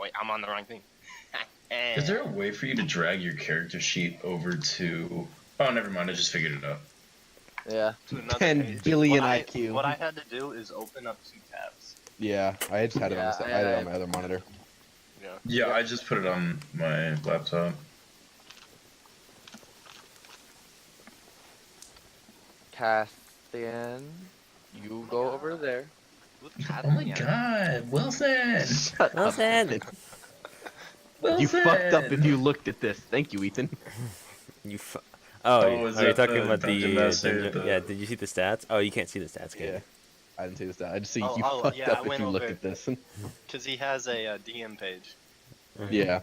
wait, I'm on the wrong thing. Is there a way for you to drag your character sheet over to... Oh, never mind, I just figured it out. Yeah. To another 10 page? billion What IQ. What I had to do is open up 2 tabs. Yeah, I just had it on the Yeah, I had it on my other monitor. Yeah. Yeah, I just put it on my laptop. Castian, you go over there. Oh my god, Wilson! Wilson! You fucked up if you looked at this. Thank you, Ethan. Oh, is are you that talking the about Dungeon the Master, dungeon? the- Yeah, did you see the stats? Oh, you can't see the stats, can Yeah. you? I didn't see this. I just see Oh, you oh, fucked yeah, I up if went you looked over- at this. Because he has a DM page. Yeah.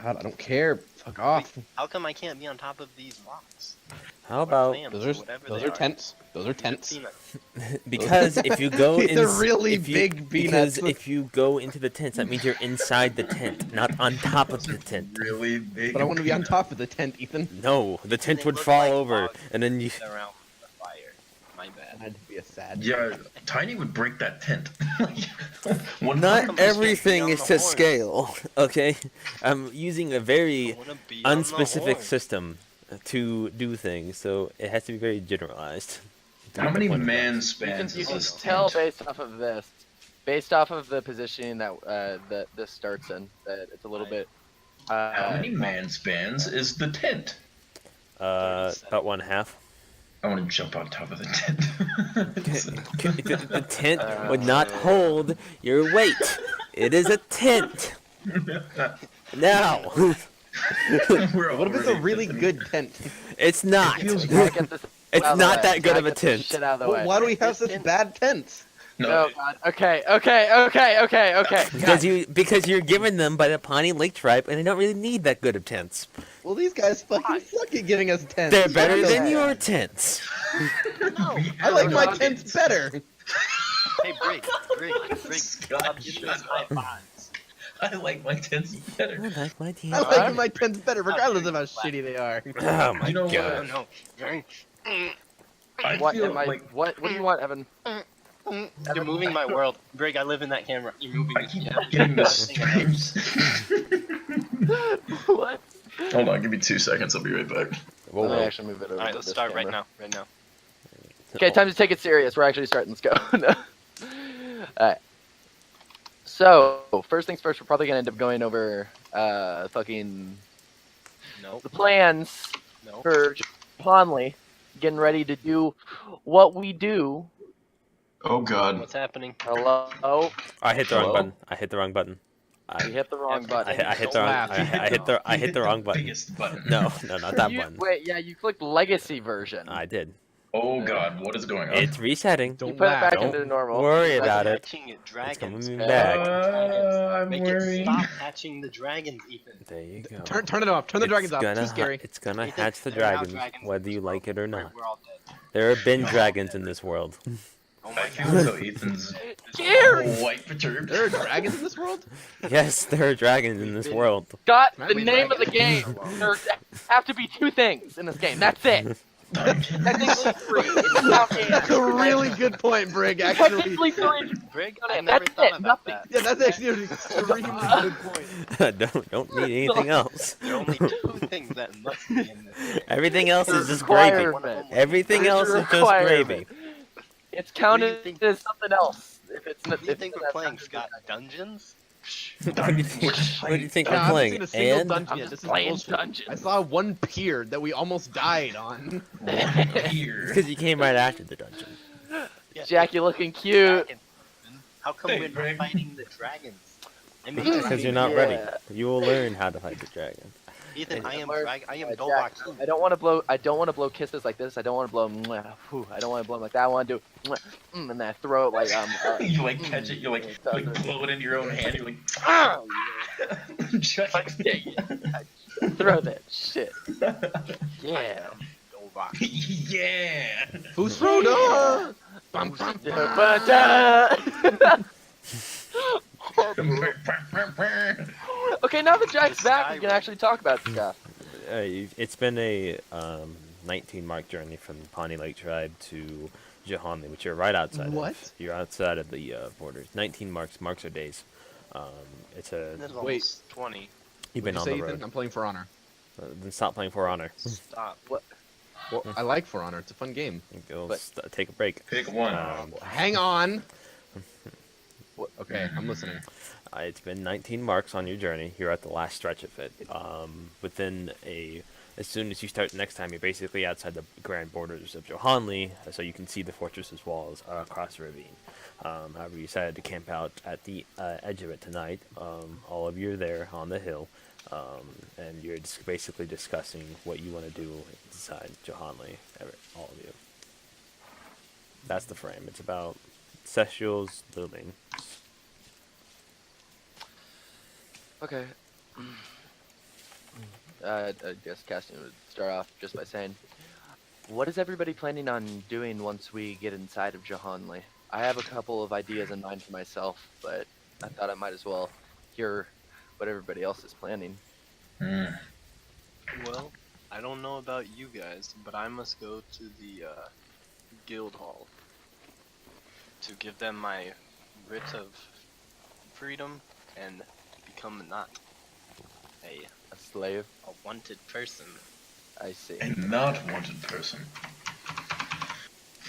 God, I don't care. Fuck off. How come I can't be on top of these rocks? How about Clams, Those or are whatever those they are tents. Those are These are tents. peanuts. because if you go in, They're really if you, big because peanuts. if you go into the tents, that means you're inside the tent, not on top of the tent. Really big. But I want to be on top of the tent, Ethan. No, the tent They would look fall like over, logs and then you. around the fire. My bad. That'd be a sad. Yeah, Tiny would break that tent. Not 100%. everything on is the to horns. scale, okay? I'm using a very I wanna be on the unspecific horn. system to do things, so it has to be very generalized. How many man You spans can is this tell tent? based off of this, based off of the positioning that that this starts in, that it's a little bit. How many man spans is the tent? About 1/2. I want to jump on top of the tent. The tent would not hold your weight. It is a tent. Now, We're What if it's a already really thinking- good tent? it's not. feels Gotta get this It's out of the not way. that good Gotta of a get this tent. Shit out of the But way. why do we have such bad tents? No, Oh god. Okay. Because you're given them by the Pawnee Lake tribe, and they don't really need that good of tents. Well, these guys fucking suck at giving us tents. They're better Yeah. than your tents. I like my God. tents better. Hey, Brig, stop giving us high fives. I like my tents I better. like my I tent. like my tents better, regardless of how shitty they are. Oh my You know god. No. I What feel am I? like What do you want, Evan? You're moving my world. Brig, I live in that camera. You're moving I it. keep Yeah. getting the stripes. What? Hold on, give me 2 seconds. I'll be right back. Whoa, Let me whoa. actually move it over. Alright, to let's this start right camera. now. Okay, time to take it serious. We're actually starting. Let's go. No. Alright. So, first things first, we're probably gonna end up going over fucking Nope. the plans Nope. for Johanli, getting ready to do what we do. Oh god. What's happening? Hello? I hit the wrong Hello? button. I hit the wrong button. You hit the wrong I button. hit the wrong. I hit the wrong button. Biggest button. No, not that You- one. Wait, yeah, you clicked legacy version. I did. Oh god, what is going on? It's resetting. You Don't put it back Don't into normal. worry about it. Hatching it, It's dragons. coming Yeah. back. I'm Make worried. it stop hatching the dragons, Ethan. There you go. Turn it off. Turn the dragons off. Too scary. It's gonna Ethan, hatch the there are now dragons, in whether this you world. like it or not. We're all dead. There have been dragons in this world. Oh I my feel god. as though Ethan's Gary! white perturbed. There are dragons in this world? Yes, there are dragons in this world. Got Might the be name of the game. dragon. There have to be 2 things in this game. That's it. Dungeons. Technically 3. It's not That's a really good point, Brig, actually. Technically 3. Brig, I That's never it, thought about nothing. that. Yeah, that's actually an extremely good point. don't need anything else. There are only 2 things that must be in this. Everything else is just gravy. Requirement. Everything There's else a is just requirement. gravy. It's counted What do you think- as something else. If it's Do not, you if think it's we're not playing something- Scott Dungeons? What do you think, what do you think Yeah, we're I haven't playing? seen a single And dungeon I'm yet. just This is playing bullshit. dungeons. I saw one pier that we almost died on. Here. because you came right after the dungeon. Yeah, Jack, you looking cute. dragons. How come Hey, we're Brig. not fighting the dragons? I mean, Because you're not Yeah. ready. You will learn how to fight the dragon. Ethan, I am Jack, Dovahkiin. I don't want to blow. I don't want to blow kisses like this. I don't want to blow. Mwah, whew, I don't want to blow 'em like that. I want to do, mwah, and then I throw it like You like catch it, you like blow it into your own hand, you're like, ah, chuck it. throw that shit. Yeah. Dovahkiin. Yeah. Fusroda! Bum, bum, Okay, now that Jack's back, we can actually talk about stuff. It's been a 19 mark journey from Pawnee Lake Tribe to Johanli, which you're right outside What? of. You're outside of the borders. 19 marks. Marks are days. It's a. This is Wait. almost 20. You've What'd been you on say, the Ethan? road. I'm playing For Honor. Then stop playing For Honor. Stop. What? Well, I like For Honor. It's a fun game. Go But- take a break. Pick one. Hang on. Okay, I'm listening. It's been 19 marks on your journey. You're at the last stretch of it. As soon as you start next time, you're basically outside the grand borders of Johanli, so you can see the fortress's walls across the ravine. However, you decided to camp out at the edge of it tonight. All of you are there on the hill, and you're just basically discussing what you want to do inside Johanli, all of you. That's the frame. It's about Sestials looming. Okay. I guess Castian would start off just by saying, what is everybody planning on doing once we get inside of Johanli? I have a couple of ideas in mind for myself, but I thought I might as well hear what everybody else is planning. Well, I don't know about you guys, but I must go to the guild hall to give them my writ of freedom and become not A slave? a wanted person. I see. A not wanted person.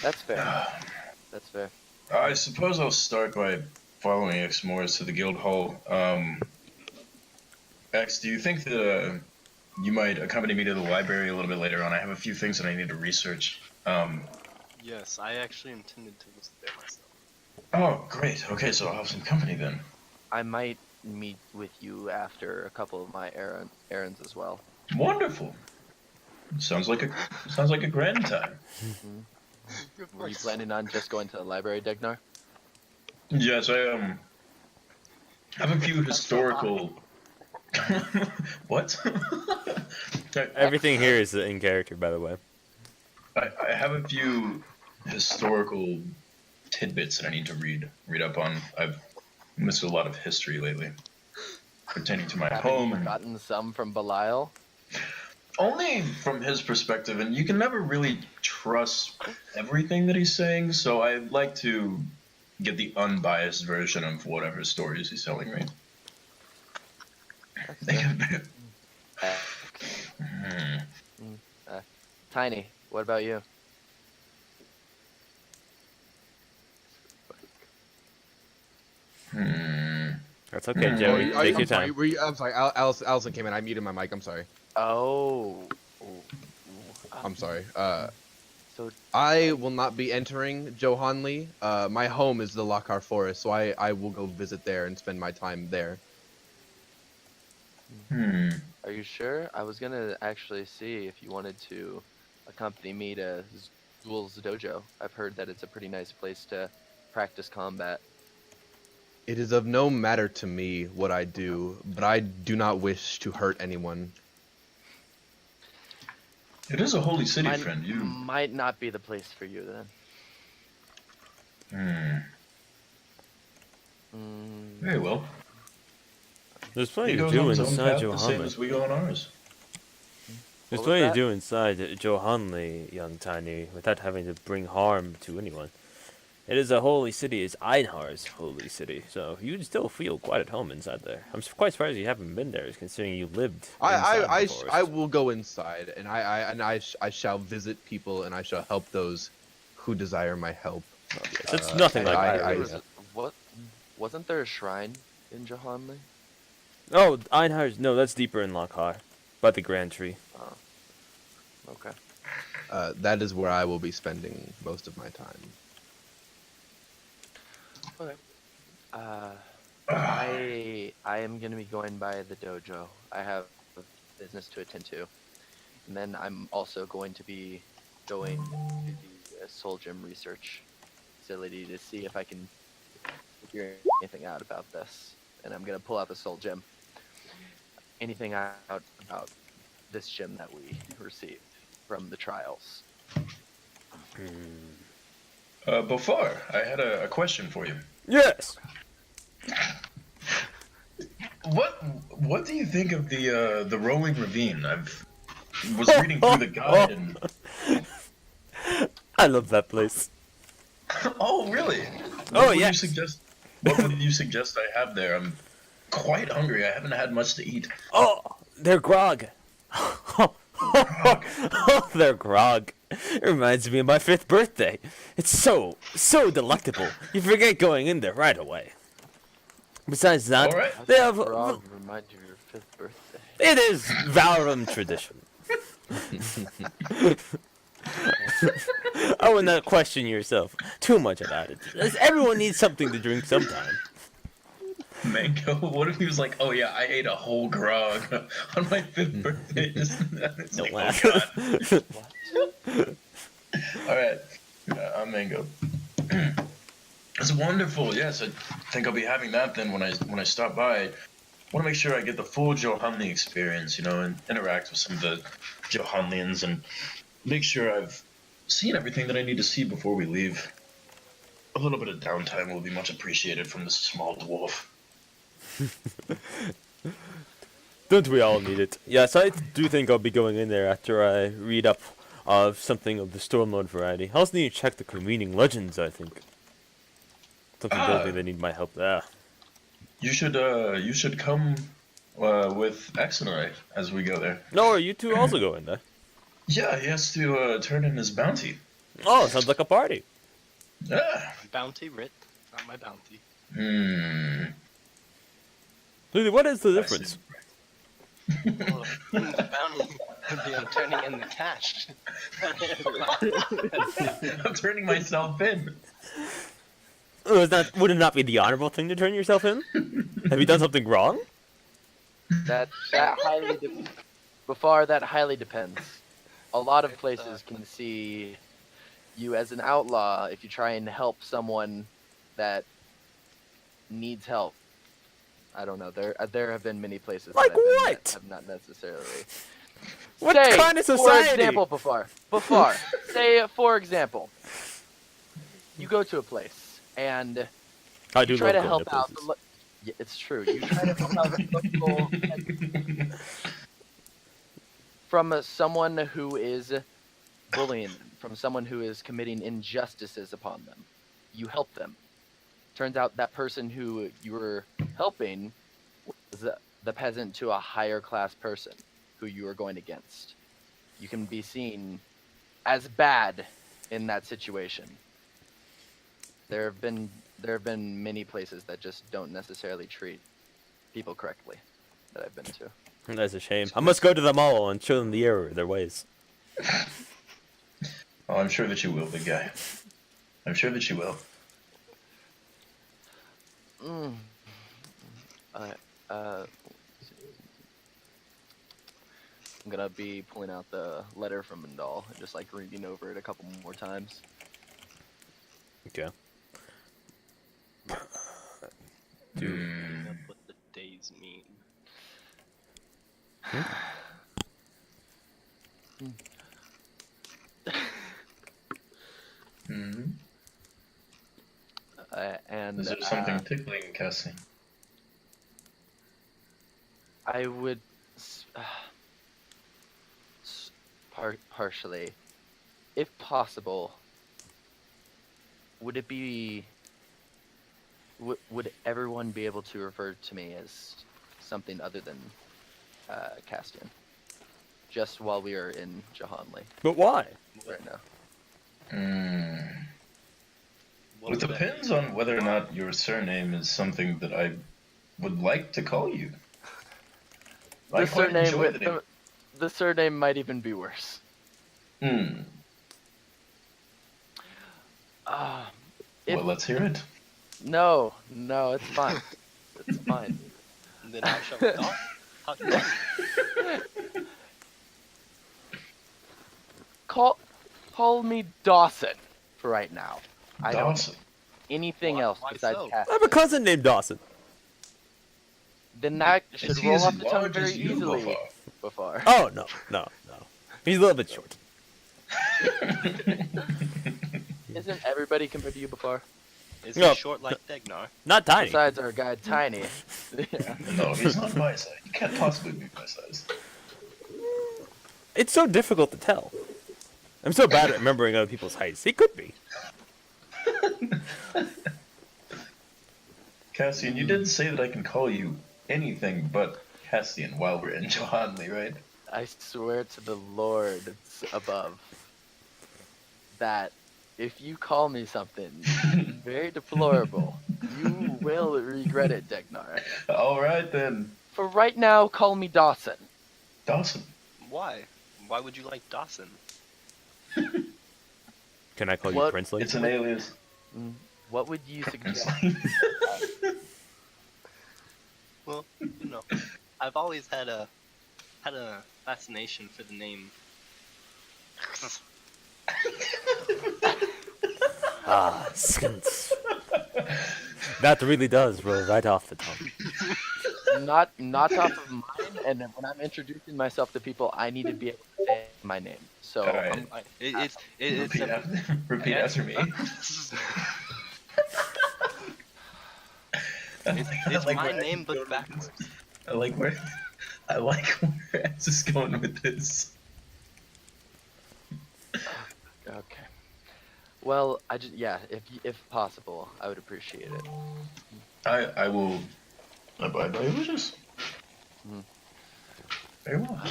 That's fair. That's fair. I suppose I'll start by following X Morris to the guild hall. X, do you think that you might accompany me to the library a little bit later on? I have a few things that I need to research. Yes, I actually intended to visit there myself. Oh, great. Okay, so I'll have some company then. I might meet with you after a couple of my errands as well. Wonderful. Sounds like a grand time. Were you planning on just going to the library, Degnar? Yes, I have a few historical. What? Everything here is in character, by the way. I have a few historical tidbits that I need to read up on. I've missed a lot of history lately, pertaining to my Haven't home. you And forgotten some from Belial? only from his perspective, and you can never really trust everything that he's saying. So I like to get the unbiased version of whatever stories he's telling me. Tiny, what about you? That's okay, Joey. Are Take your I'm sorry. time. I'm sorry. Allison came in. I muted my mic. I'm sorry. Oh. I'm sorry. So I will not be entering Johanli. My home is the Lakar Forest, so I will go visit there and spend my time there. are you sure? I was gonna actually see if you wanted to accompany me to Zul's dojo. I've heard that it's a pretty nice place to practice combat. It is of no matter to me what I do, but I do not wish to hurt anyone. It is a holy city, Might- friend. You. Might not be the place for you then. Very well. There's He plenty to goes do on his own inside path the same Johanli. as we go on ours. There's What was plenty to that? do inside Johanli, young Tiny, without having to bring harm to anyone. It is a holy city. It's Einhar's holy city, so you'd still feel quite at home inside there. I'm quite surprised you haven't been there, considering you lived inside the forest. I will go inside, and I shall visit people, and I shall help those who desire my help. Yes, it's nothing like I- What? Wasn't there a shrine in Johanli? Oh, Einhar's. No, that's deeper in Lokhar, by the Grand Tree. Okay. That is where I will be spending most of my time. Okay. I am gonna be going by the dojo. I have business to attend to, and then I'm also going to be going to the Soul Gym research facility to see if I can figure anything out about this. And I'm gonna pull out the Soul Gym. Anything out about this gem that we received from the trials? Before, I had a question for you. Yes. What do you think of the rolling ravine? Was reading through the guide and I love that place. oh really? Oh, What would yes. you suggest? What would you suggest I have there? quite hungry. I haven't had much to eat. Oh, they're grog. Oh, they're grog. It reminds me of my 5th birthday. It's so delectable. You forget going in there right away. Besides that, All right. they have. Frog remind you of your 5th birthday. It is Valorem tradition. I would not question yourself too much about it. Everyone needs something to drink sometime. Mango, what if he was like, oh yeah, I ate a whole grog on my 5th birthday? It's Don't like, laugh. oh god. Alright, I'm Mango. It's wonderful, yes. I think I'll be having that then when I stop by. I want to make sure I get the full Johanli experience, you know, and interact with some of the Johanlians and make sure I've seen everything that I need to see before we leave. A little bit of downtime will be much appreciated from this small dwarf. Don't we all need it? Yes, I do think I'll be going in there after I read up something of the Stormlord variety. I also need to check the convening legends, I think. Something tells me they need my help there. You should come with X and I as we go there. No, are you two also going there? Yeah, he has to turn in his bounty. Oh, sounds like a party. Yeah. Bounty writ, not my bounty. Lily, what is the I difference? see. Well, the bounty would be I'm turning in the cash. I'm turning myself in. Would it not be the honorable thing to turn yourself in? Have you done something wrong? That highly Before that highly depends. A lot of places can see you as an outlaw if you try and help someone that needs help. I don't know. There have been many places Like that I've been what? that have not necessarily. What Say, kind of For society? example, before. Say, for example, you go to a place and I do you try love to going help to out. places. Yeah, it's true. You try to help out the local from someone who is bullying them, from someone who is committing injustices upon them. You help them. Turns out that person who you were helping was the peasant to a higher class person who you were going against. You can be seen as bad in that situation. There have been many places that just don't necessarily treat people correctly that I've been to. That's a shame. I must go to them all and show them the error of their ways. Oh, I'm sure that you will, big guy. I'm sure that you will. I'm gonna be pulling out the letter from Mandal and just like reading over it a couple more times. Okay. Cleaning up what the days mean. And Is there something tickling, Cassie? I would partially, if possible, would it be would everyone be able to refer to me as something other than Castian? Just while we are in Johanli But why? right now. What It would that depends be? on whether or not your surname is something that I would like to call you. I The quite surname enjoy the name. the surname might even be worse. Well, let's hear it. No, it's fine. It's fine. Then how shall we talk? How do we- Call me Dawson for right now. I don't Dawson. know anything Why- else why besides so? Castian. I have a cousin named Dawson. Then that should Is he roll as off the tongue large very as you, easily. Buffa? Before. Oh, no. He's a little bit short. Isn't everybody compared to you before? Is No. he short like Degnar? Not tiny. Besides our guy Tiny. Yeah. No, he's not my size. He can't possibly be my size. It's so difficult to tell. I'm so bad at remembering other people's heights. He could be. Cassian, you did say that I can call you anything but Castian while we're in Johanli, right? I swear to the Lord above that if you call me something very deplorable, you will regret it, Degnar. All right then, For right now, call me Dawson. Dawson. Why? Why would you like Dawson? Can I call you What Princely? It's an alias. what would you suggest? Well, you know, I've always had a fascination for the name. Ah, skins. That really does roll right off the tongue. Not off of mine, and when I'm introducing myself to people, I need to be able to say my name. So All right. It's Repeat, repeat after me. It's like my where name, X is but going with backwards. this. I like where X is going with this. Okay. Well, if possible, I would appreciate it. I will abide by your wishes. Mhm. Very well.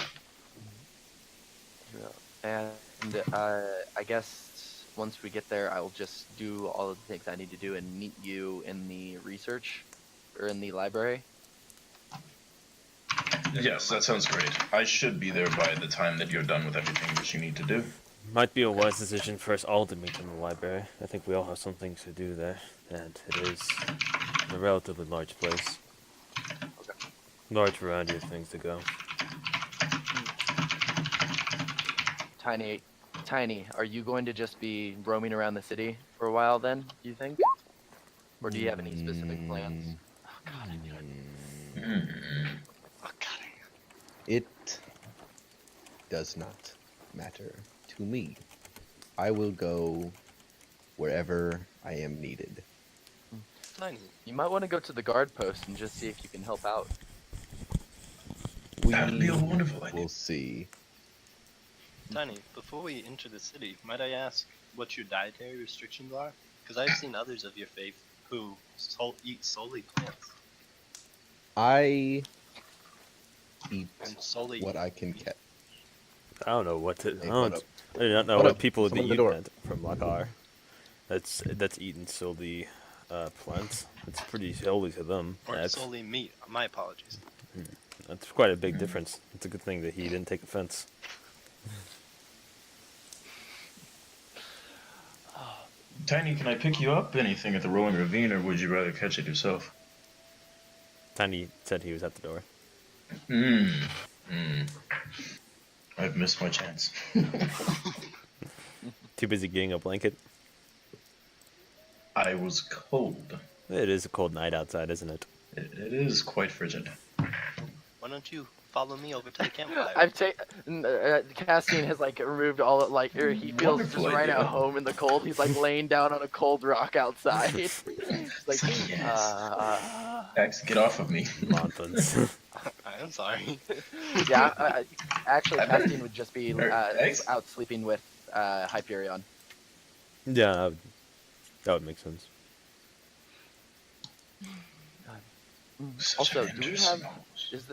Yeah. And I guess once we get there, I will just do all of the things I need to do and meet you in the research or in the library. Yes, that sounds great. I should be there by the time that you're done with everything that you need to do. Might be a wise decision for us all to meet in the library. I think we all have some things to do there, and it is a relatively large place. Large variety of things to go. Tiny, are you going to just be roaming around the city for a while then, do you think? Or do you have any specific plans? Oh god, I knew it. Oh, God. It does not matter to me. I will go wherever I am needed. Tiny, You might want to go to the guard post and just see if you can help out. That'd be a wonderful idea. We'll see. Tiny, before we enter the city, might I ask what your dietary restrictions are? Because I've seen others of your faith who eat solely plants I eat and solely what I can catch. I don't know what to. Hey, what up? I do not know What what up? people Someone that at the eat door. that from Lakar. That's eating solely plants. It's pretty holy to them. or That's solely meat. My apologies. quite a big difference. It's a good thing that he didn't take offense. Tiny, can I pick you up anything at the Rolling Ravine, or would you rather catch it yourself? Tiny said he was at the door. I've missed my chance. Too busy getting a blanket. I was cold. It is a cold night outside, isn't it? It is quite frigid. Why don't you follow me over to the campfire? I've taken Cassian has like removed all like he feels Wonderful just right idea. at home in the cold. He's like laying down on a cold rock outside. He's like, Yes. X, get off of me. Nonsense. I'm sorry. yeah. Actually, Cassian would just be Eggs? out sleeping with Hyperion. Yeah, that would make sense. Such Also, an interesting knowledge.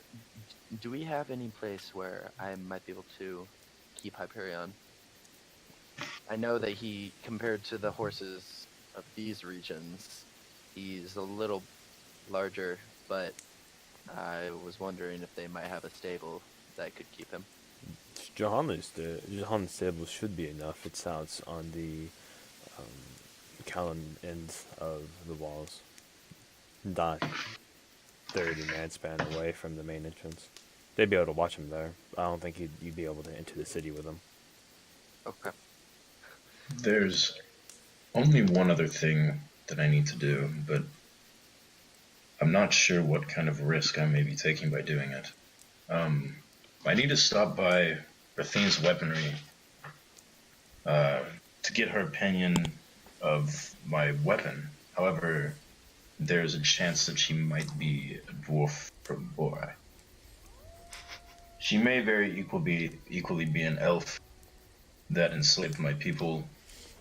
do we have any place where I might be able to keep Hyperion? I know that he, compared to the horses of these regions, he's a little larger, but I was wondering if they might have a stable that could keep him. Johan's stable should be enough. It sounds on the Callan end of the walls. Not 30-man span away from the main entrance. They'd be able to watch him there. I don't think you'd be able to enter the city with him. Okay. There's only one other thing that I need to do, but I'm not sure what kind of risk I may be taking by doing it. I need to stop by Rathine's weaponry to get her opinion of my weapon. However, there's a chance that she might be a dwarf from Borai. She may very equally be an elf that enslaved my people,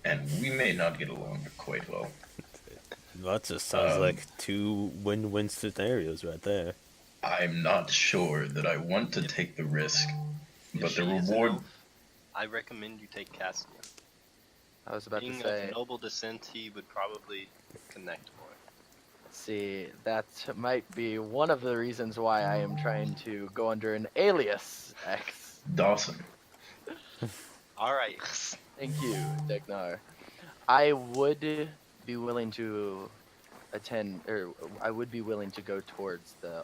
and we may not get along quite well. That just sounds like two win-win scenarios right there. I'm not sure that I want to If- take the risk, If but she the is an reward. elf, I recommend you take Cassian. I was about to Being say, of noble descent, he would probably connect more. see, that might be one of the reasons why I am trying to go under an alias X. Dawson. Alright. Thank you, Degnar. I would be willing to attend, or I would be willing to go towards the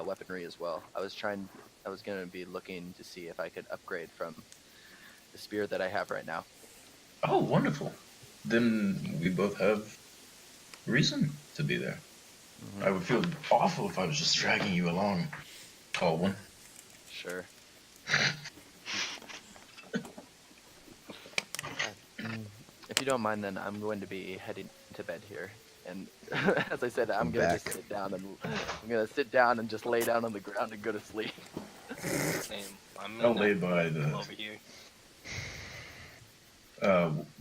weaponry as well. I was going to be looking to see if I could upgrade from the spear that I have right now. Oh, wonderful. Then we both have reason to be there. Mhm. I would feel awful if I was just dragging you along, tall one. Sure. If you don't mind, then I'm going to be heading to bed here. And as I said, I'm gonna just Back. sit down and just lay down on the ground and go to sleep. Same. I'm I'll gonna lay by the. over here.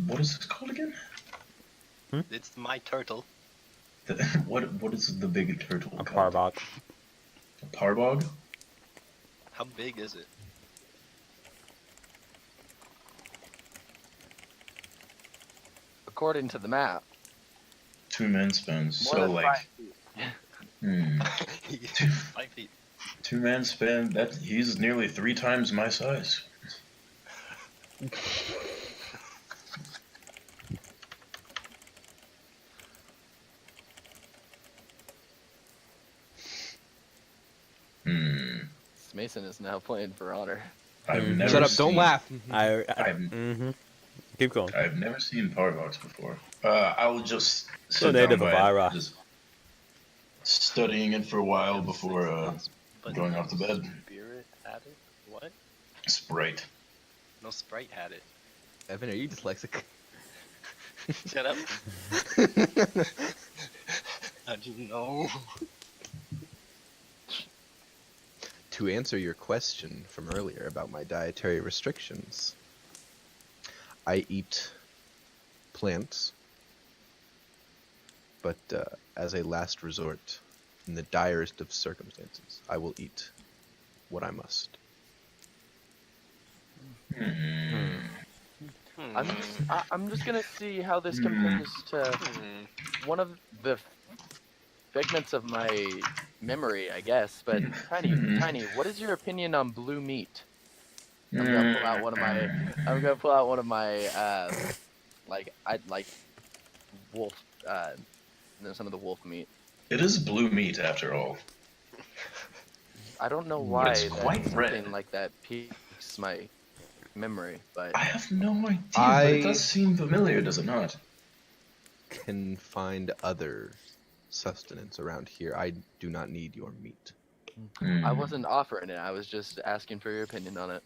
What is this called again? It's my turtle. What is the big turtle A called? Parbok. A parbog? How big is it? According to the map, 2 man spans. more So than like, 5 feet. 5 feet. 2 man span. That he's nearly 3 times my size. Hmm. Mason is now playing for honor. I've Mm. never Shut up! seen, Don't laugh. Mm-hmm. Keep going. I've never seen parvox before. I will just sit native down of by it, Ira. just studying it for a while before But going no off to bed. Spirit had it? What? Sprite. No Sprite had it. Evan, are you dyslexic? Shut up. How'd you know? To answer your question from earlier about my dietary restrictions, I eat plants, but as a last resort, in the direst of circumstances, I will eat what I must. I'm just gonna see how this compares to one of the figments of my memory, I guess. But Tiny, what is your opinion on blue meat? I'm gonna pull out one of my I'd like wolf some of the wolf meat. It is blue meat after all. I don't know But why it's quite something red. like that piques my memory, but I have no idea, but it does seem familiar, does it not? Can find other sustenance around here. I do not need your meat. I wasn't offering it. I was just asking for your opinion on it.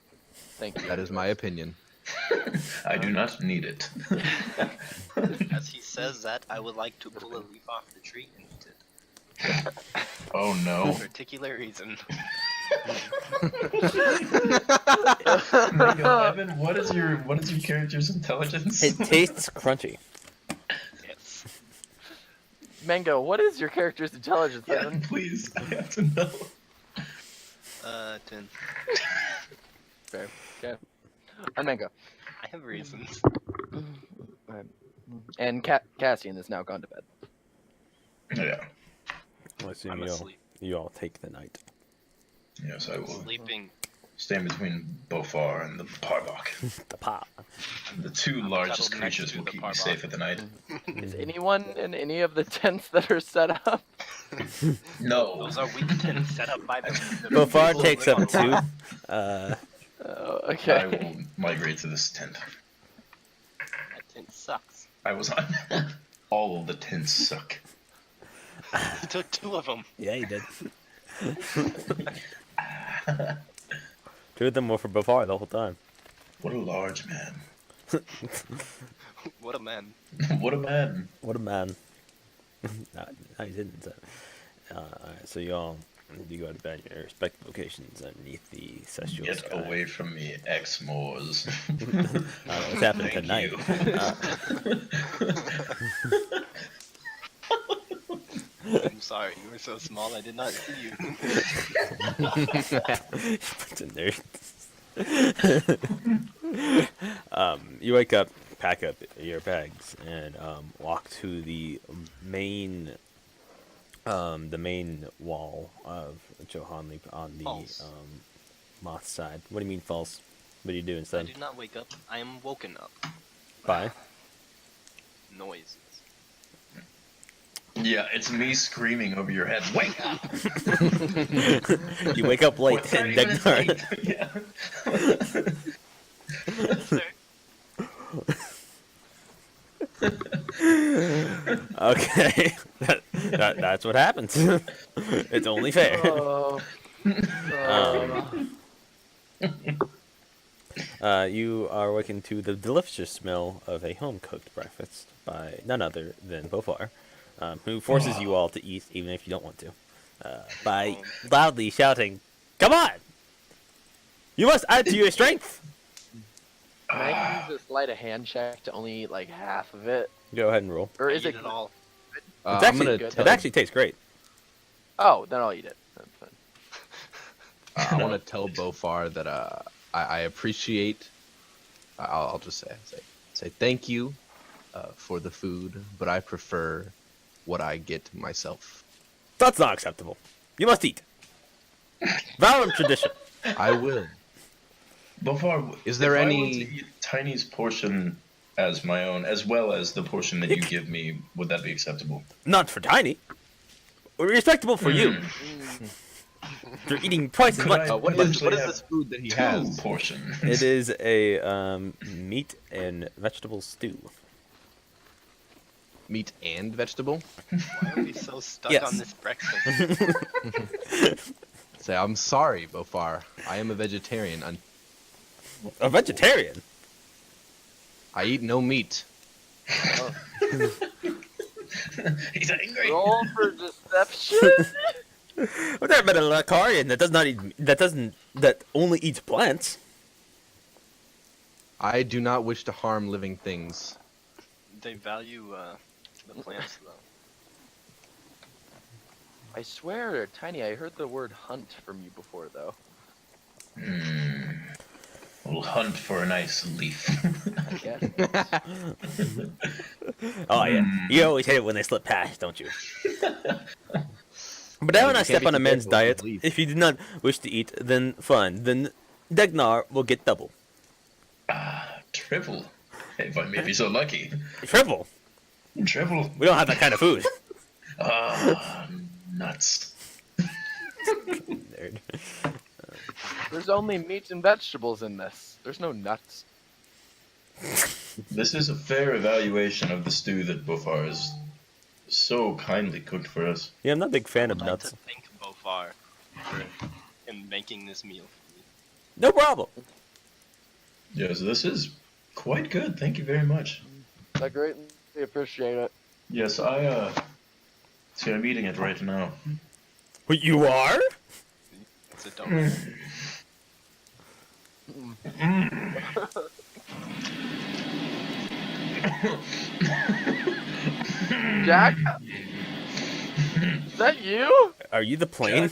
Thank you. That is my opinion. I do not need it. As he says that, I would like to pull a leaf off the tree and eat it. Oh For no. a particular reason. Mango, Evan, what is your character's intelligence? It tastes crunchy. Yes. Mango, what is your character's intelligence? Yeah, Evan? please, I have to know. 10. Fair. Okay. And Mango. I have reasons. Alright. And Cassian is now gone to bed. Yeah. I assume I'm asleep. you all take the night. Yes, I will Sleeping. stand between Bofar and the Parbok. The pot. The 2 I'm largest settled next creatures to will the keep me Parbok. safe at the night. Is anyone in any of the tents that are set up? No. Those are weak tents set up by the Bofar people takes who up live on 2. I Okay. will migrate to this tent. That tent sucks. I was on. All of the tents suck. He took 2 of them. Yeah, he did. 2 of them were for Bofar the whole time. What a large man. What a man. What a man. What a man. no, he didn't. Alright, so you all you go to bed in your respective locations underneath the celestial Get sky. away from me, X-Moors. What's happening Thank tonight? you. I'm sorry. You were so small, I did not see you. Bunch of nerds. You wake up, pack up your bags, and walk to the main wall of Johanli on the False. moth side. What do you mean false? What do you do I instead? did not wake up. I am woken up. Bye. Noises. Yeah, it's me screaming over your head. Wake up! You wake up We're late 30 and minutes Degnar. late. Yeah. Okay, that's what happens. It's only fair. Oh. You are waking to the delicious smell of a home-cooked breakfast by none other than Bofar, who forces you all to eat even if you don't want to, by loudly shouting, "Come on! You must add to your strength!" Can I use a sleight of hand check to only eat like half of it? Go ahead and roll. Or I is eat it it all? It's I'm actually, gonna it tell, actually tastes great. Oh, then I'll eat it. That's fine. I want to tell Bofar that I appreciate. I'll just say thank you for the food, but I prefer what I get myself. That's not acceptable. You must eat. Valor of tradition. I will. Before, Is there if I were any- to eat Tiny's portion as my own, as well as the portion that you give me, would that be acceptable? Not for Tiny. Respectable for you. You're eating twice as Could much. I- What is Potentially this food that he Two has? portion. It is a meat and vegetable stew. Meat and vegetable? Why are we so stuck Yes. on this breakfast? Say, I'm sorry, Bofar. I am a vegetarian. A vegetarian? I eat no meat. He's angry. Roll for deception. I've never met a Lacarian that does not eat. That only eats plants. I do not wish to harm living things. They value the plants, though. I swear, Tiny, I heard the word hunt from you before, though. We'll hunt for a nice leaf. I guess. Oh yeah, you always hate it when they slip past, don't you? But now when I You can't step be on a too man's careful with diet, the leaf. if you do not wish to eat, then fine. Then Degnar will get double. Triple. If I may be so lucky. Triple. Triple. We don't have that kind of food. Nuts. Nerd. There's only meats and vegetables in this. There's no nuts. This is a fair evaluation of the stew that Bofar has so kindly cooked for us. Yeah, I'm not a big fan of I'd like nuts. to thank Bofar for him making this meal for me. No problem. Yes, this is quite good. Thank you very much. I greatly appreciate it. Yes, see, I'm eating it right now. What, you are? It's a donut. Jack? Is that you? Are you the plane?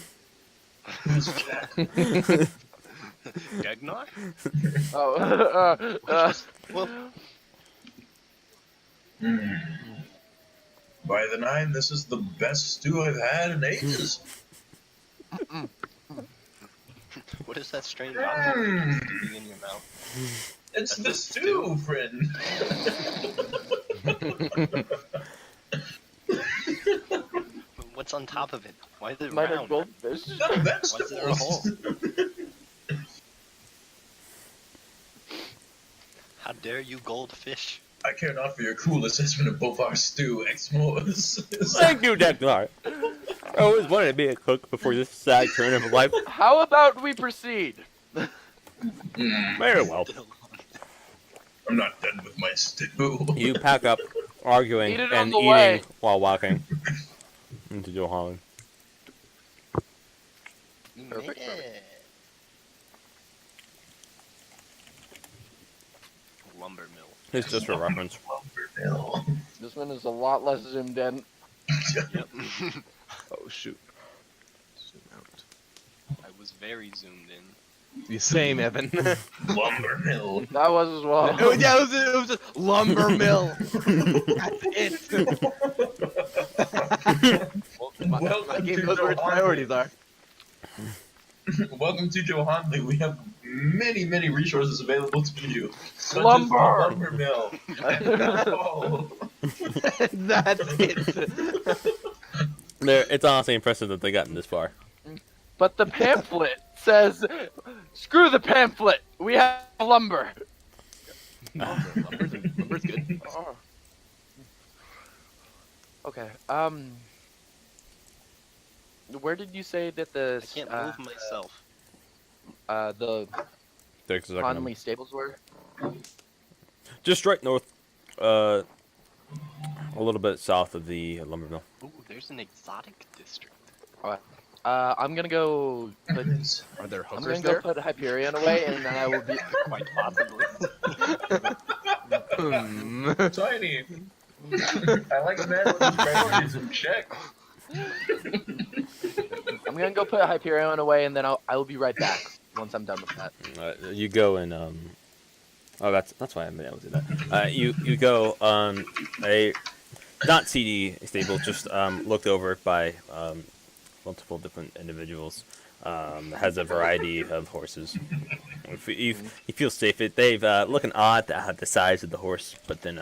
Degnar? Oh, Well, By the 9, this is the best stew I've had in ages. what is that strange object sticking in your mouth? It's That's the a stew, friend. What's on top of it? Why is it might have round? goldfish. The Why is there a hole? vegetables. How dare you, goldfish? I care not for your cool assessment of both our stew, Exmos. Thank you, Degnar. I always wanted to be a cook before this sad turn of life. How about we proceed? Very well. I'm not done with my stew. You pack up, arguing Eat it on and the eating way. while walking into Johanli. Perfect, Yeah. perfect. Lumber mill. It's just for reference. Lumber mill. This one is a lot less zoomed in. Yep. shoot. Zoom out. I was very zoomed in. The same, Evan. Lumber mill. That was as well. Yeah, it was just lumber mill. That's it. Welcome I gave to those where its Johanli. priorities are. Welcome to Johanli. We have many, many resources available to you. Such as Lumber! the lumber mill. Oh. That's it. It's honestly impressive that they gotten this far. But the pamphlet says, screw the pamphlet. We have lumber. Lumber's good. Oh. Okay. Where did you say that the I can't move myself. the Takes a second. Conley stables were? Just right north, a little bit south of the lumber mill. Ooh, there's an exotic district. I'm gonna go put. Are there I'm hookers gonna go there? put Hyperion away, and then I will be. Quite possibly. Tiny. I like a man with his priorities in check. I'm gonna go put Hyperion away, and then I will be right back once I'm done with that. You go and oh, that's why I was do that. You go a not CD stable, just looked over by multiple different individuals. Has a variety of horses. If you feel safe. They've looking odd at the size of the horse, but then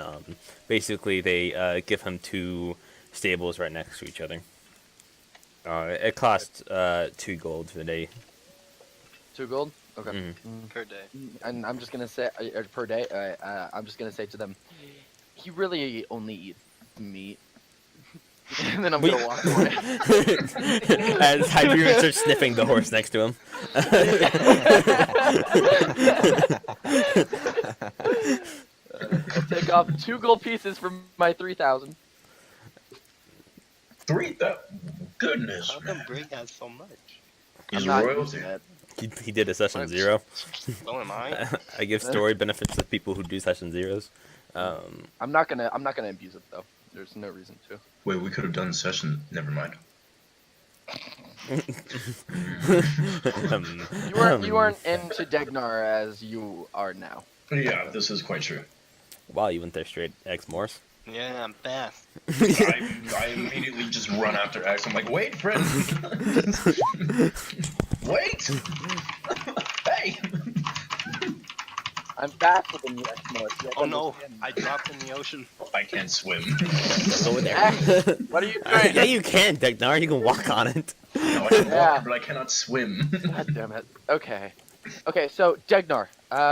basically they give him 2 stables right next to each other. It costs 2 gold for the day. 2 gold. Okay. Per day. And I'm just gonna say per day. I'm just gonna say to them, he really only eats meat. And then I'm gonna walk away. As Hyperion starts sniffing the horse next to him. I'll take off 2 gold pieces from my 3,000. 3,000. Goodness, How come man. Brig has so much? He's I'm not royalty. using that. He did a session 0. So am I. I give story benefits to people who do session 0s. I'm not gonna abuse it though. There's no reason to. Wait, we could have done session. Never mind. You weren't into Degnar as you are now. Yeah, this is quite true. Wow, you went there straight X Morse. Yeah, I'm fast. I immediately just run after X. I'm like, wait, friend. Wait. Hey. I'm faster than you, X-Morse. You have to Oh no, understand. I dropped in the ocean. I can't swim. Go there. X, what are you doing? Yeah, you can, Degnar. You can walk on it. No, I can Yeah. walk, but I cannot swim. God damn it. Okay. Okay, so Degnar,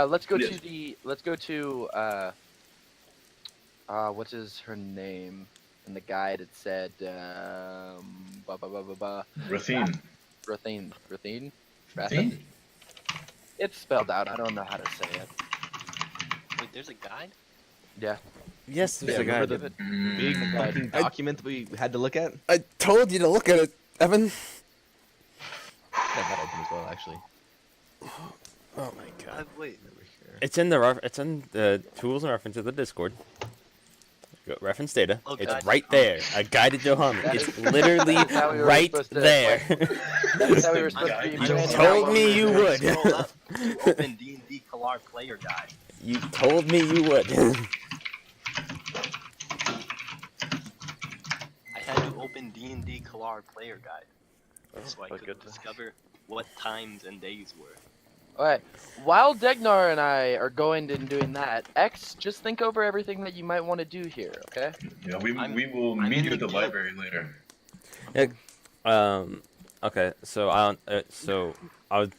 let's go Yes. to the what's her name? In the guide it said Rathine. Rathine. Rathine? It's spelled out. I don't know how to say it. Wait, there's a guide? Yeah. Yes, there's Yeah, a guy. remember the big fucking document that we had to look at? I told you to look at it, Evan. I had that open as well, actually. Oh my god. Wait. Over here. It's in the tools and reference of the Discord. Go, reference data. Oh, it's God. right there. A guided Johanli. That It's is- literally that is how we were right supposed to, there. That's how we were supposed to be. You You managing told our me own you research. would. Scroll up to open D&D Kalar player guide. You told me you would. I had to open D&D Kalar player guide so I my could goodness. discover what times and days were. Alright, while Degnar and I are going and doing that, X, just think over everything that you might want to do here, okay? Yeah, we I'm will in meet you the at the guild. library later. Okay. So I was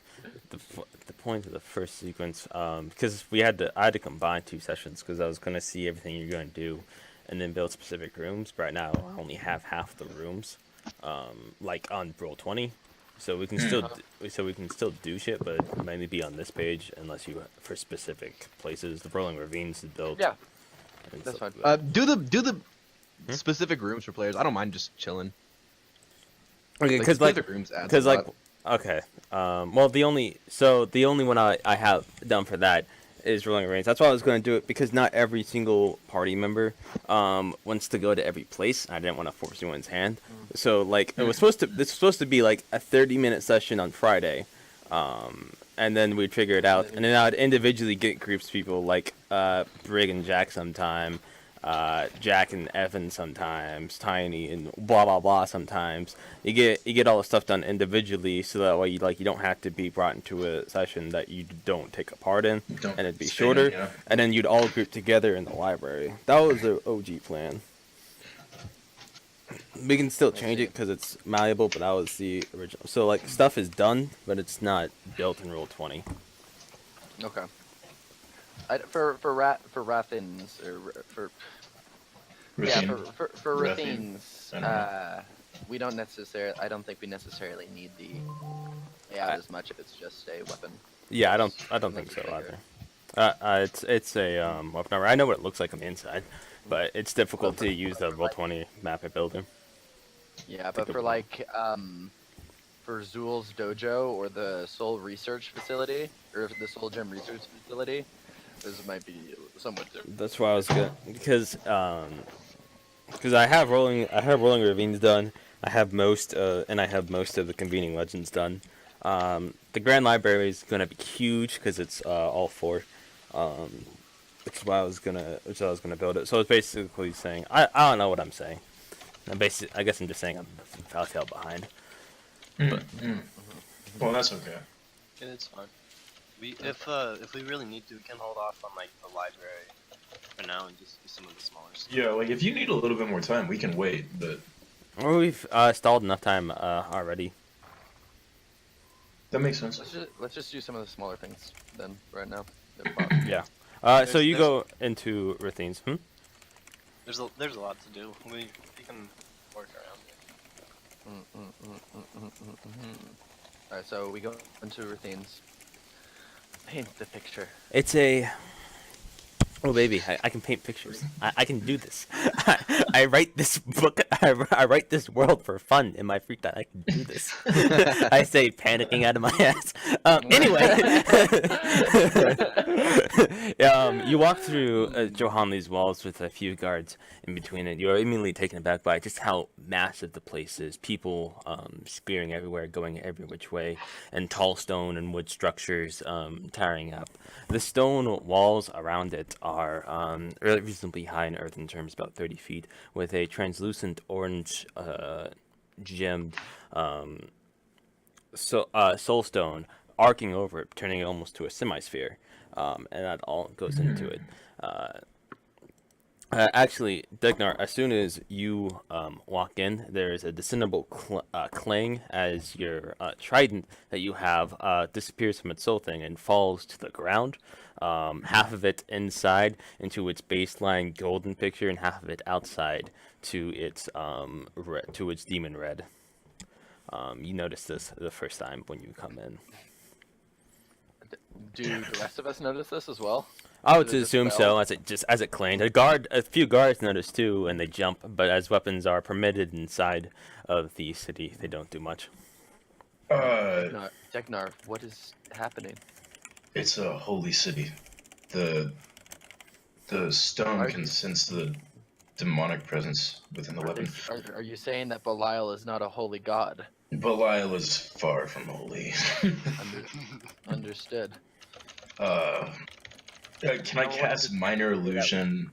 the point of the first sequence because I had to combine 2 sessions because I was gonna see everything you're gonna do, and then build specific rooms. But right now I only have half the rooms, like on Roll20. So we can still do shit, but it might be on this page unless you for specific places. The Rolling Ravines is built. Yeah, and that's stuff fine. like that. Do the specific rooms for players. I don't mind just chilling. Okay, Like, because like specific rooms adds because a like lot. okay. Well, the only one I have done for that is rolling reins. That's why I was going to do it, because not every single party member wants to go to every place. I didn't want to force anyone's hand. So like this was supposed to be like a 30-minute session on Friday. And then we'd figure it out, and then I'd individually get groups of people like Brig and Jack sometime, Jack and Evan sometimes, Tiny and blah blah blah sometimes. You get all the stuff done individually, so that way you don't have to be brought into a session that you don't take a part in, Don't and it'd be stay, shorter, yeah. and then you'd all group together in the library. That was the OG plan. We can still change it because it's malleable, but that was the original. So like stuff is done, but it's not built in Rule 20. Okay. For Rathins or for for Rathins, I don't know. we don't necessarily. I don't think we necessarily need the layout as much if it's just a weapon. Yeah, I don't think so either. It's a weapon armor. I know what it looks like on the inside, but it's difficult to use the Roll 20 map builder. Yeah, but for like for Zool's dojo or the Soul Research Facility or the Soul Gem Research Facility, this might be somewhat different. That's why I was good, because I have rolling ravines done. I have most of the convening legends done. The Grand Library is gonna be huge because it's all four. Which is why I was gonna build it. So it's basically saying I don't know what I'm saying. I guess I'm just saying I'm a tail behind. Well, that's okay. Yeah, it's fine. If we really need to, we can hold off on like the library for now and just do some of the smaller stuff. Yeah, like if you need a little bit more time, we can wait. But Well, we've stalled enough time already. that makes sense. Let's just do some of the smaller things then right now. Yeah. So you There's- go into Rithines. There's a lot to do. We can work around it. Alright, so we go into Rathines. Paint the picture. It's a. Oh baby, I can paint pictures. I can do this. I write this book. I write this world for fun in my free time. I can do this. I say, panicking out of my ass. Anyway, you walk through Johanli's walls with a few guards in between it. You're immediately taken aback by just how massive the place is. People spearing everywhere, going every which way, and tall stone and wood structures towering up. The stone walls around it are reasonably high in earth in terms, about 30 feet, with a translucent orange gemmed soulstone arcing over it, turning it almost to a semisphere, and that all goes into it. Actually, Degnar, as soon as you walk in, there is a discernible clang as your trident that you have disappears from its soul thing and falls to the ground. Half of it inside into its baseline golden picture, and half of it outside to its demon red. You notice this the first time when you come in. Do the rest of us notice this as well? I would Is it just assume so, bells? as it clanged. A few guards notice too, and they jump. But as weapons are permitted inside of the city, they don't do much. Degnar, what is happening? It's a holy city. The stone can sense the demonic presence within the weapon. Are you saying that Belial is not a holy god? Belial is far from holy. Understood. Can I cast minor illusion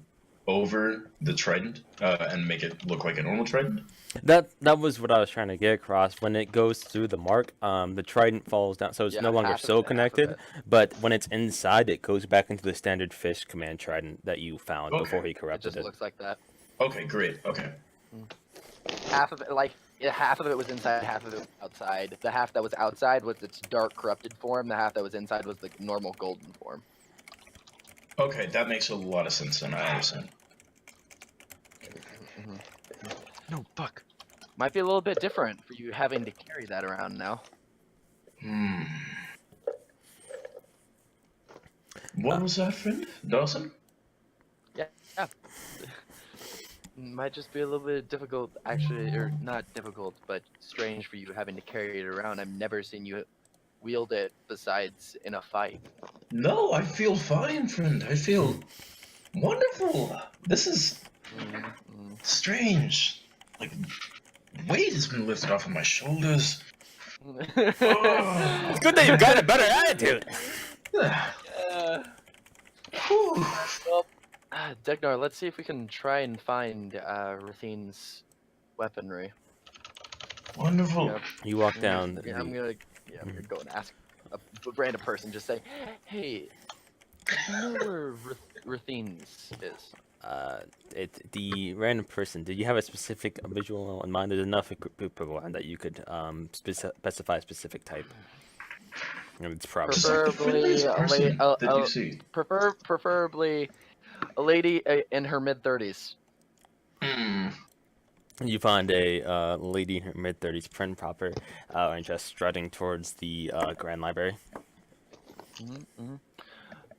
over the trident and make it look like a normal trident? That was what I was trying to get across. When it goes through the mark, the trident falls down, so it's Yeah, no longer half of so it, half of connected. it. But when it's inside, it goes back into the standard fish command trident that you found Okay. before he It corrupted just it. looks like that. Okay, great. Okay. Half of it, half of it was inside, half of it was outside. The half that was outside was its dark, corrupted form. The half that was inside was the normal golden form. Okay, that makes a lot of sense, and I understand. No, fuck. Might be a little bit different for you having to carry that around now. What was that, friend? Dawson? Yeah. Might just be a little bit difficult, actually, or not difficult, but strange for you having to carry it around. I've never seen you wield it besides in a fight. No, I feel fine, friend. I feel wonderful. This is strange. Like, weight has been lifted off of my shoulders. It's good that you've got a better attitude. Whew. Well, Degnar, let's see if we can try and find Rathine's weaponry. Wonderful. Yep. You walk down. I'm gonna go and ask a random person. Just say, "Hey, do you know where Rathine's is?" The random person. Did you have a specific visual in mind? There's enough group around that you could specify a specific type. It's probably Just like the Preferably friendliest person that you see. Preferably a lady in her mid-30s. Hmm. you find a lady in her mid-30s, prim proper, and just strutting towards the Grand Library.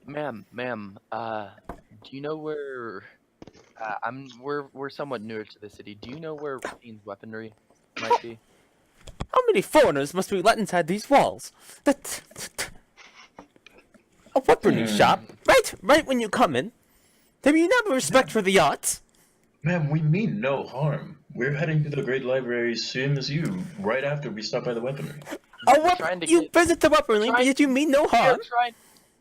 Ma'am, do you know where? We're somewhat newer to the city. Do you know where Rathine's weaponry might be? How many foreigners must we let inside these walls? A weaponry shop, right when you come in. Have you never respect for the arts? Ma'am, we mean no harm. We're heading to the Great Library same as you, right after we stop by the weaponry. You visit the weaponry, but yet you mean no harm.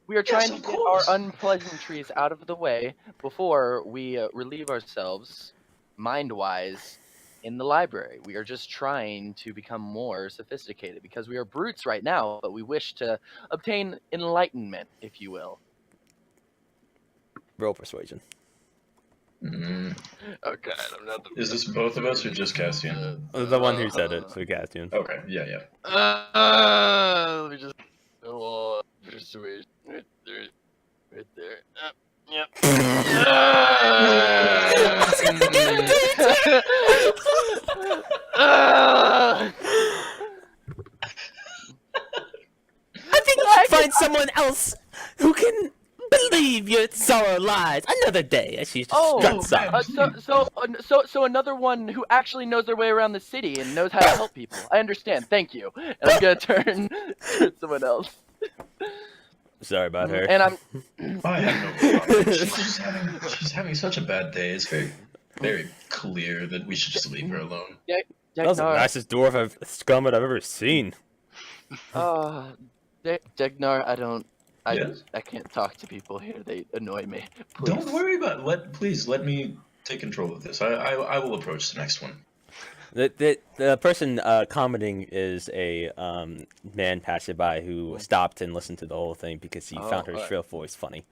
We are trying Yes, to of get our course. unpleasantries out of the way before we relieve ourselves, mind-wise, in the library. We are just trying to become more sophisticated because we are brutes right now, but we wish to obtain enlightenment, if you will. Roll persuasion. Mm. Oh god, I'm not the. Is this both of us or just Cassian? The one who said it, so Castian. Okay, yeah. Let me just. Persuasion. Right there. Yep. I think you should find someone else who can believe your sorrow lies. Another day, as she struts off. So another one who actually knows their way around the city and knows how to help people. I understand. Thank you. And I'm gonna turn to someone else. Sorry about her. And I'm. I have no problem. She's having such a bad day. It's very clear that we should just leave her alone. That was the nicest dwarf scum I've ever seen. Degnar, Yes? I can't talk to people here. They annoy me. Please. Don't worry about it. Please let me take control of this. I will approach the next one. The person commenting is a man passing by who stopped and listened to the whole thing because he found her shrill voice funny.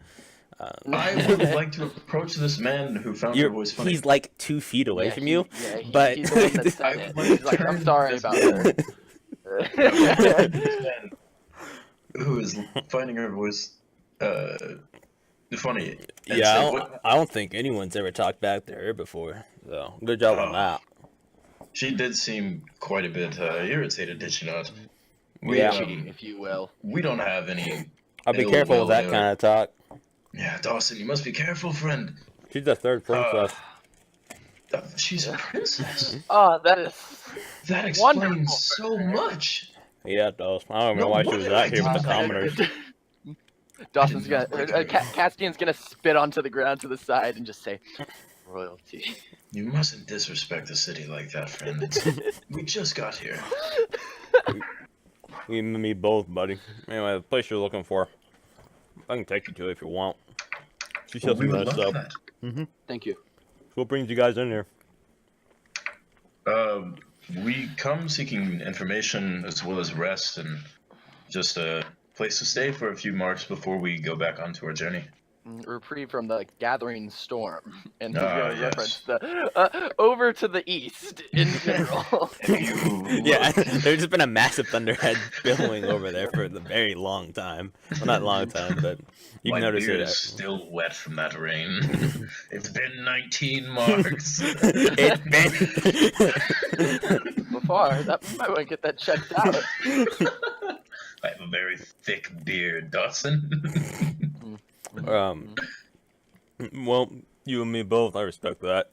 I would like to approach this man who found her voice funny. He's like 2 feet away from you, but he's the one that said it. He's like, I'm sorry about her. This man who is finding her voice funny. And yeah, say, I don't think anyone's ever talked back to her before. So good job on that. She did seem quite a bit irritated, did she not? Witchy, if you will. We don't have any. I'll be careful with that kind of talk. Yeah, Dawson, you must be careful, friend. She's the 3rd princess. She's a princess. Oh, That explains wonderful. so much. Yeah, it does. I don't know why she was out here with the commoners. Dawson's gonna, Castian's gonna spit onto the ground to the side and just say, royalty. You mustn't disrespect the city like that, friend. We just got here. You and me both, buddy. Anyway, the place you're looking for, I can take you to it if you want. She sells some nice stuff. Thank you. What brings you guys in here? We come seeking information as well as rest and just a place to stay for a few marks before we go back onto our journey. Reprieve from the gathering storm, and Yes. reference the over to the east in general. Yeah, there's just been a massive thunderhead billowing over there for a very long time. Well, not long time, but you My can notice beard it. is still wet from that rain. It's been 19 marks. It's been. Before that, might want to get that checked out. I have a very thick beard, Dawson. Well, you and me both. I respect that.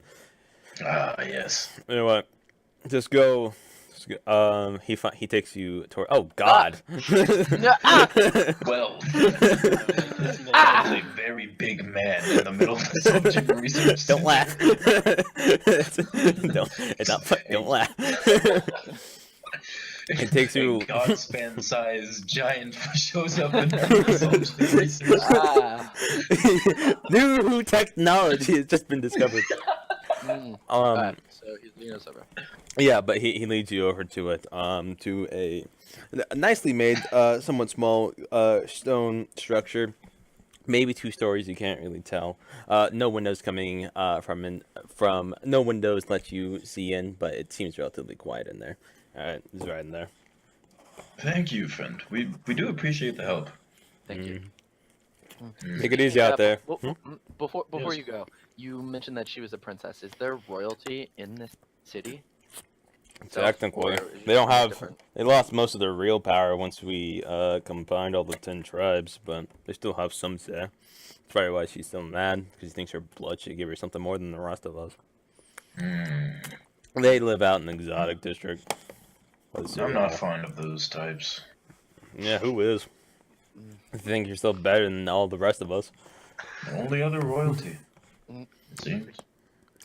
Ah, yes. Anyway, just go He takes you toward. Oh God! Well, that is a very big man in the middle of the subject research. Don't laugh. Don't laugh. It takes you. A Godspan-sized giant shows up in the subject research. New technology has just been discovered. Alright, so he's leading us over. Yeah, but he leads you over to it, to a nicely made, somewhat small, stone structure. Maybe 2 stories, you can't really tell. No windows coming from no windows let you see in, but it seems relatively quiet in there. Alright, it's right in there. Thank you, friend. We do appreciate the help. Thank you. Take it easy out there. Before Yes. you go, you mentioned that she was a princess. Is there royalty in this city? Technically, Or is they don't it have. different? They lost most of their real power once we combined all the 10 tribes, but they still have some say. That's probably why she's still mad, because she thinks her blood should give her something more than the rest of us. They live out in the exotic district. I'm not fond of those types. Yeah, who is? I think you're still better than all the rest of us. The only other royalty, it seems.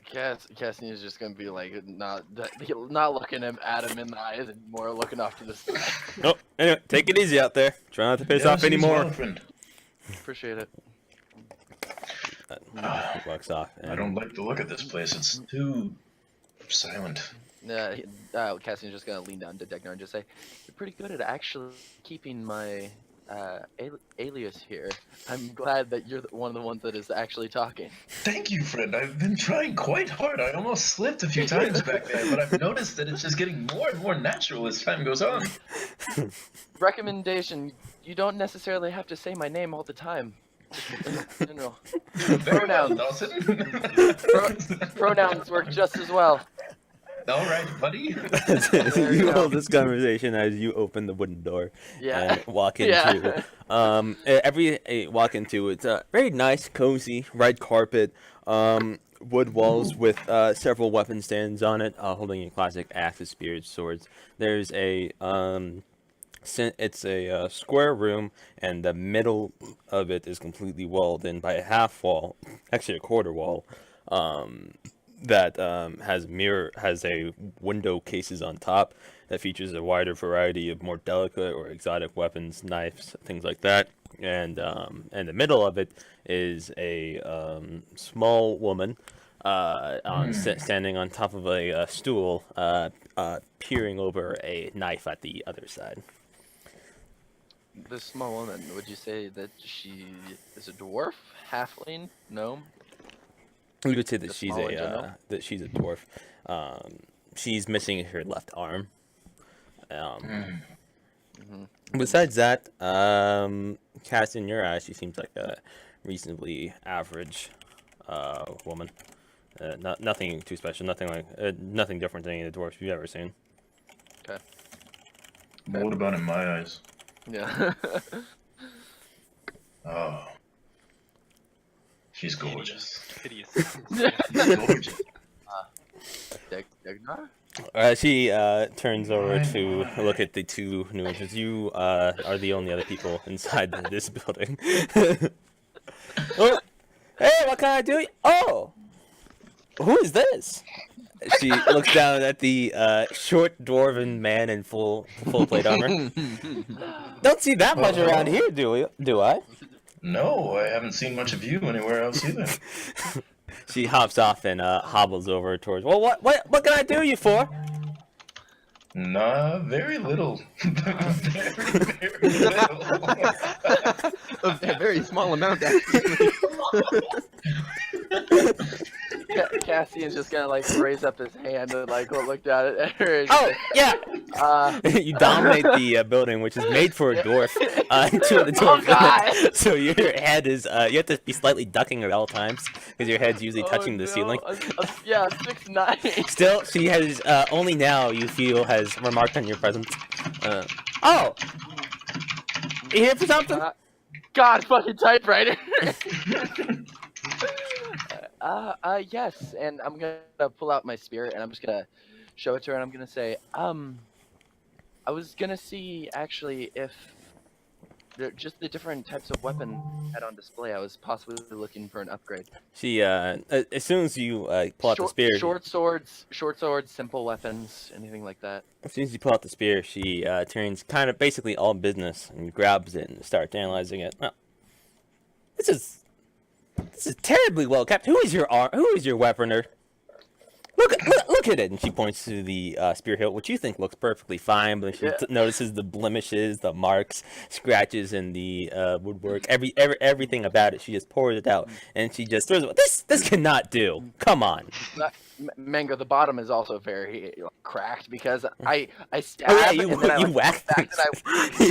Cassian is just gonna be like not looking at him in the eyes and more looking off to the side. Oh, anyway, take it easy out there. Try not to piss off seems anymore. well, friend. Appreciate it. He walks off. I don't like the look of this place. It's too silent. Cassian's just gonna lean down to Degnar and just say, "You're pretty good at actually keeping my alias here. I'm glad that you're one of the ones that is actually talking." Thank you, friend. I've been trying quite hard. I almost slipped a few times back there, but I've noticed that it's just getting more and more natural as time goes on. Recommendation: you don't necessarily have to say my name all the time. Just in general. Very well, Pronouns. Dawson. Pronouns work just as well. All right, buddy. You hold this conversation as you open the wooden door Yeah. and walk into. Walk into it's a very nice, cozy red carpet, wood walls with several weapon stands on it, holding your classic axes, spears, swords. There's a it's a square room, and the middle of it is completely walled in by a half wall, actually a quarter wall. That has a window cases on top that features a wider variety of more delicate or exotic weapons, knives, things like that. And the middle of it is a small woman standing on top of a stool, peering over a knife at the other side. This small woman, would you say that she is a dwarf, halfling, gnome? We would say that The she's small in general? a dwarf. She's missing her left arm. Besides that, cast in your eyes, she seems like a reasonably average woman. Nothing too special. Nothing different than any of the dwarfs you've ever seen. Okay. What about in my eyes? Yeah. Oh. She's gorgeous. Hideous. Gorgeous. Degnar? She turns over to look at the 2 new entrants. You are the only other people inside this building. Oh, hey, what can I do? Oh, who is this? She looks down at the short dwarven man in full plate armor. Don't see that much around here, do I? No, I haven't seen much of you anywhere else either. She hops off and hobbles over towards. Well, what can I do you for? Nah, very little. very little. A very small amount, actually. Cassian's just gonna like raise up his hand and like look down at her. And, Oh, yeah. You dominate the building, which is made for a dwarf. To the dwarf. God. So your head is you have to be slightly ducking at all times because your head's usually touching the ceiling. Yeah, 6'9". Still, she has only now you feel has remarked on your presence. Oh, you here for something? God, fucking typewriter. Yes, and I'm gonna pull out my spear and I'm just gonna show it to her and I'm gonna say, I was gonna see actually if just the different types of weapon had on display. I was possibly looking for an upgrade. She as soon as you pull out the spear, Short swords, simple weapons, anything like that. as soon as you pull out the spear, she turns kind of basically all business and grabs it and starts analyzing it. Well, this is terribly well kept. Who is your weaponer? Look at it, and she points to the spear hilt, which you think looks perfectly fine, but she notices the blemishes, the marks, scratches in the woodwork, everything about it. She just pours it out, and she just throws it. This cannot do. Come on. Mango, the bottom is also very cracked because I stab Oh yeah, and then I whack back things.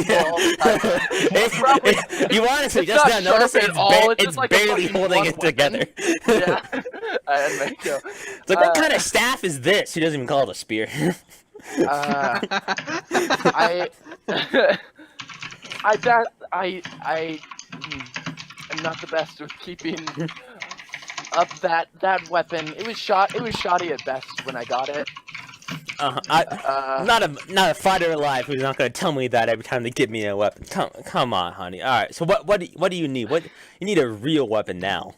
Yeah. You honestly It's just not now notice sharp it's, at all, it's it's just like a barely fucking holding one it weapon. together. Yeah, and Mango. It's like, what kind of staff is this? She doesn't even call it a spear. I am not the best with keeping up that weapon. It was shoddy at best when I got it. Not a fighter alive who's not gonna tell me that every time they give me a weapon. Come on, honey. All right. So what do you need? You need a real weapon now.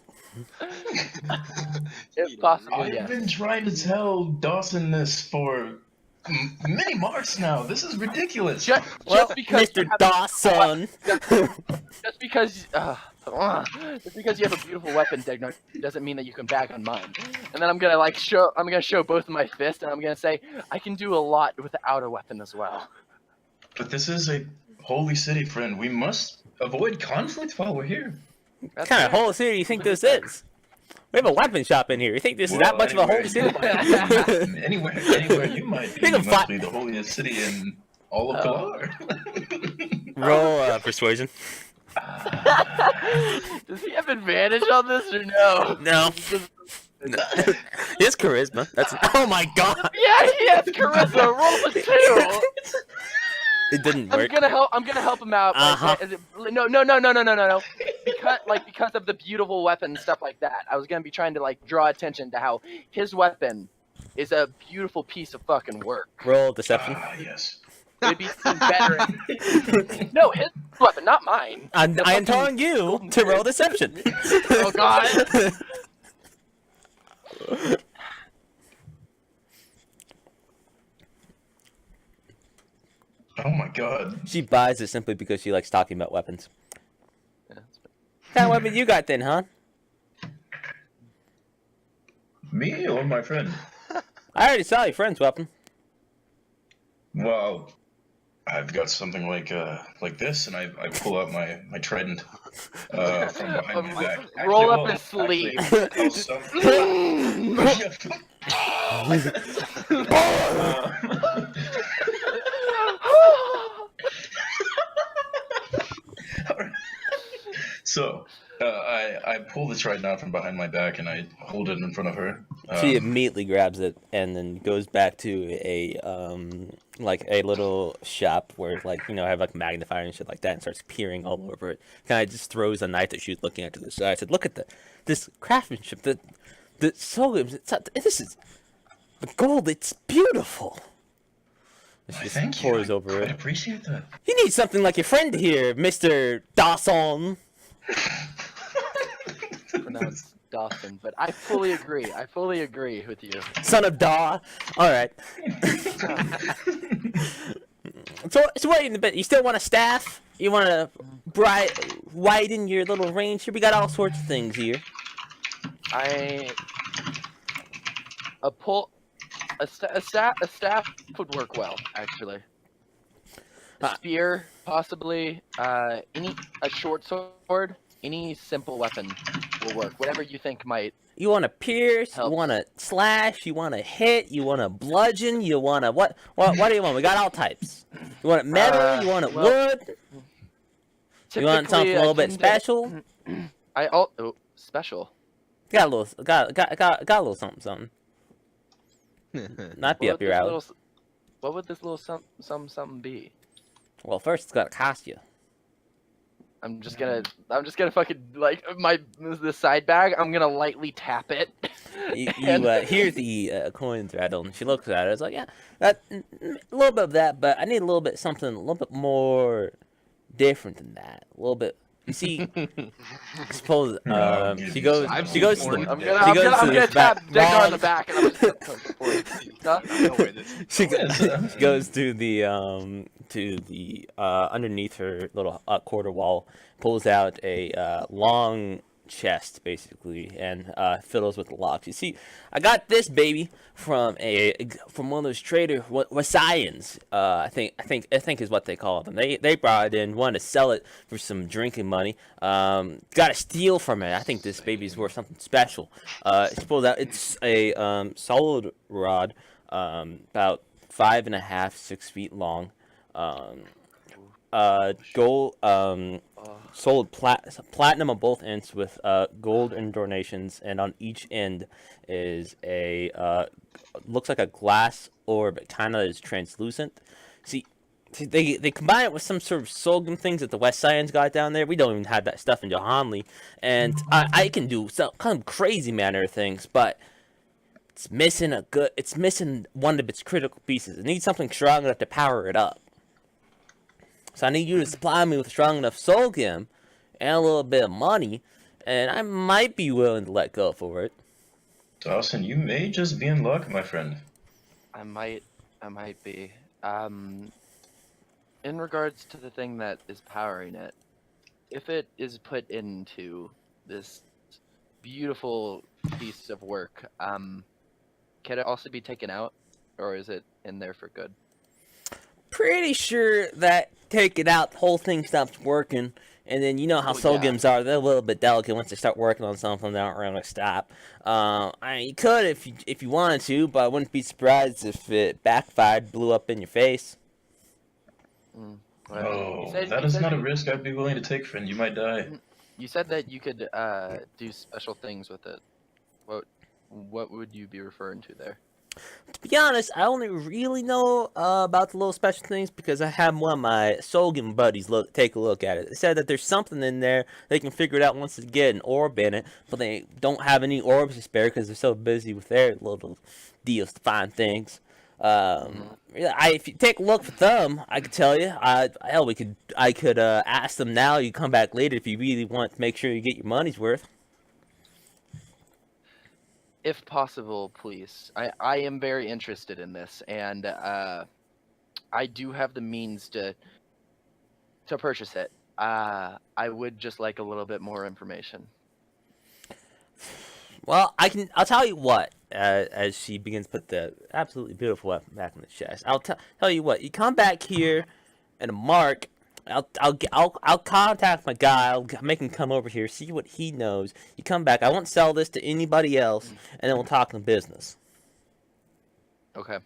If possible, I've yes. been trying to tell Dawson this for many marks now. This is ridiculous. Just Well, because Mr. you have Dawson. just because you have a beautiful weapon, Degnar, doesn't mean that you can bag on mine. And then I'm gonna show both of my fists, and I'm gonna say I can do a lot without a weapon as well. But this is a holy city, friend. We must avoid conflict while we're here. What kind of whole city do you think this is? We have a weapon shop in here. You think this is that much of a whole city? Anywhere you might be, You can must be the holiest city in all of Kalar. Roll persuasion. Does he have advantage on this or no? No. He has charisma. That's. Oh my god. Yeah, he has charisma. Roll a 2. It didn't work. I'm gonna help him out. Uh-huh. No. Because of the beautiful weapon and stuff like that. I was gonna be trying to draw attention to how his weapon is a beautiful piece of fucking work. Roll deception. Yes. It'd be better. No, his weapon, not mine. I am telling you to roll deception. Oh god. Oh my god. She buys it simply because she likes talking about weapons. What kind of weapon you got then, huh? Me or my friend? I already saw your friend's weapon. Well, I've got something like this, and I pull out my trident from behind my back. Roll up his sleeve. So, I pull the trident out from behind my back and I hold it in front of her. She immediately grabs it and then goes back to a little shop where have magnifier and shit like that and starts peering all over it. Kind of just throws a knife that she was looking at to the side. I said, "Look at this craftsmanship. The this is the gold. It's beautiful." She just Thank pours you. over I it. appreciate that. You need something like your friend here, Mr. Dawson. Pronounced Dawson, but I fully agree. I fully agree with you. Son of Daw. All right. So wait a bit. You still want a staff? You want to widen your little range here? We got all sorts of things here. A staff would work well, actually. A spear, possibly. A short sword. Any simple weapon will work. Whatever you think might. You want to pierce? Helps. You want to slash? You want to hit? You want to bludgeon? You want to what? What do you want? We got all types. You want it metal? You want it wood? You want something a little bit special? Special. Got a little something. Might be up your alley. What would this little something be? Well, first it's gotta cost you. I'm just gonna fucking like the side bag. I'm gonna lightly tap it. You And- hear the coins rattle, and she looks at it. It's like, yeah, that a little bit of that, but I need a little bit something a little bit more different than that. A little bit. You see, suppose I'll give she you goes some. she goes to More the I'm dick. gonna, She I'm goes gonna, to I'm gonna this back- tap Degnar on the Mom. back, and I'm just gonna push for it. Huh? I know where this is she going. goes to the underneath her little quarter wall, pulls out a long chest basically, and fiddles with the locks. You see, I got this baby from one of those trader Wasians. I think is what they call them. They brought it in, wanted to sell it for some drinking money. Got a steal from it. I think this baby's worth something special. She pulled out. It's a solid rod, about 5.5, 6 feet long. Gold, sold platinum on both ends with gold adornations, and on each end is a looks like a glass orb. It kind of is translucent. See, they combine it with some sort of sorghum things that the West Sians got down there. We don't even have that stuff in Johanli, and I can do some kind of crazy manner of things, but it's missing one of its critical pieces. It needs something strong enough to power it up. So I need you to supply me with a strong enough soul gem and a little bit of money, and I might be willing to let go for it. Dawson, you may just be in luck, my friend. I might be. In regards to the thing that is powering it, if it is put into this beautiful piece of work, can it also be taken out, or is it in there for good? Pretty sure that take it out, the whole thing stops working, and then you know how Oh, soul yeah. gems are. They're a little bit delicate once they start working on something. They don't really stop. You could if you wanted to, but I wouldn't be surprised if it backfired, blew up in your face. Well, Oh, you that is said not a you- risk I'd be willing to take, friend. You might die. You said that you could do special things with it. What would you be referring to there? To be honest, I only really know about the little special things because I had one of my Solgan buddies take a look at it. They said that there's something in there. They can figure it out once they get an orb in it, but they don't have any orbs to spare because they're so busy with their little deals to find things. If you take a look for them, I could tell you. I could ask them now. You come back later if you really want to make sure you get your money's worth. If possible, please. I am very interested in this, and I do have the means to purchase it. I would just like a little bit more information. Well, I'll tell you what. As she begins to put the absolutely beautiful weapon back in the chest, I'll tell you what. You come back here, and Mark. I'll contact my guy. I'll make him come over here, see what he knows. You come back. I won't sell this to anybody else, and then we'll talk in business. Okay.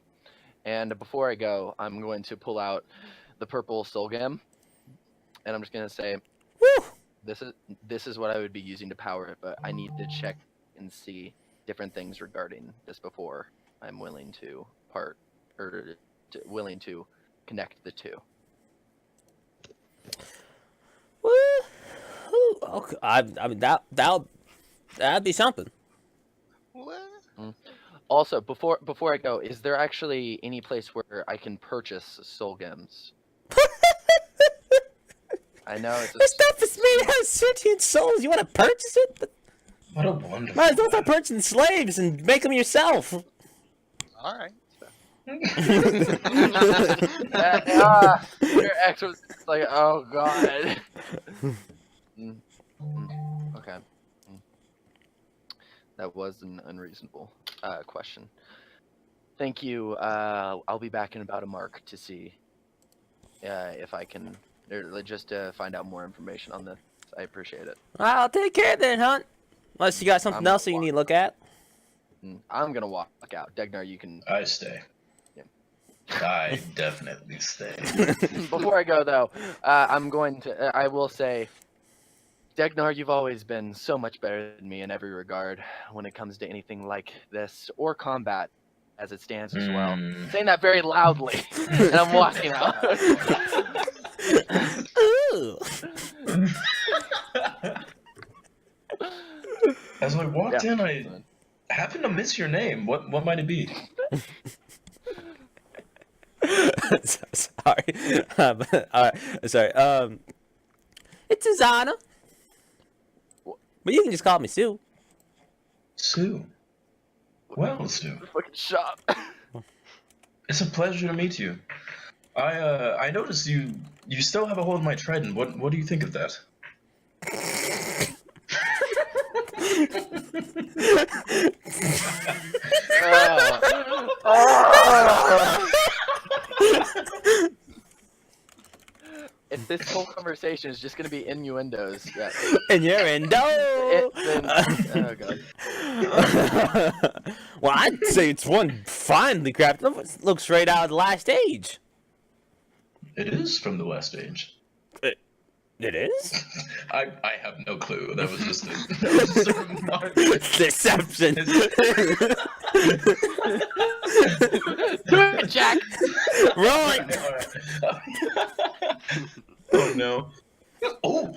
And before I go, I'm going to pull out the purple soul gem, and I'm just gonna say, Woo! this is what I would be using to power it, but I need to check and see different things regarding this before I'm willing to willing to connect the two. Woo! Okay. I mean that'd be something. What? Also, before I go, is there actually any place where I can purchase soul gems? I know it's This stuff is made out of sentient souls. You want to purchase it? What a wonderful. Might as well start purchasing slaves and make them yourself. All right. your ex was like, oh god. Okay. That was an unreasonable question. Thank you. I'll be back in about a mark to see if I can, or just to find out more information on this. I appreciate it. I'll take care then, Hunt. Unless you got something else that you need to look at. I'm gonna walk out. Degnar, you can. I stay. Yeah. I definitely stay. Before I go though, I'm going to. I will say, Degnar, you've always been so much better than me in every regard when it comes to anything like this or combat, as it stands as well. Saying that very loudly, and I'm walking out. Ooh. As I walked in, I happened to miss your name. What might it be? Sorry. Sorry. It's Susanna. But you can just call me Sue. Sue. Well, Sue. Fucking shop. It's a pleasure to meet you. I noticed you still have a hold of my trident. What do you think of that? If this whole conversation is just gonna be innuendos, yeah. Innuendo. Oh god. Well, I'd say it's one finely crafted. Looks straight out of the last age. It is from the last age. It is? I have no clue. That was just a remark. Deception. Do it, Jack. Roll it. Oh no. Oh.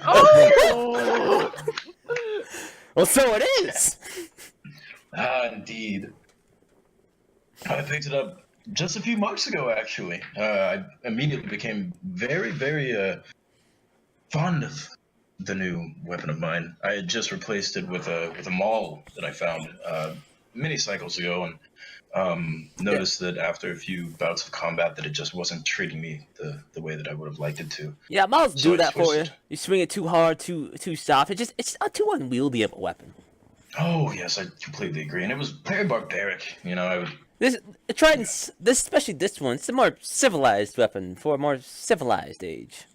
Well, so it is. Indeed. I picked it up just a few months ago, actually. I immediately became very, very fond of the new weapon of mine. I had just replaced it with a maul that I found many cycles ago, and noticed that after a few bouts of combat that it just wasn't treating me the way that I would have liked it to. Yeah, Miles So do I that for you. switched. You swing it too hard, too soft. It's not too unwieldy of a weapon. Oh yes, I completely agree, and it was very barbaric. You know, I would. This Trident, especially this one, it's a more civilized weapon for a more civilized age.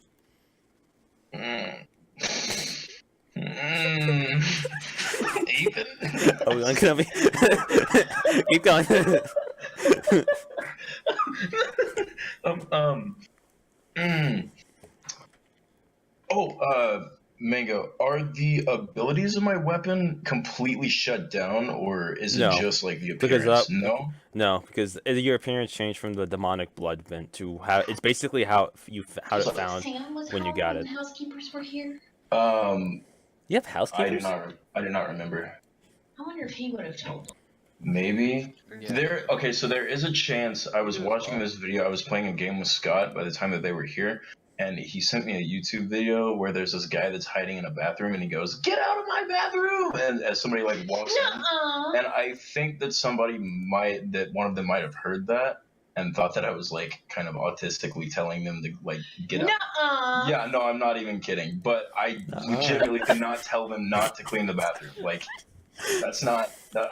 Ethan. Are we gonna be? Keep going. Mango, are the abilities of my weapon completely shut down, or is it No, just like the because, appearance? No? No, because your appearance changed from the demonic blood vent to how it's basically how it found Sam was when you home got when it. housekeepers were here. You have I housekeepers? did not remember. I wonder if he would have told them. Maybe. Yeah. So there is a chance. I was watching this video, I was playing a game with Scott by the time that they were here, and he sent me a YouTube video where there's this guy that's hiding in a bathroom and he goes, "Get out of my bathroom!" And as somebody like walks in, Nuh-uh. and I think that one of them might have heard that and thought that I was like kind of autistically telling them to like get out. Nuh-uh. Yeah, no, I'm not even kidding. But I legitimately could not tell them not to clean the bathroom. Like,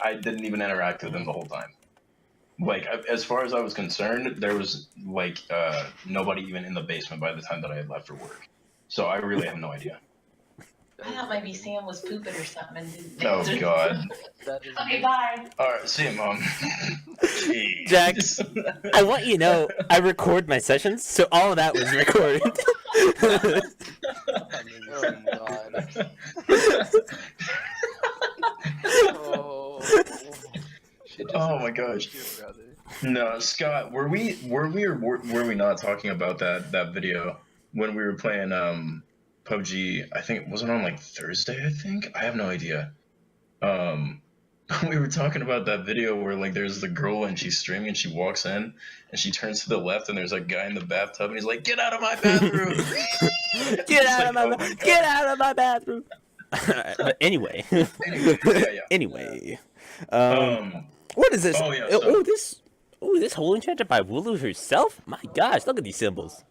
I didn't even interact with them the whole time. Like, as far as I was concerned, there was like nobody even in the basement by the time that I had left for work. So I really have no idea. I thought maybe Sam was pooping or something and didn't. Oh God. That is Okay, bye. All right, see you, Mom. Jeez. Jack, I want you to know I record my sessions, so all of that was recorded. Oh god. Oh. Oh my gosh. No, Scott, were we not talking about that video when we were playing PUBG? I think it wasn't on like Thursday, I think. I have no idea. We were talking about that video where like there's the girl and she's streaming and she walks in and she turns to the left and there's a guy in the bathtub and he's like, "Get out of my bathroom!" Get out of my bathroom. But anyway. Yeah. Anyway. What is this? Oh, yeah, so- This whole enchanted by Wooloo herself? My gosh, look at these symbols.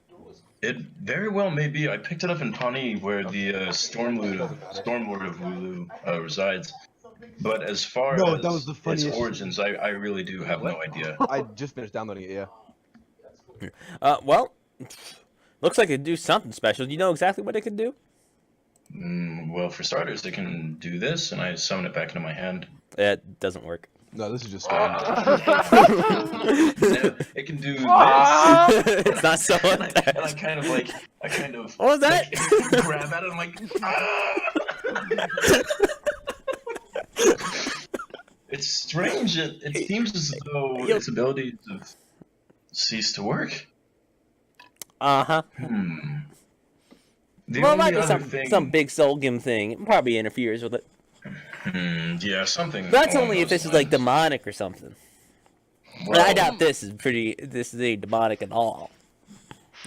It very well may be. I picked it up in Pawnee where the Stormlord of Wooloo resides. But as far No, as that was the its funniest- origins, I really do have no idea. I just finished downloading it, yeah. Well, looks like it could do something special. Do you know exactly what it could do? Well, for starters, it can do this, and I summon it back into my hand. It doesn't work. No, this is just It can do this. It's not so. And I kind of What was that? like, grab at it. I'm like, It's strange. It seems as though its abilities have ceased to work. Uh-huh. The Well, it only might be other some thing, big soul gim thing. It probably interferes with it. Yeah, something. That's along only if those this is like lines. demonic or something. But I doubt this ain't demonic at all.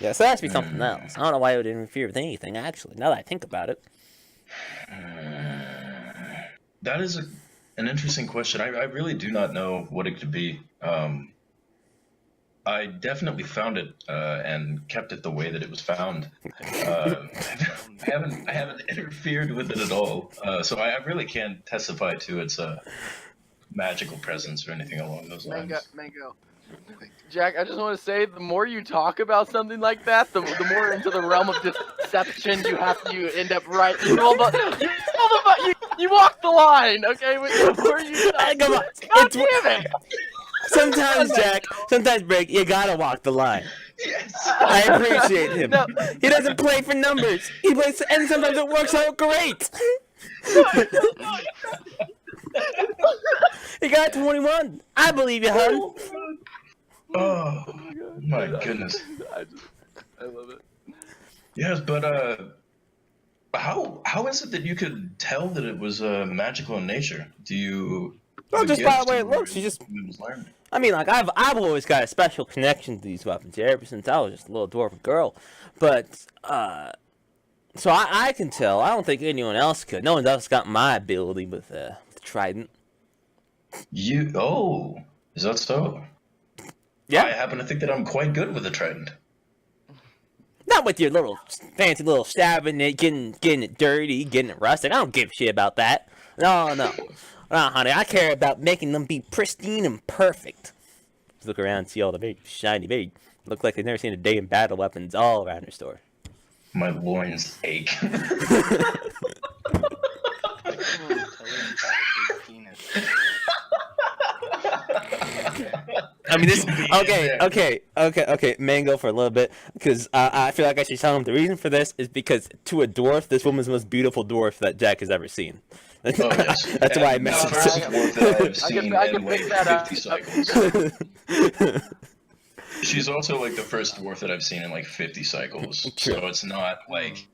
Yeah, so that has to be something else. I don't know why it would interfere with anything, actually, now that I think about it. That is an interesting question. I really do not know what it could be. I definitely found it and kept it the way that it was found. I haven't interfered with it at all, so I really can't testify to its magical presence or anything along those lines. Mango. Jack, I just want to say, the more you talk about something like that, the more into the realm of deception you end up right. You walk the line, okay? The more you talk, Come on, God damn it! Sometimes, Jack, Break, you gotta walk the line. Yes. I appreciate him. No. He doesn't play for numbers. He plays, and sometimes it works out great. He got 21. I believe you, hun. Oh my goodness. I love it. Yes, but how is it that you could tell that it was magical in nature? Do you? Well, just by the way it looks. I mean, like I've always got a special connection to these weapons ever since I was just a little dwarf girl, but so I can tell. I don't think anyone else could. No one else got my ability with the trident. Is that so? Yeah. I happen to think that I'm quite good with a trident. Not with your little fancy little stabbing it, getting it dirty, getting it rusted. I don't give a shit about that. No, honey, I care about making them be pristine and perfect. Just look around and see all the big, shiny, big. Look like they've never seen a day in battle weapons all around your store. My loins ache. I mean, this. Okay, Mango for a little bit, because I feel like I should tell him the reason for this is because to a dwarf, this woman's the most beautiful dwarf that Jack has ever seen. Oh, yes. That's why I The messaged first him. dwarf that I've seen I can in like pick that 50 up. cycles. She's also like the first dwarf that I've seen in like 50 cycles. True. So it's not like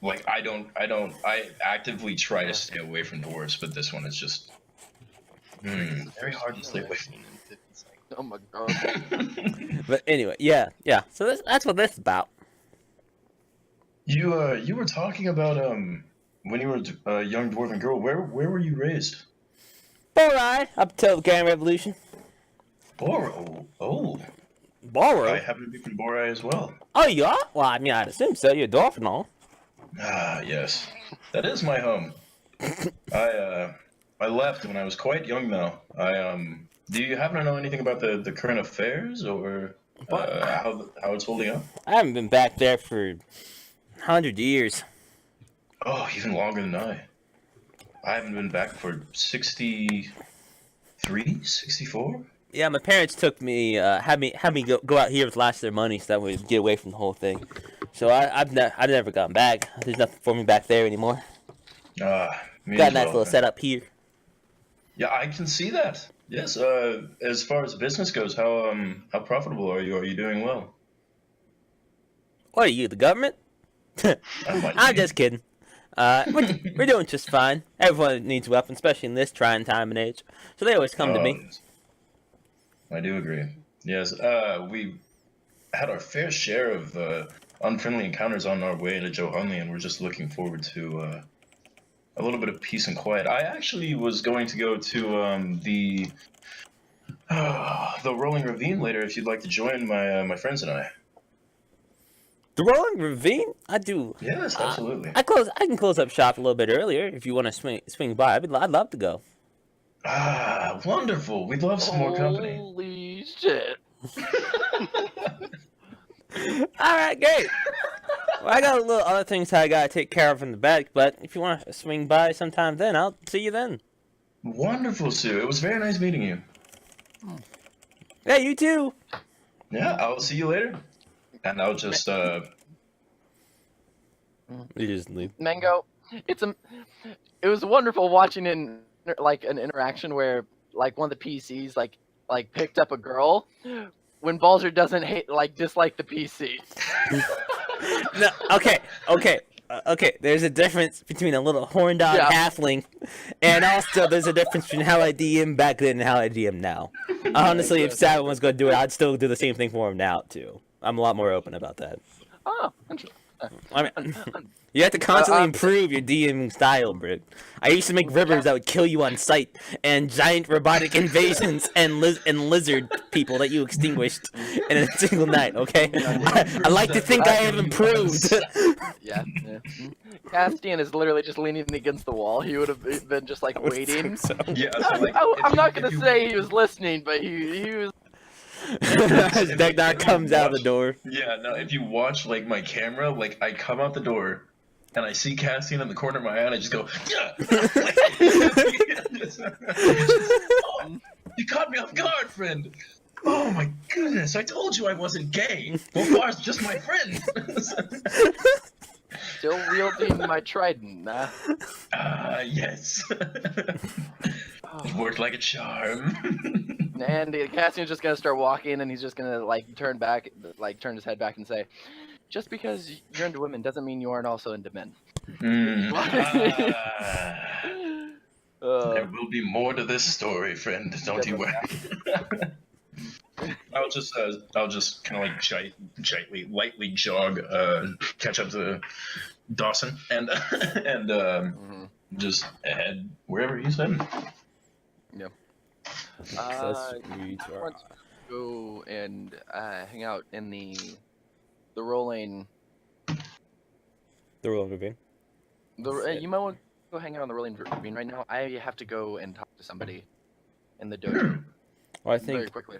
I actively try to stay away from dwarves, but this one is just very hard to stay away from. Oh my god. But anyway, yeah. So that's what this is about. You were talking about when you were a young dwarven girl. Where were you raised? Borai, up till the Grand Revolution. Boro. Oh. I Borai? happen to be from Borai as well. Oh, you are? Well, I mean, I'd assume so. You're a dwarf and all. Ah, yes. That is my home. I left when I was quite young though. Do you happen to know anything about the current affairs or how it's holding up? I haven't been back there for 100 years. Oh, even longer than I. I haven't been back for 63, 64? Yeah, my parents took me, had me go out here with lots of their money so that we'd get away from the whole thing. So I've never gone back. There's nothing for me back there anymore. Me Got a as nice well. little setup here. Yeah, I can see that. Yes. As far as business goes, how profitable are you? Are you doing well? What are you, the government? I'm just kidding. We're doing just fine. Everyone needs weapons, especially in this trying time and age. So they always come to me. Yes. I do agree. Yes, we had our fair share of unfriendly encounters on our way to Johanli, and we're just looking forward to a little bit of peace and quiet. I actually was going to go to the Rolling Ravine later. If you'd like to join my friends and I. The Rolling Ravine? I do. Yes, absolutely. I can close up shop a little bit earlier if you want to swing by. I'd love to go. Ah, wonderful. We'd love some more company. Holy shit. All right, great. Well, I got a little other things I gotta take care of in the back, but if you want to swing by sometime, then I'll see you then. Wonderful, Sue. It was very nice meeting you. Yeah, you too. Yeah, I'll see you later. And I'll just You just leave. Mango, it was wonderful watching an interaction where like one of the PCs like picked up a girl when Balzer doesn't dislike the PC. No, okay. There's a difference between a little horn dog halfling And also, there's a difference between how I DM back then and how I DM now. Honestly, if Savin was going to do it, I'd still do the same thing for him now too. I'm a lot more open about that. Oh, interesting. I mean, you have to constantly improve your DMing style, Britt. I used to make rivers that would kill you on sight, and giant robotic invasions, and lizard people that you extinguished in a single night. Okay, I like to think I have improved. Yeah. Castian is literally just leaning against the wall. He would have been just like I would waiting. think so. Yeah, so like, I'm not gonna say he was listening, but he was. As Degnar comes out the door. Yeah, no, if you watch like my camera, like I come out the door and I see Cassian in the corner of my eye and I just go, yeah! Oh, you caught me off guard, friend! Oh my goodness, I told you I wasn't gay! Bofar's just my friend! Still wielding my trident. Yes. It worked like a charm. And Cassian's just gonna start walking, and he's just gonna like turn his head back and say, "Just because you're into women doesn't mean you aren't also into men." There will be more to this story, friend. Don't you worry. I'll just kind of like lightly jog, catch up to Dawson, and just head wherever he's heading. Yeah. That's sweet. I want to go and hang out in the rolling. The rolling ravine. You might want to go hang out on the rolling ravine right now. I have to go and talk to somebody in the dojo. Well, I very think. quickly.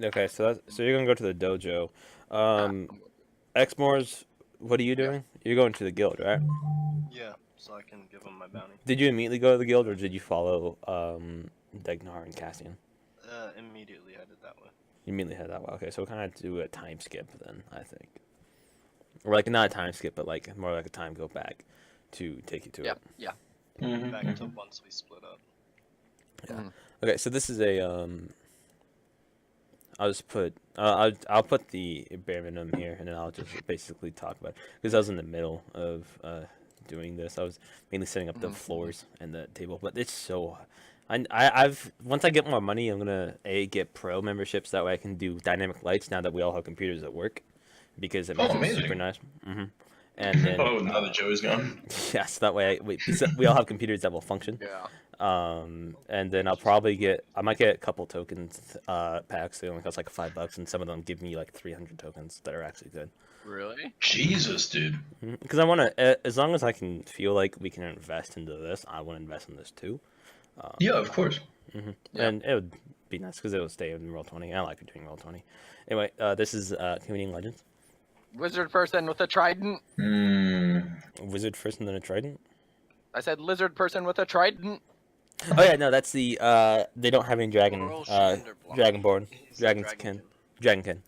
Okay, so you're gonna go to the dojo. Exmoors, what are you doing? You're going to the guild, right? Yeah, so I can give him my bounty. Did you immediately go to the guild, or did you follow Degnar and Cassian? Immediately headed that way. You immediately had that way. Okay, so we kind of do a time skip then, I think. Or like not a time skip, but like more like a time go back to take you to it. Yeah. Back to once we split up. Yeah. Mhm. Okay, so this is a I'll just put I'll put the bare minimum here, and then I'll just basically talk about it because I was in the middle of doing this. I was mainly setting up the floors and the table, but it's so. I've once I get more money, I'm gonna get pro memberships. That way, I can do dynamic lights. Now that we all have computers at work, because it makes it super nice. And then, now that Joey's gone. yes, that way we all have computers that will function. Yeah. And then I might get a couple tokens packs. They only cost like $5, and some of them give me like 300 tokens that are actually good. Really? Jesus, dude. Because I want to, as long as I can feel like we can invest into this, I want to invest in this too. Yeah, of course. Yeah. And it would be nice because it will stay in Roll20. I like doing Roll20. Anyway, this is Comedian Legends. Wizard person with a trident. Wizard first and then a trident. I said lizard person with a trident. Oh yeah, no, that's the they don't have any dragonborn, dragonkin.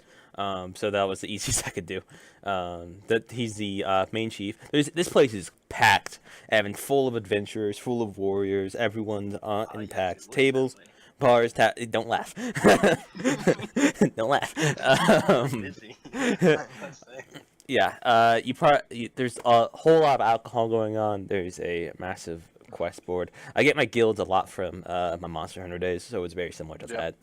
So that was the easiest I could do. That he's the main chief. This place is packed, Evan, full of adventurers, full of warriors. Everyone's in packs, tables, bars. Don't laugh. Don't laugh. Busy. Yeah. There's a whole lot of alcohol going on. There's a massive quest board. I get my guilds a lot from my Monster Hunter days, so it's very similar to that.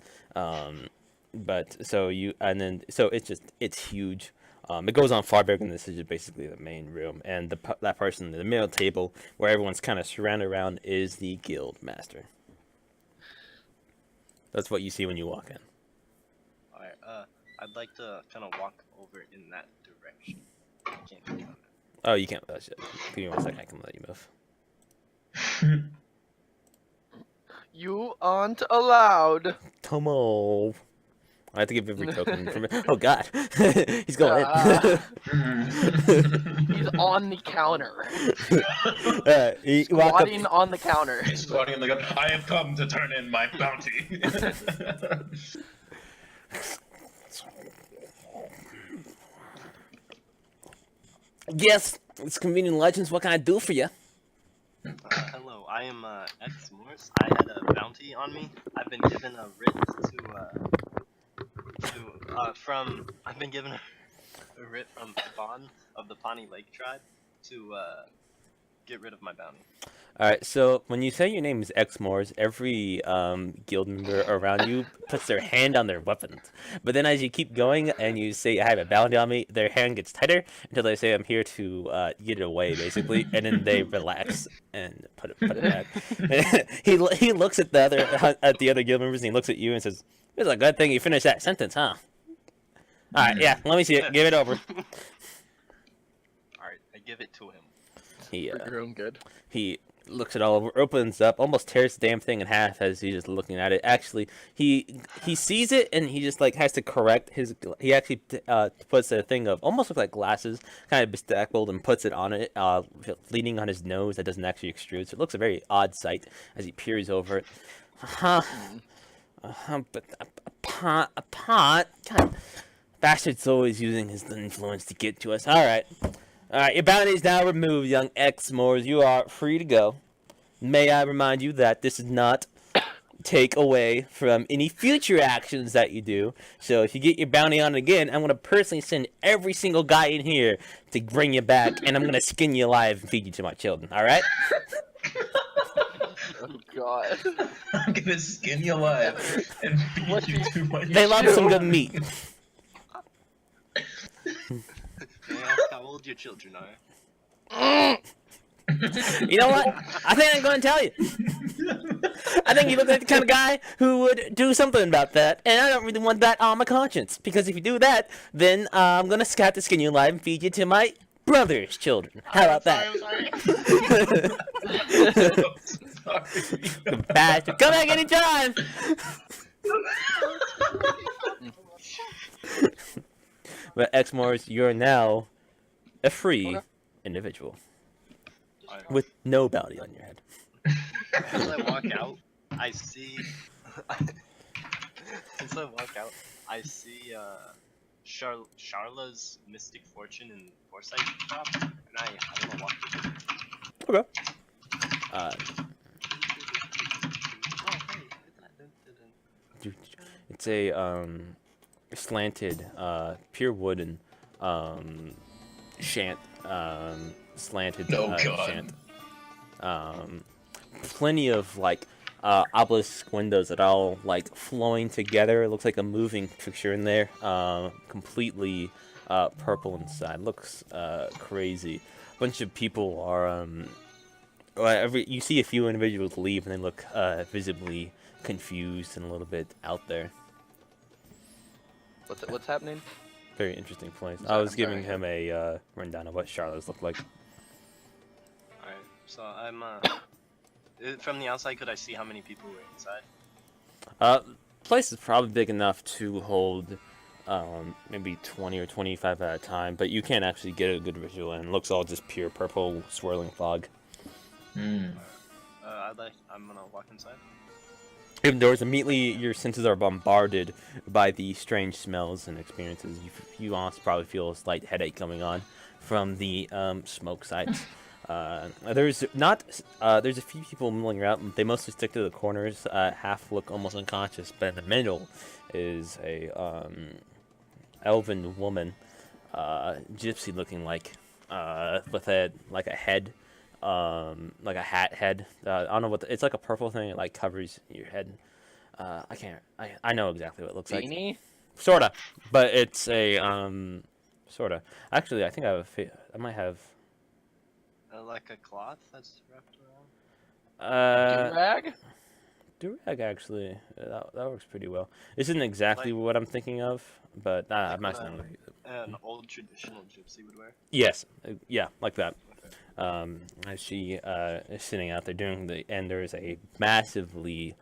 It's huge. It goes on far bigger than this. Is just basically the main room, and that person in the middle table where everyone's kind of surrounded around is the guild master. That's what you see when you walk in. Alright, I'd like to kind of walk over in that direction. I can't do that. Oh, you can't. Oh, shit. Give me 1 second. I can let you move. You aren't allowed. Come on. I have to give every token from it. Oh God, he's going He's on the counter. Squatting on the counter. He's squatting on the gun. I have come to turn in my bounty. Yes, it's Convenient Legends. What can I do for you? Hello, I am X Morse. I had a bounty on me. I've been given a writ I've been given a writ from Bon of the Pawnee Lake tribe to get rid of my bounty. All right, so when you say your name is Exmoors, every guild member around you puts their hand on their weapons. But then as you keep going and you say, I have a bounty on me, their hand gets tighter until they say, I'm here to get it away, basically. And then they relax and put it back. he looks at the other guild members and he looks at you and says, it's a good thing you finished that sentence, huh? All right, yeah, let me see it. Give it over. Alright, I give it to him. He, For your own good. he looks it all over, opens up, almost tears the damn thing in half as he's just looking at it. Actually, he sees it and he just like has to correct his. He actually puts a thing of almost look like glasses, kind of bespectacled, and puts it on it, leaning on his nose that doesn't actually extrude. So it looks a very odd sight as he peers over it. But a pot. God, bastard's always using his influence to get to us. All right, your bounty is now removed, young Exmoors. You are free to go. May I remind you that this is not take away from any future actions that you do. So if you get your bounty on again, I'm going to personally send every single guy in here to bring you back, and I'm going to skin you alive and feed you to my children, all right? Oh god. I'm gonna skin you alive and feed you to my They love some good meat. May I ask how old your children are? You know what? I think I'm going to tell you. I think you look like the kind of guy who would do something about that, and I don't really want that on my conscience. Because if you do that, then I'm going to have to skin you alive and feed you to my brother's children. How about that? Sorry. Bastard. Come back anytime! But Exmoors, you're now a free individual. With no bounty on your head. As I walk out, I see. As I walk out, I see Charla's Mystic Fortune and Foresight shop, and I want to walk through it. Okay. Oh, hey, It's a slanted, pure wooden shant. Slanted Oh, God. shant. Plenty of like obelisk windows that are all like flowing together. It looks like a moving picture in there. Completely purple inside. Looks crazy. Bunch of people are you see a few individuals leave and they look visibly confused and a little bit out there. What's happening? Very interesting place. Sorry, I was I'm giving sorry. him a rundown of what Charlotte's looked like. Alright, so I'm from the outside, could I see how many people were inside? Place is probably big enough to hold maybe 20 or 25 at a time, but you can't actually get a good visual, and it looks all just pure purple swirling fog. I'm gonna walk inside. Indoors, immediately your senses are bombarded by the strange smells and experiences. You honestly probably feel a slight headache coming on from the smoke sites. There's a few people milling around. They mostly stick to the corners. Half look almost unconscious, but in the middle is a elven woman, gypsy looking like, with a head. Like a hat head. I don't know it's like a purple thing. It like covers your head. I know exactly what it looks like. Beanie? Sorta, but it's a sorta. Actually, I think I might have. Like a cloth that's wrapped around. Durag? Durag actually. That works pretty well. This isn't exactly what I'm thinking of, but I'm not saying. An old traditional gypsy would wear. Yes, yeah, like that. As she is sitting out there doing and there's a massively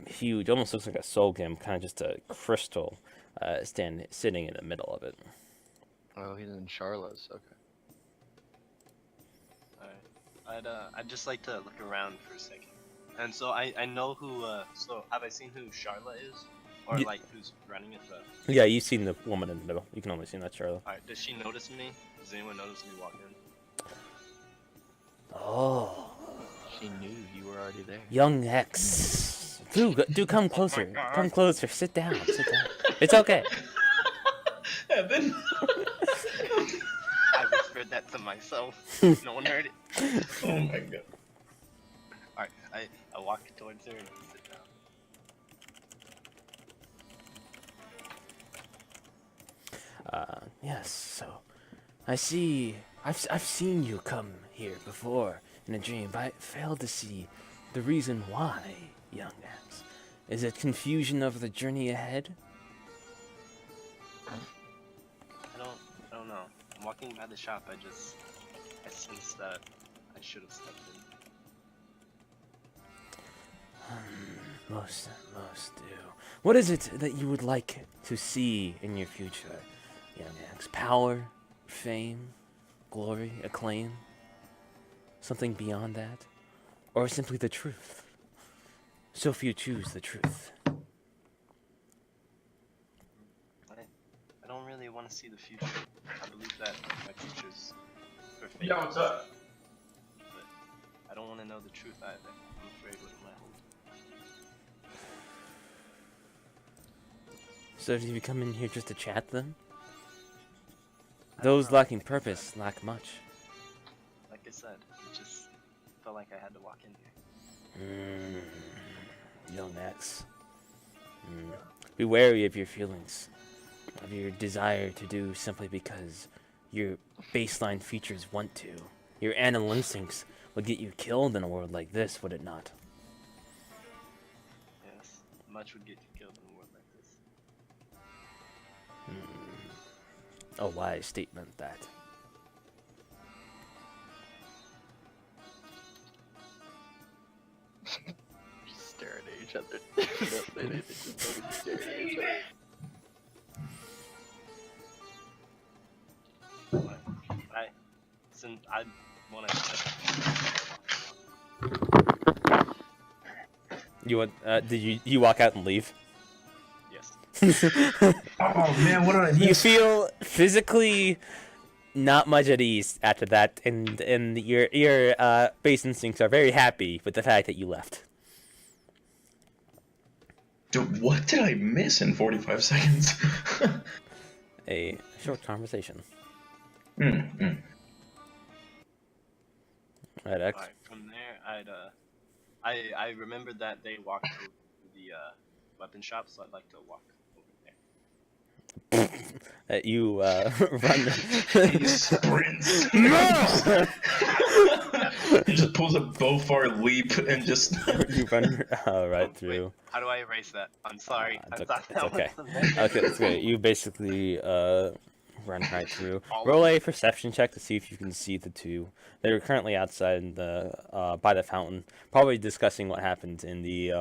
huge, almost looks like a soul gem, kind of just a crystal, sitting in the middle of it. Oh, he's in Charla's. Okay. I'd just like to look around for a second. And so I know who. So have I seen who Charla is, or like who's running it? Yeah, you've seen the woman in the middle. You can only see that Charla. Alright, does she notice me? Does anyone notice me walk in? Oh, She knew you were already there. young X. Do come closer. Come closer. Sit down. Sit down. It's okay. Evan. I whispered that to myself. No one heard it. Oh my god. I walk towards her and sit down. Yes, so I see. I've seen you come here before in a dream, but I failed to see the reason why, young Axe. Is it confusion over the journey ahead? I don't know. I'm walking by the shop. I sense that I should have stepped in. Most do. What is it that you would like to see in your future, young Axe? Power, fame, glory, acclaim? Something beyond that? Or simply the truth? So few choose the truth. I don't really want to see the future. I believe that my future's perfect. Yo, what's up? But I don't want to know the truth either. I'm afraid what it might hold. So did you come in here just to chat then? Those lacking purpose lack much. Like I said, it just felt like I had to walk in here. Young Axe. Be wary of your feelings, of your desire to do simply because your baseline features want to. Your animal instincts would get you killed in a world like this, would it not? Yes, much would get you killed in a world like this. A wise statement, that. Just staring at each other. Don't say anything, just fucking staring at each other. I want to. You want? Did you walk out and leave? Yes. Oh man, what did I You miss? feel physically not much at ease after that, and your base instincts are very happy with the fact that you left. Dude, what did I miss in 45 seconds? A short conversation. Right, X. Alright, from there, I remembered that they walked over to the weapon shop, so I'd like to walk over there. You run. He sprints. No! He just pulls a Bofar leap and just. You run right Wait, through. how do I erase that? I'm sorry. I It's thought it's that okay. was the memory. Okay, that's great. You basically run right through. All of Roll a perception check to see if you can see the two. They're currently outside in the by the fountain, probably discussing what happened in the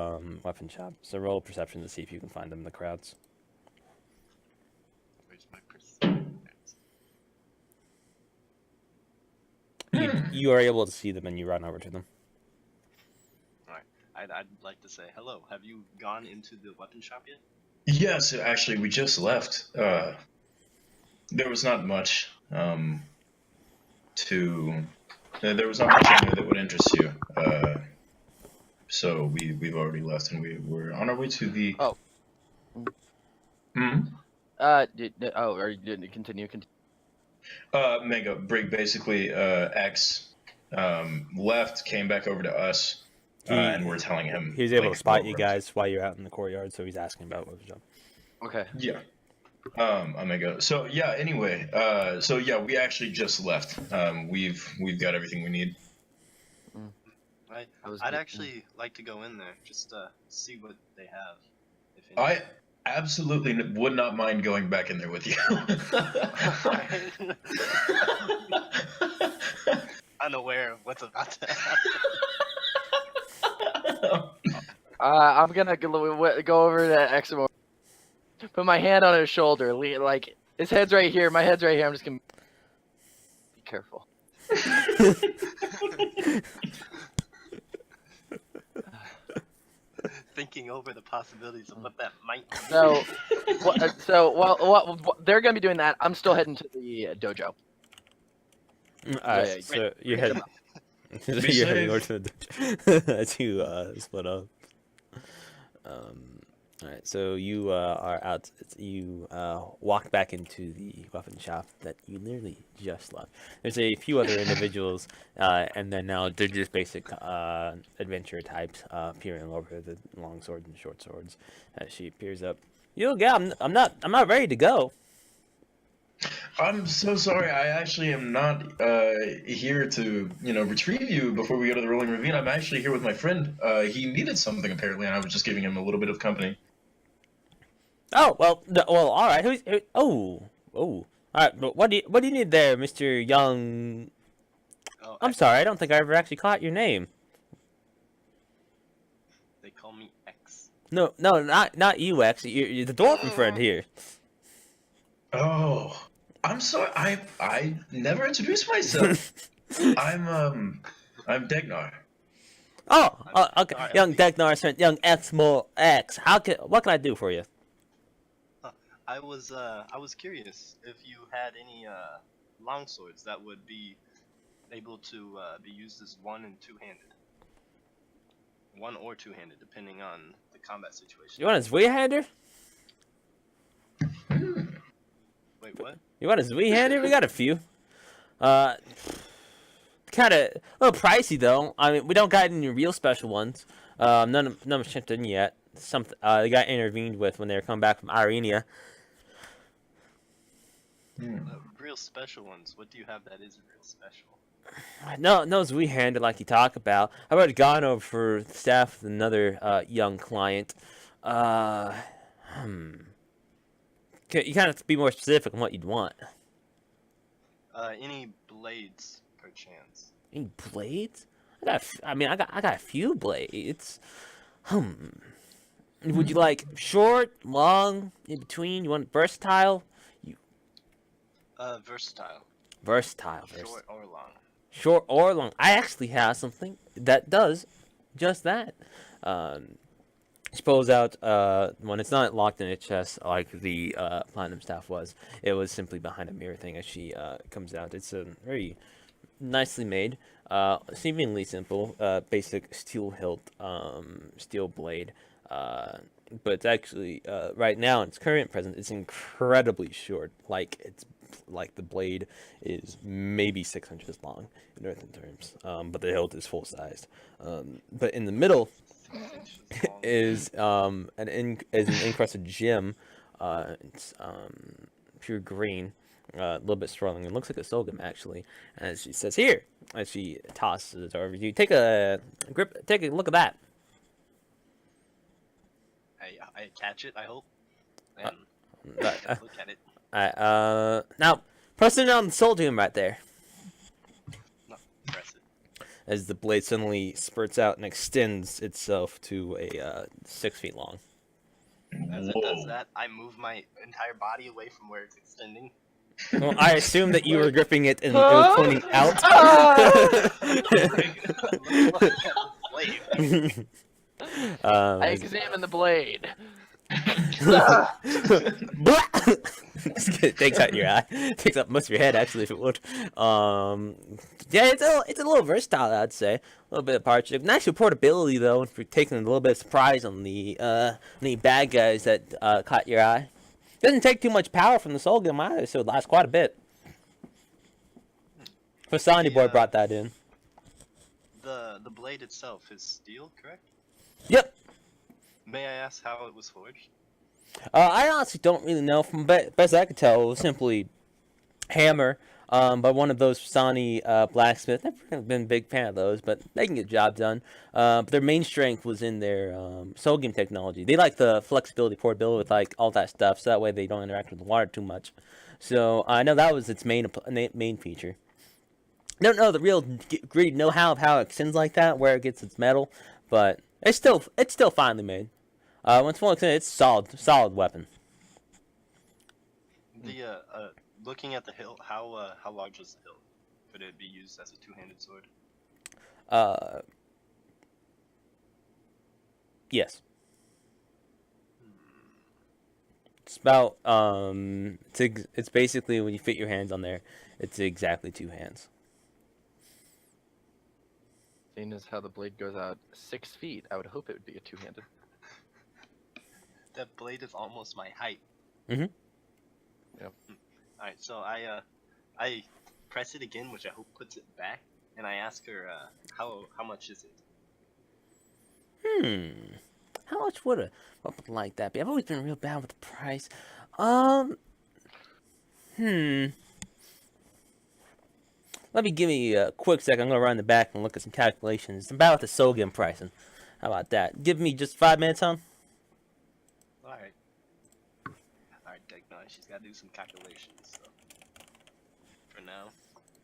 weapon shop. So roll a perception to see if you can find them in the crowds. Where's my perception? You are able to see them and you run over to them. I'd like to say hello. Have you gone into the weapon shop yet? Yes, actually, we just left. There was not much there was not much in there that would interest you. So we've already left, and we're on our way to the. Oh. Hmm. Or you didn't continue. Mega Brig basically X left, came back over to us, and we're telling him. He was able like, to spot what you we're- guys while you're out in the courtyard, so he's asking about what was up. Okay. Yeah. Omega. So yeah. Anyway. So yeah, we actually just left. We've got everything we need. I'd actually like to go in there just to see what they have. If I anything. absolutely would not mind going back in there with you. Unaware of what's about to happen. I'm gonna go over to Eximo. Put my hand on his shoulder. Like his head's right here. My head's right here. I'm just gonna be careful. Thinking over the possibilities of what that might be. What they're gonna be doing that. I'm still heading to the dojo. Alright, so you're heading. So Be you're heading safe. over to the to split up. All right, so you are out. You walk back into the weapon shop that you literally just left. There's a few other individuals, and then now they're just basic adventure types peering over the long swords and short swords. As she peers up, you yeah, I'm not ready to go. I'm so sorry. I actually am not here to, retrieve you before we go to the rolling ravine. I'm actually here with my friend. He needed something apparently, and I was just giving him a little bit of company. Oh well, well, all right. Oh, all right. But what do you need there, Mister Young? Oh, I'm sorry, I don't think I ever actually caught your name. they call me X. No, not you, X. You're the dwarven friend here. Oh, I'm sorry. I never introduced myself. I'm Degnar. Oh, okay. Sorry, Young Degnar friend, young X more X. What can I do for you? I was curious if you had any long swords that would be able to be used as one and two-handed, one or two-handed, depending on the combat situation. You want a Zweihander? Wait, what? You want a Zweihander? We got a few. Kind of a little pricey though. I mean, we don't got any real special ones. None of them shipped in yet. Some they got intervened with when they were coming back from Irenia. Real special ones. What do you have that is real special? No Zweihander like you talk about. I've already gone over for staff with another young client. You kind of have to be more specific on what you'd want. Any blades, perchance? Any blades? I got a few blades. Would you like short, long, in between? You want versatile? Versatile. Versatile. Short or long. Short or long. I actually have something that does just that. She pulls out when it's not locked in its chest like the platinum staff was. It was simply behind a mirror thing as she comes out. It's a very nicely made, seemingly simple, basic steel hilt, steel blade. But it's actually right now in its current present, it's incredibly short. Like the blade is maybe 6 inches long in earthen terms, but the hilt is full sized. But in the middle is an encrusted gem. It's pure green, a little bit swirling. It looks like a sorghum actually. And she says, "Here," as she tosses it over to you. Take a grip. Take a look at that. I catch it. I hope. And But, look at it. now press it on the soldier right there. No, press it. As the blade suddenly spurts out and extends itself to a 6 feet long. As it does that, I move my entire body away from where it's extending. Well, I assume that you were gripping it and it was pointing out. Blade. I examine the blade. Takes out your eye. Takes up most of your head, actually, if it would. Yeah, it's a little versatile, I'd say. A little bit of partial. Nice portability, though, if you're taking a little bit of surprise on the bad guys that caught your eye. Doesn't take too much power from the soul gun either, so it lasts quite a bit. Fasani boy brought that in. The blade itself is steel, correct? Yep. May I ask how it was forged? I honestly don't really know. From best I could tell, it was simply hammer by one of those Fasani blacksmiths. Never really been a big fan of those, but they can get the job done. But their main strength was in their soul game technology. They like the flexibility, portability with like all that stuff, so that way they don't interact with the water too much. So I know that was its main feature. Don't know the real gritty know-how of how it extends like that, where it gets its metal, but it's still finely made. Once more, it's solid weapon. The looking at the hilt, how large is the hilt? Could it be used as a two-handed sword? Yes. It's about it's basically when you fit your hands on there, it's exactly 2 hands. Seeing as how the blade goes out 6 feet, I would hope it would be a two-handed. that blade is almost my height. Mhm. Yep. Alright, so I press it again, which I hope puts it back, and I ask her, how much is it? How much would a weapon like that be? I've always been real bad with the price. Um. Let me give me a quick second. I'm gonna run in the back and look at some calculations about the Sogan pricing. How about that? Give me just 5 minutes, huh? Alright. Alright, Degna, she's gotta do some calculations, so. For now.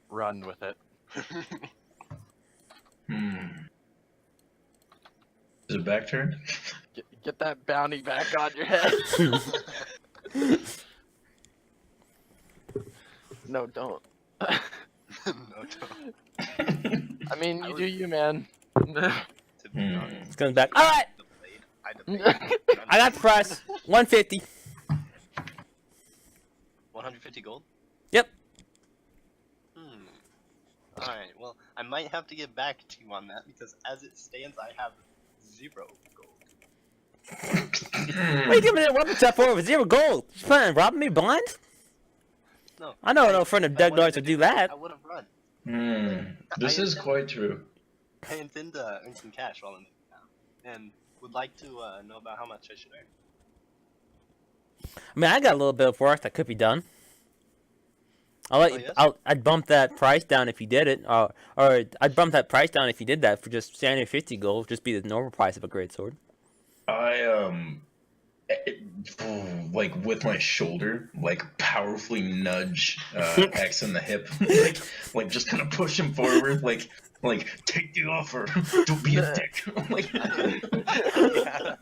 Run with it. Is it back turn? Get that bounty back on your head. No, don't. No, don't. I mean, I you was- do you, man. To be honest. It's coming back. All right, The blade, I debate. I got the price. 150. 150 gold? Yep. Alright, well, I might have to get back to you on that because as it stands, I have 0 gold. What are you giving that weapon stuff for with 0 gold? You planning on robbing me blind? No. I know no friend of if I Doug wanted Darts to would do I that. would have run. This I is intend- quite true. I intend to earn some cash while I'm in town, and would like to know about how much I should earn. I mean, I got a little bit of work that could be done. Oh, yes? I'd bump that price down if you did it, or I'd bump that price down if you did that for just standard 50 gold, just be the normal price of a great sword. Like with my shoulder, like powerfully nudge X in the hip, like just kind of push him forward, like take the offer, don't be a dick. Like, I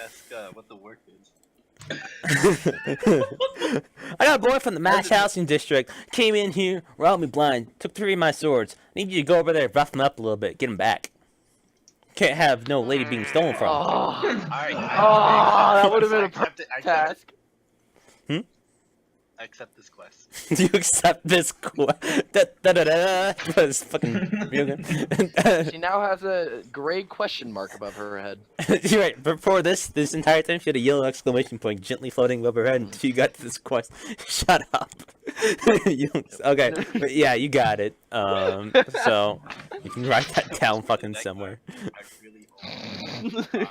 ask what the work is. I got a boy from the Mash Housing District. Came in here, robbed me blind, took 3 of my swords. Need you to go over there, rough him up a little bit, get him back. Can't have no lady being stolen from. Alright. That would have been a perfect task. I accept this quest. Do you accept this quest? This fucking real good. She now has a gray question mark above her head. You're right. Before this entire time, she had a yellow exclamation point gently floating above her head until you got to this quest. Shut up. Okay, but yeah, you got it. So you can write that down fucking somewhere. I really hope.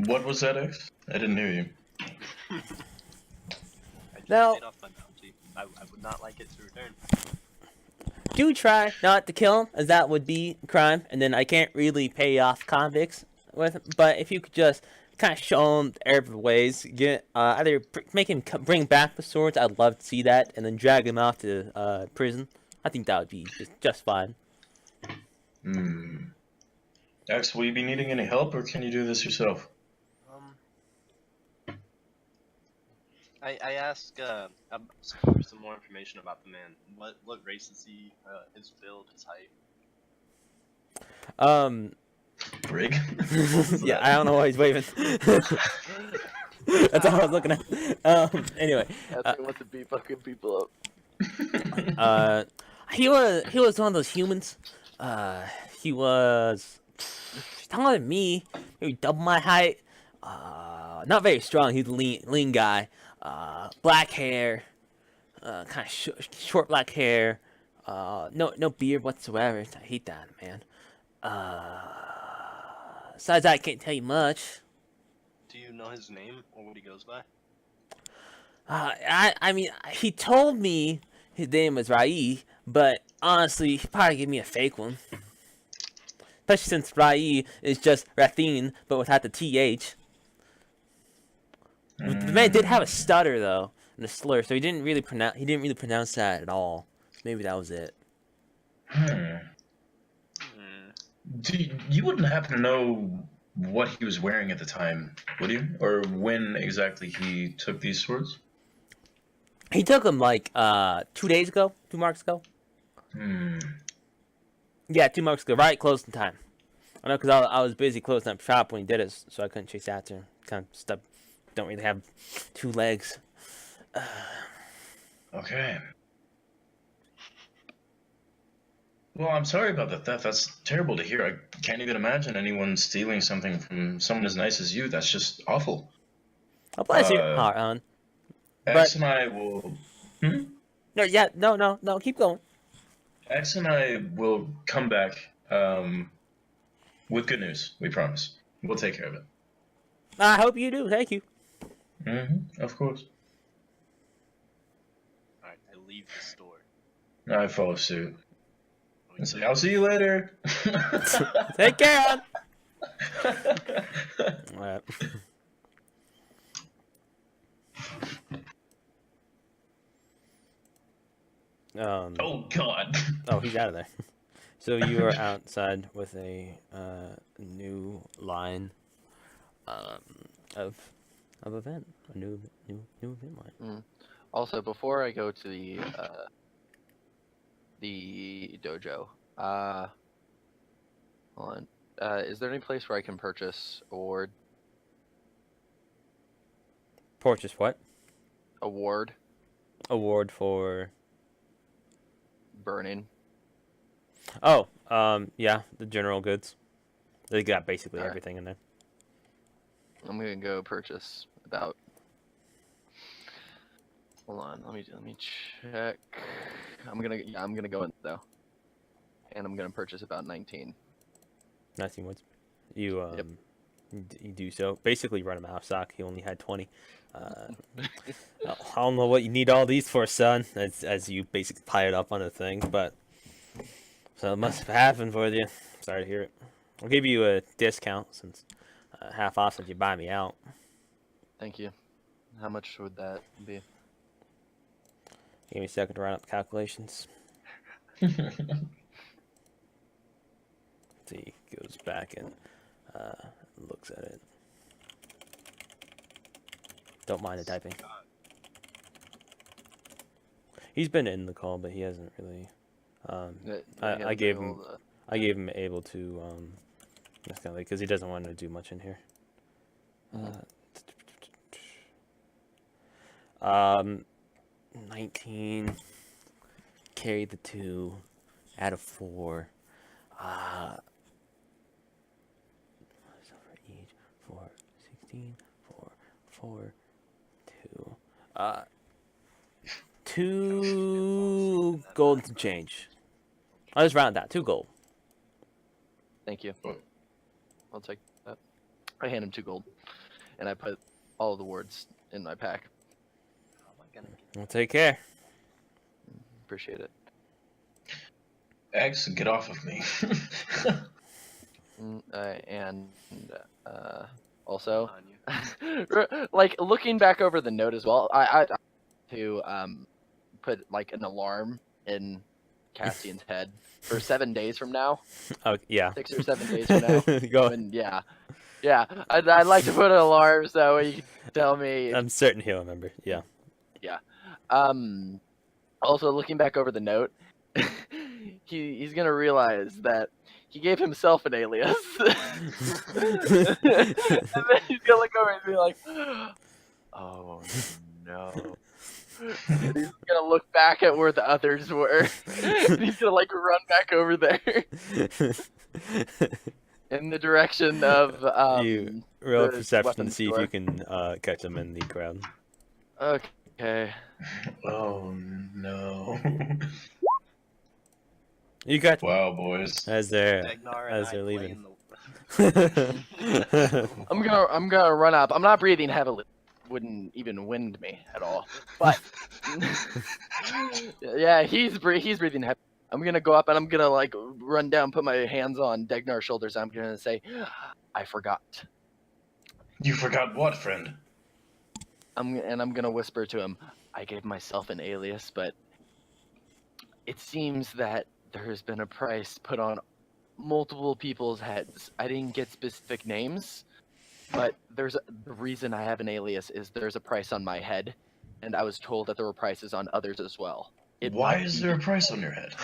what was that, X? I didn't hear you. I just Now- paid off my bounty. I would not like it to return. Do try not to kill him, as that would be a crime, and then I can't really pay off convicts with him. But if you could just kind of show him every ways, get either make him bring back the swords, I'd love to see that, and then drag him off to prison. I think that would be just fine. X, will you be needing any help, or can you do this yourself? I ask for some more information about the man. What race is he? His build, his height. Brig? Yeah, I don't know why he's waving. That's all I was looking at. Anyway, That's what to beat fucking people up. he was one of those humans. He was taller than me, maybe double my height. Not very strong. He's a lean guy. Black hair, kind of short black hair. No beard whatsoever. I hate that, man. Besides that, I can't tell you much. Do you know his name or what he goes by? I mean, he told me his name was Rai, but honestly, he probably gave me a fake one. Especially since Rai is just Rathin, but without the TH. The man did have a stutter though, and a slur, so he didn't really pronounce that at all. Maybe that was it. You wouldn't happen to know what he was wearing at the time, would you? Or when exactly he took these swords? He took them like 2 days ago, 2 marks ago. Yeah, 2 marks ago, right close in time. I know because I was busy closing up shop when he did it, so I couldn't chase after him. Kind of stuff. Don't really have 2 legs. Okay. Well, I'm sorry about the theft. That's terrible to hear. I can't even imagine anyone stealing something from someone as nice as you. That's just awful. Oh, bless your Uh, heart, hon. But X and I will. Hmm? no, yeah, no, keep going. X and I will come back with good news. We promise. We'll take care of it. I hope you do. Thank you. Of course. Alright, I leave the store. I follow suit. We And say, go- I'll see you later. Take care, hon. Alright. Oh God. Oh, he's out of there. So you are outside with a new line of event, a new event line. Also, before I go to the dojo, hold on. Is there any place where I can purchase award? Purchase what? Award Award for. burning. Oh, yeah, the general goods. They got basically Alright. everything in there. I'm gonna go purchase about. Hold on, let me check. I'm gonna go in though, and I'm gonna purchase about 19. 19 woods. You Yep. you do so. Basically, run him out of stock. He only had 20. I don't know what you need all these for, son. As you basically pile it up on the thing, but so it must have happened for you. Sorry to hear it. I'll give you a discount since half off since you buy me out. Thank you. How much would that be? Give me a second to round up the calculations. So he goes back and looks at it. Don't mind the typing. He's been in the call, but he hasn't really. I gave him. I gave him able to. That's kind of because he doesn't want to do much in here. 19. Carry the 2. Add a 4. So for each 4, 16, 4, 2. 2 gold to change. I'll just round that. 2 gold. Thank you. What? I'll take that. I hand him 2 gold, and I put all of the words in my pack. How am I gonna get Well, take care. Appreciate it. X, get off of me. And also, on you? like looking back over the note as well, I to put like an alarm in Cassian's head for 7 days from now, Oh, yeah. 6 or 7 days from now. Go. And yeah, I'd like to put an alarm so you can tell me. I'm certain he'll remember. Yeah. Also looking back over the note, he's gonna realize that he gave himself an alias. And then he's gonna look over and be like, oh no. And he's gonna look back at where the others were. And he's gonna like run back over there in the direction of You roll the perception to weapons see if store. you can catch them in the crowd. Okay. Oh no. You catch them Wow, boys. as they're Degnar and as I they're play leaving. in the... I'm gonna run up. I'm not breathing heavily. Wouldn't even wind me at all. But yeah, he's breathing heavy. I'm gonna go up and I'm gonna like run down, put my hands on Degnar's shoulders. I'm gonna say, I forgot. You forgot what, friend? I'm gonna whisper to him. I gave myself an alias, but it seems that there has been a price put on multiple people's heads. I didn't get specific names, but the reason I have an alias is there's a price on my head, and I was told that there were prices on others as well. Why is there a price on your head?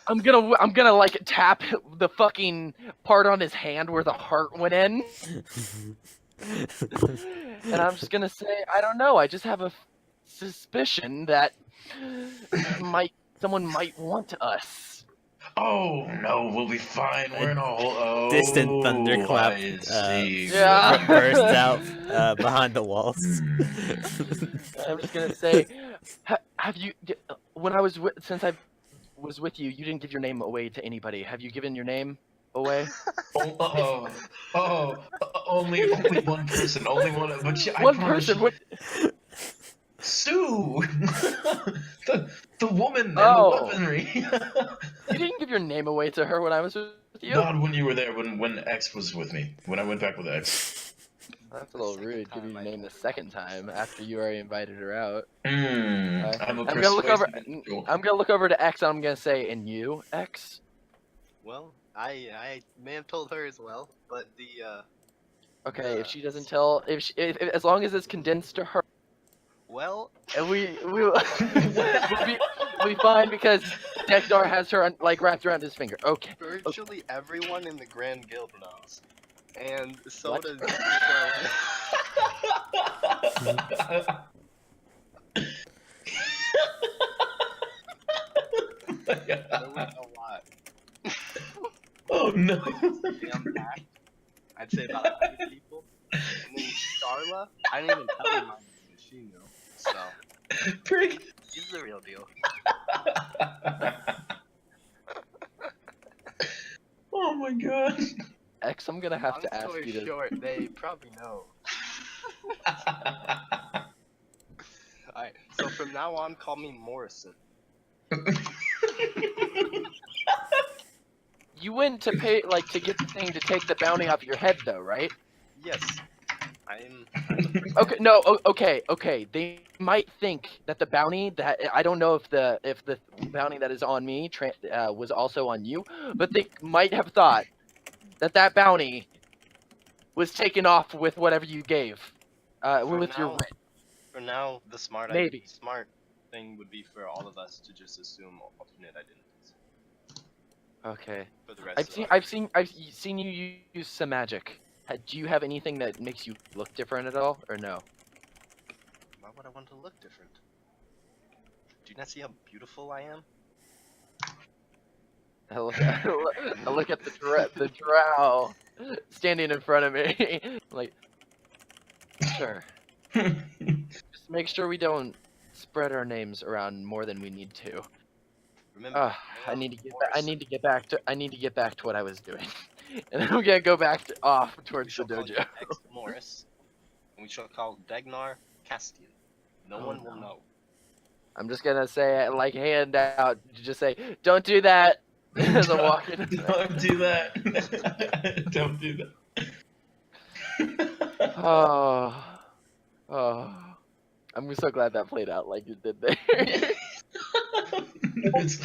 I'm gonna like tap the fucking part on his hand where the heart went in, and I'm just gonna say I don't know. I just have a suspicion that someone might want us. Oh no, we'll be fine. We're in a hole. Oh, Distant thunderclap I see. Yeah. bursts out behind the walls. I'm just gonna say, have you? When I was since I was with you, you didn't give your name away to anybody. Have you given your name away? Only one person, only one. But I One promise person. you, What? Sue, the woman and the Oh. weaponry. You didn't give your name away to her when I was with you. Not when you were there. When X was with me. When I went back with X. That's a little Second rude. Give time your I name the told her. second time after you already invited her out. I'm a I'm gonna look over. persuasive individual. I'm gonna look over to X. And I'm gonna say, and you, X. Well, I may have told her as well, but Okay, if she doesn't tell, if as long as it's condensed to her, well, and we'll be fine because Dekdar has her like wrapped around his finger. Okay. virtually everyone in the Grand Guild knows, and so What? does. There was a lot. Oh no. Damn packed. I'd say about 100 people. And then Starla, I didn't even tell her my name, but she knew. So, Prig. she's the real deal. Oh my god. X, I'm gonna have Long to ask story you to. short, they probably know. Alright, so from now on, call me Morrison. You went to pay like to get the thing to take the bounty off your head, though, right? Yes, I'm the prince. Okay, no, okay. They might think that the bounty that I don't know if the bounty that is on me was also on you, but they might have thought that bounty was taken off with whatever you gave, with your now- writ. For now, the smart thing would be for all of us to just assume alternate identities. Okay. For the rest of us. I've seen you use some magic. Do you have anything that makes you look different at all, or no? Why would I want to look different? Do you not see how beautiful I am? I look at the drow standing in front of me, like, sure. Just make sure we don't spread our names around more than we need to. Remember, I need to get back to what I was doing, and then I'm gonna go back off We towards the shall call you dojo. X Morris, and we shall call Dagnar Castian. No one will know. I'm just gonna say, like, hand out, just say, don't do that. As I'm walking. Don't do that. Don't do that. Oh, I'm so glad that played out like it did there. It's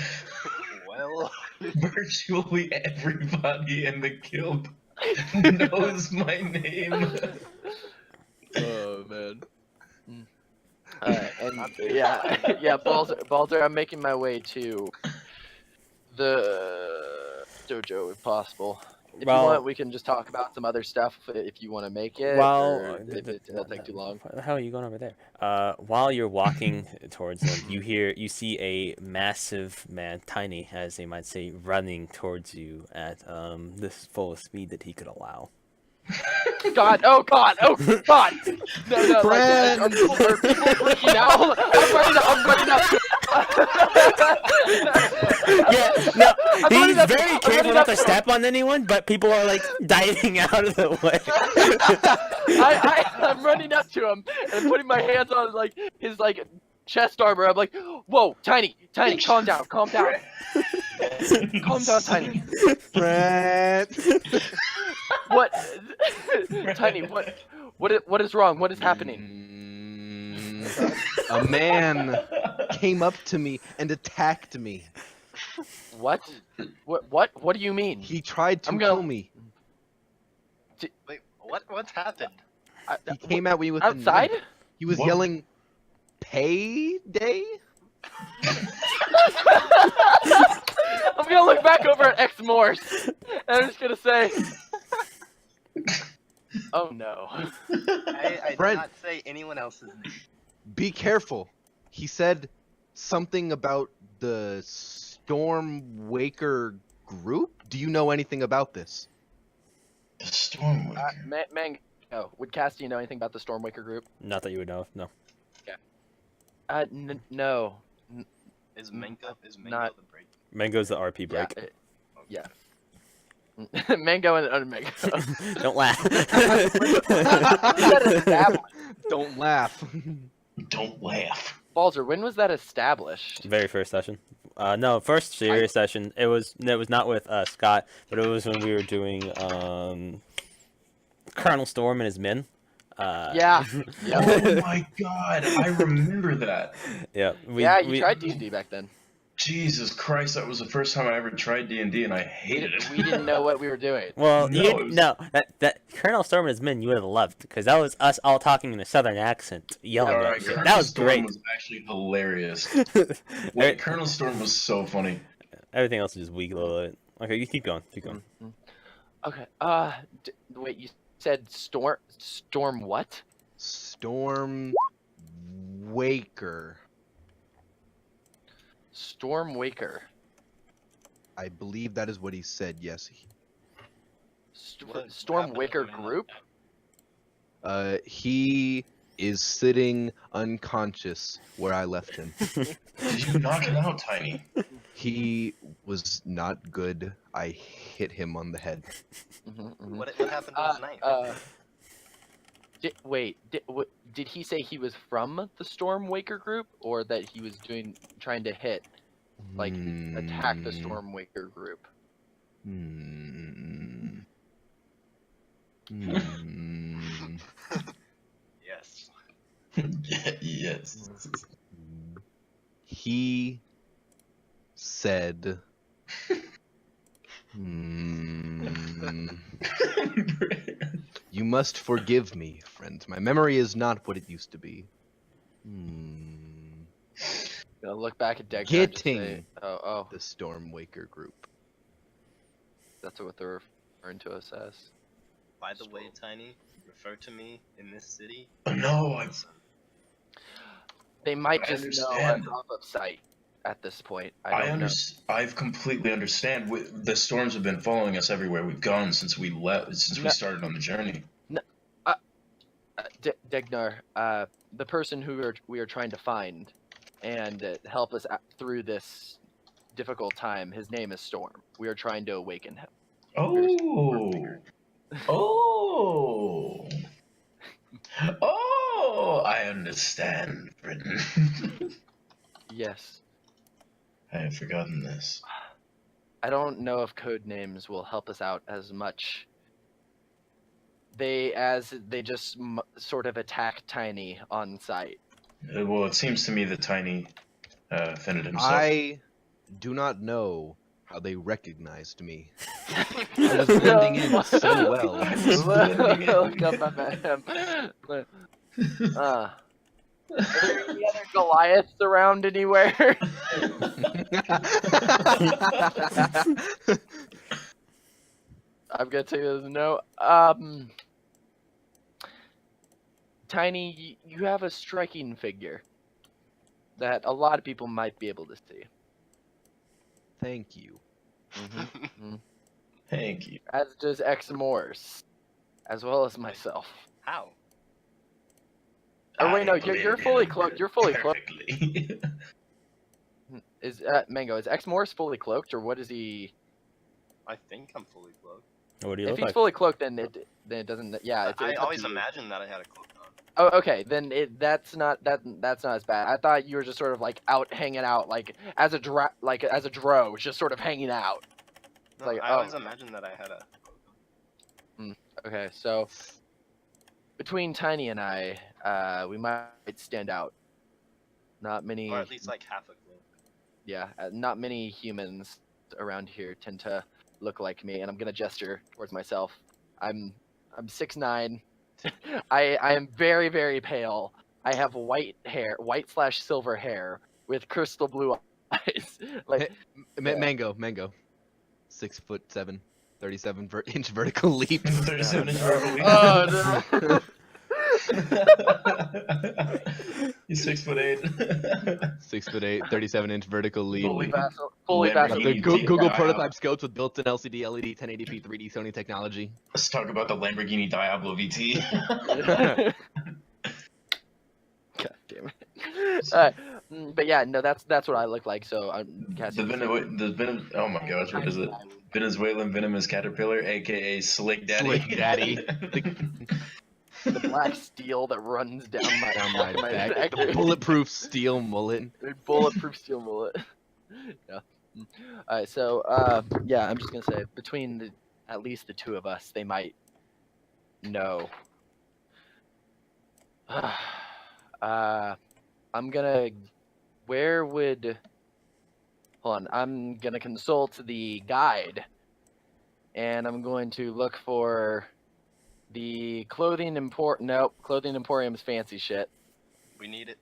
Well, virtually everybody in the guild knows my name. Oh man. And yeah, Baldur, I'm making my way to the dojo if possible. If you want, we can just talk about some other stuff if you want to make it. Or if it'll take too long. What the hell are you going over there? While you're walking towards them, you see a massive man, tiny as they might say, running towards you at the full speed that he could allow. God! Oh God! Oh God! No! Brad! Are people freaking out? I'm running up. Yeah, no, I'm he's running up- very I'm careful running not up to to him. step on anyone, but people are like diving out of the way. I'm running up to him and putting my hands on like his like chest armor. I'm like, whoa, tiny, calm down, calm down, tiny. Brad. What, tiny? What is wrong? What is happening? A man came up to me and attacked me. What? What do you mean? He tried to I'm gonna- kill me. wait, what's happened? He came at me with a outside. knife. He was What? yelling, "Payday!" I'm gonna look back over at X Morse, and I'm just gonna say, oh no. I did Brent. not say anyone else's name. Be careful. He said something about the Stormwaker group? Do you know anything about this? The Stormwaker. Mango, would Cassie know anything about the Stormwaker group? Not that you would know. No. No. Is Mango not- the break? Mango's the RP break. Yeah. Mango and Mango. Don't laugh. Don't laugh. Don't laugh. Balzer, when was that established? Very first session. No, first serious session. It was not with Scott, but it was when we were doing Colonel Storm and his men. Yeah. Oh my god, I remember that. Yeah. You tried D&D back then. Jesus Christ, that was the first time I ever tried D&D, and I hated it. We didn't know what we were doing. Well, No, that Colonel Storm and his men you would have loved because that was us all talking in a southern accent, yelling. Alright, at you. Colonel That was Storm great. was actually hilarious. Every- Colonel Storm was so funny. Everything else is just weak a little bit. Okay, you keep going. Keep going. Okay. Wait, you said storm what? Stormwaker. Stormwaker. I believe that is what he said. Yes. Stormwaker group? He is sitting unconscious where I left him. Did you knock him out, Tiny? He was not good. I hit him on the head. What happened last night? Did he say he was from the Stormwaker group, or that he was trying to hit, like, attack the Stormwaker group? Yes. Yes. He said, you must forgive me, friend. My memory is not what it used to be. Gonna look back at Degnar and just say, Getting oh, the Stormwaker group. that's what they're referring to us as. By the way, Tiny, refer to me in this city. No, They might I just know understand. us off of sight at this point. I've completely understand. The storms have been following us everywhere we've gone since we left. Since we started on the journey. Degnar, the person who we are trying to find and help us through this difficult time, his name is Storm. We are trying to awaken him. Oh, I understand, Britain. Yes. I have forgotten this. I don't know if code names will help us out as much. They just sort of attack Tiny on sight. Well, it seems to me that Tiny offended himself. I do not know how they recognized me. I was blending in so well. Look up at him. Are there any other Goliaths around anywhere? I'm gonna take this no. Tiny, you have a striking figure that a lot of people might be able to see. Thank you. Thank you. As does Exmorse, as well as myself. How? Oh wait, no, I you're blend fully in cloaked. You're fully cloaked. perfectly. Is Mango? Is Exmorse fully cloaked, or what is he? I think I'm fully clothed. What do you If look he's like? fully cloaked, then it doesn't. Yeah, it's I up always to you. imagined that I had a cloak on. Oh, okay. Then that's not as bad. I thought you were just sort of like out hanging out, like as a dro, just sort of hanging out. No, Like, I always imagined that I had a cloak on. Okay, so between Tiny and I, we might stand out. Not many. Or at least like half a cloak. Yeah, not many humans around here tend to look like me, and I'm gonna gesture towards myself. I'm 6'9". I am very, very pale. I have white hair, white/silver hair with crystal blue eyes. Like Mango. 6'7", 37-inch vertical leap. 37-inch vertical leap. Oh no. He's 6'8". 6'8", 37-inch vertical leap. Fully Fully Lamborghini Got the Vaseline. Google dial. prototype scopes with built-in LCD, LED, 1080p, 3D Sony technology. Let's talk about the Lamborghini Diablo VT. God damn it. But yeah, no, that's what I look like. So I'm guessing. Oh my gosh, what is it? Venezuelan venomous caterpillar, aka Slick Daddy. Slick Daddy. The black steel that runs down my Down my back. neck. The bulletproof steel mullet. Bulletproof steel mullet. Yeah. Alright, so yeah, I'm just gonna say between at least the two of us, they might know. I'm gonna. Where would? Hold on. I'm gonna consult the guide, and I'm going to look for the clothing import. Nope, clothing emporium's fancy shit. We need it.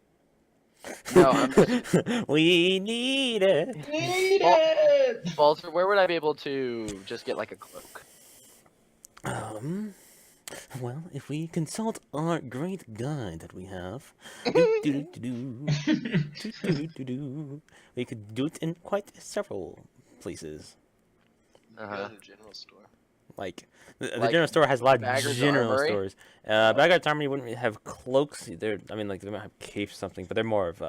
No, I'm just. We need it. Need it! Balzer, where would I be able to just get like a cloak? Well, if we consult our great guide that we have, we could do it in quite several places. Go to the general store. Like the Like general store has a lot of Bagger's general Armory? stores. Bagger's Armory wouldn't really have cloaks. I mean, like they might have capes or something, but they're more of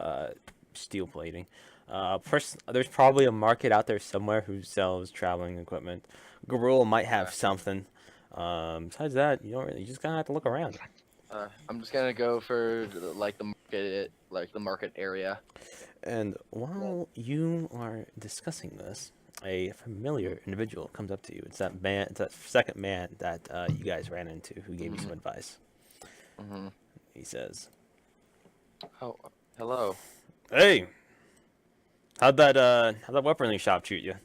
steel plating. First, there's probably a market out there somewhere who sells traveling equipment. Gorilla might have something. Besides that, you just kind of have to look around. I'm just gonna go for like the market area. And while you are discussing this, a familiar individual comes up to you. It's that man. It's that second man that you guys ran into who gave you some advice. Mm-hmm. He says, Oh, hello. "Hey, how'd that weaponry shop treat you?"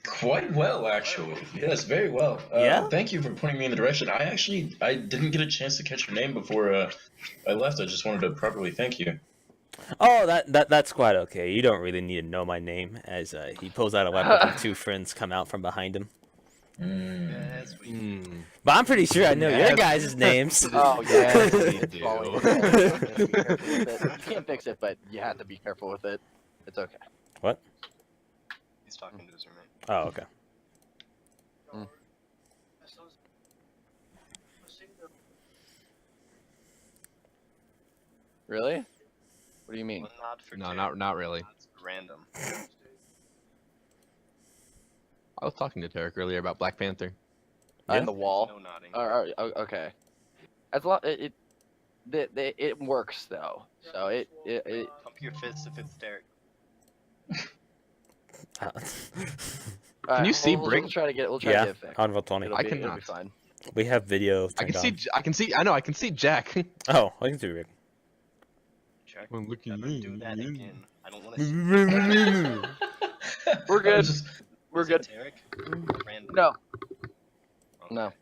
Quite well, actually. Yes, very well. Yeah? Thank you for pointing me in the direction. I didn't get a chance to catch your name before I left. I just wanted to properly thank you. Oh, that's quite okay. You don't really need to know my name. As he pulls out a weapon, and two friends come out from behind him. Yes, we But I'm pretty sure I know your Yes. guys' names. Oh yeah, we it's do. falling apart. You have to be careful with it. You can't fix it, but you have to be careful with it. It's okay. What? He's talking to his roommate. Oh, okay. Really? What do you mean? One nod for No, Jared, not really. That's random. I was talking to Tarek earlier about Black Panther. On the wall. No nodding. Okay. As long it works though. So it Pump your fist if it's Derek. Can you see Brick? We'll try to get it Yeah, it fixed. on roll 20. It'll I be, it'll be cannot. fine. We have video I turned can on. see. I know. I can see Jack. Oh, I can see Rick. Check. I'm looking Never in. do that again. I don't want to see We're good. Just, We're Is good. it Derek? Random. No. Okay. No.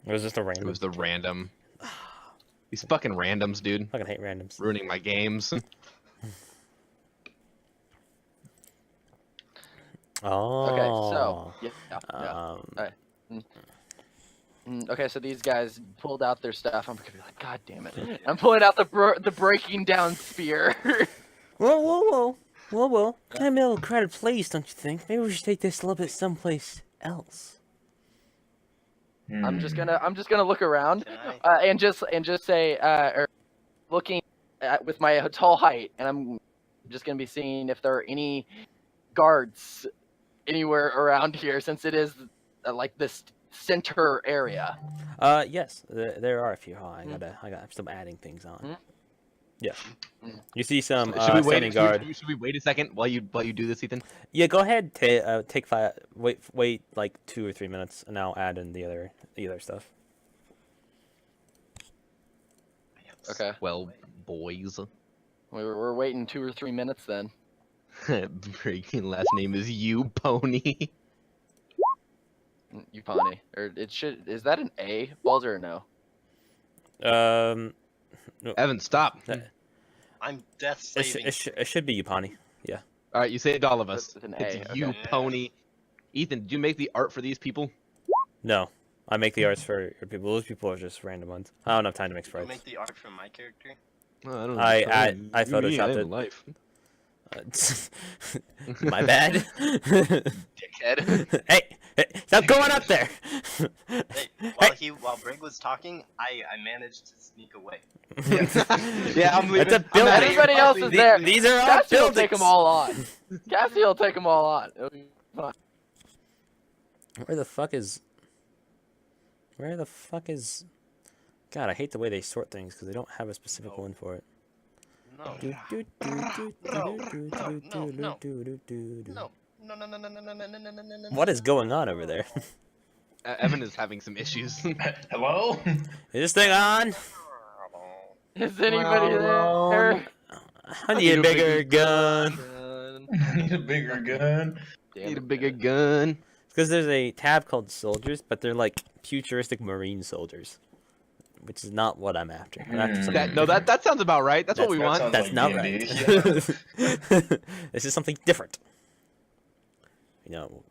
It was just a It random. was the random. These fucking randoms, dude, Fucking hate randoms. ruining my games. Oh. Okay, so yeah. Um, Okay, so these guys pulled out their stuff. I'm gonna be like, God damn it! I'm pulling out the breaking down spear. Whoa. Kind of a little crowded place, don't you think? Maybe we should take this a little bit someplace else. I'm just gonna look around Can I? and just say or looking at, with my tall height, and I'm just gonna be seeing if there are any guards anywhere around here, since it is like this center area. Yes, there are a few. Oh, I got some adding things on. Hmm? Yeah. You see some should we wait? standing guard. Should we wait a second while you do this, Ethan? Yeah, go ahead. Take 5. Wait like 2 or 3 minutes, and I'll add in the other stuff. Okay, Well, boys. we're waiting 2 or 3 minutes then. Breaking last name is you, Pony. Yupani, or it should. Is that an A, Balzer, or no? Evan, stop. I'm death It, saving. it should be Yupani. Yeah. All right, you saved all of us. It's an It's A, you, okay. Pony. Ethan, did you make the art for these people? No, I make the arts for your people. Those people are just random ones. I don't have time to make You sprites. make the art for my character. Well, I don't I understand. photoshopped have it. Life. My bad. Dickhead. hey, stop going up there. Hey, while Brig was talking, I managed to sneak away. Yeah, I'm leaving. That's a building. Everybody else is there. These are all Cassie will buildings. take them all on. Cassie will take them all on. It'll be fine. Where the fuck is? God, I hate the way they sort things because they don't have a specific one for it. No. No. What is going on over there? Evan is having some issues. Hello? Is this thing on? Is anybody there? I need a bigger gun. I need a bigger gun. Need a bigger gun. Because there's a tab called soldiers, but they're like futuristic marine soldiers, which is not what I'm after. I'm after something That sounds about right. That's what we That want. sounds That's like not D&D. right. This is something different. You know,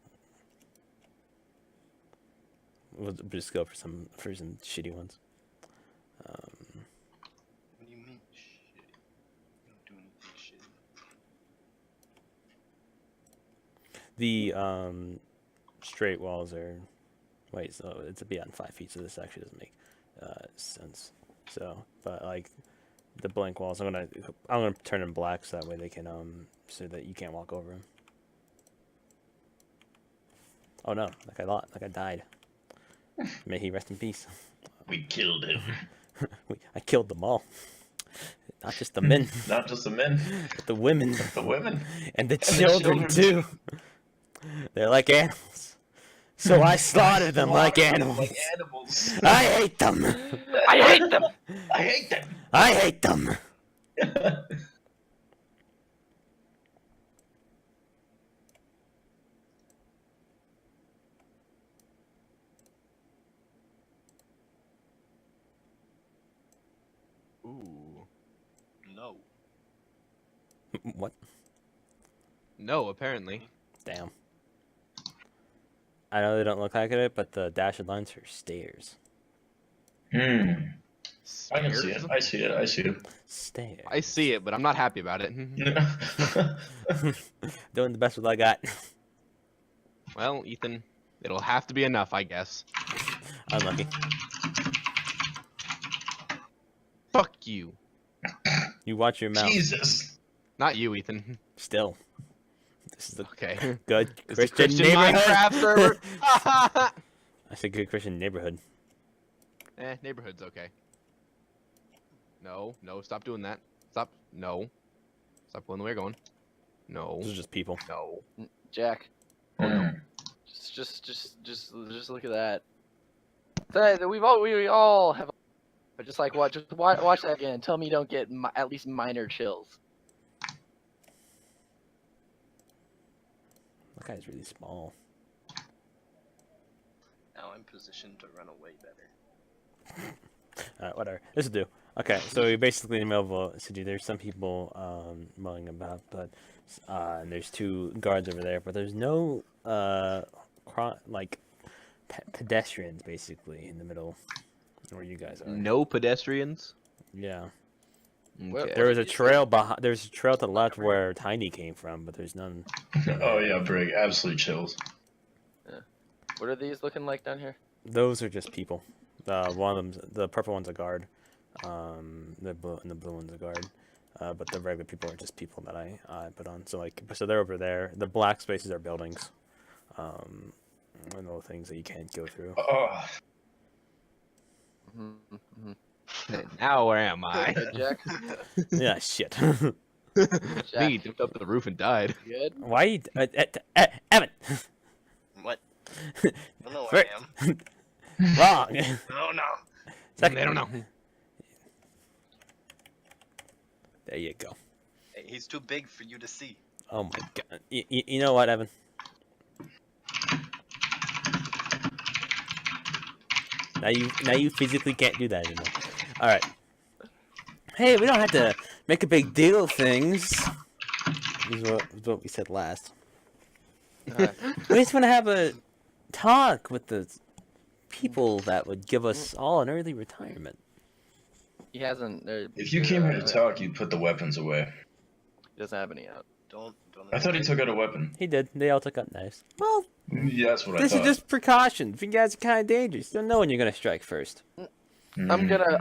we'll just go for some shitty ones. What do you mean shit? You don't do anything shit. The straight walls are. Wait, so it's beyond 5 feet, so this actually doesn't make sense. So, but like the blank walls, I'm gonna turn them black so that way they can so that you can't walk over them. Oh no, that guy died. May he rest in peace. We killed him. I killed them all. Not just the men, Not just the men, but the women the women. and the children too. They're like animals. So I slaughtered them like animals. Like animals. I hate them. I hate them. I hate them. I hate them. Ooh. No. What? No, apparently. Damn. I know they don't look like it, but the dashed lines are stairs. I can see Stairs? it. I see it. I see it. Stairs. I see it, but I'm not happy about it. Doing the best with what I got. Well, Ethan, it'll have to be enough, I guess. Unlucky. Fuck you. You watch your mouth. Jesus. Not you, Ethan. Still. This is the Okay. good It's a Christian Christian neighborhood. Minecraft server. I said good Christian neighborhood. Neighborhood's okay. No, stop doing that. Stop. No. Stop going the way you're going. No. Those are just people. No. Jack, Oh no. just look at that. We all have, but just like watch that again. Tell me you don't get at least minor chills. That guy's really small. Now I'm positioned to run away better. Alright, whatever. This will do. Okay, so you're basically in the middle of a city. There's some people mulling about, but and there's 2 guards over there, but there's no pedestrians basically in the middle where you guys are. No pedestrians. Yeah. Okay. There was a trail behind. There's a trail to the left where Tiny came from, but there's none. Oh yeah, Brig. Absolute chills. What are these looking like down here? Those are just people. One of them, the purple one's a guard. The blue one's a guard. But the regular people are just people that I put on. So they're over there. The black spaces are buildings. And little things that you can't go through. Oh, Now where am I? Good, Jack. Yeah, shit. Jack, Me jumped up to the roof and died. good. Why you, Evan? What? I don't know where I am. Wrong. Oh no. Second. They don't know. There you go. Hey, he's too big for you to see. Oh my god. You know what, Evan? Now you physically can't do that anymore. All right. Hey, we don't have to make a big deal of things. This is what we said last. Alright. We just want to have a talk with the people that would give us all an early retirement. He hasn't. If you came here to talk, you'd put the weapons away. He doesn't have any out. Don't. I thought he took out a weapon. He did. They all took out knives. Well, Yeah, that's what I this thought. is just precautions. You guys are kind of dangerous. You don't know when you're gonna strike first. I'm gonna.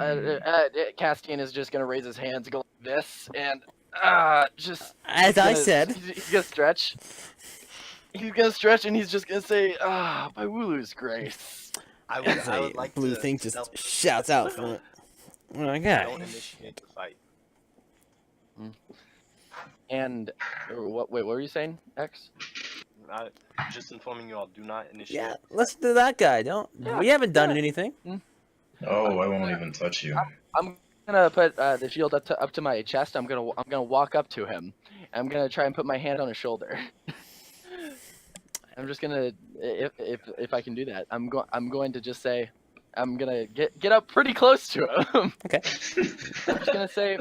Castian is just gonna raise his hands, go like this, and just. As I said. He's gonna stretch. He's gonna stretch, and he's just gonna say, by Wooloo's grace. I As would a like blue to thing just stealth- shouts out from it. Oh my god. Don't initiate the fight. And what? Wait, what were you saying, X? Just informing you all, do not initiate. Yeah, listen to that guy. Don't. We haven't done anything. Oh, I won't even touch you. I'm gonna put the shield up to my chest. I'm gonna walk up to him. I'm gonna try and put my hand on his shoulder. I'm just gonna, if I can do that, I'm going to just say, I'm gonna get up pretty close to him. Okay. I'm just gonna say,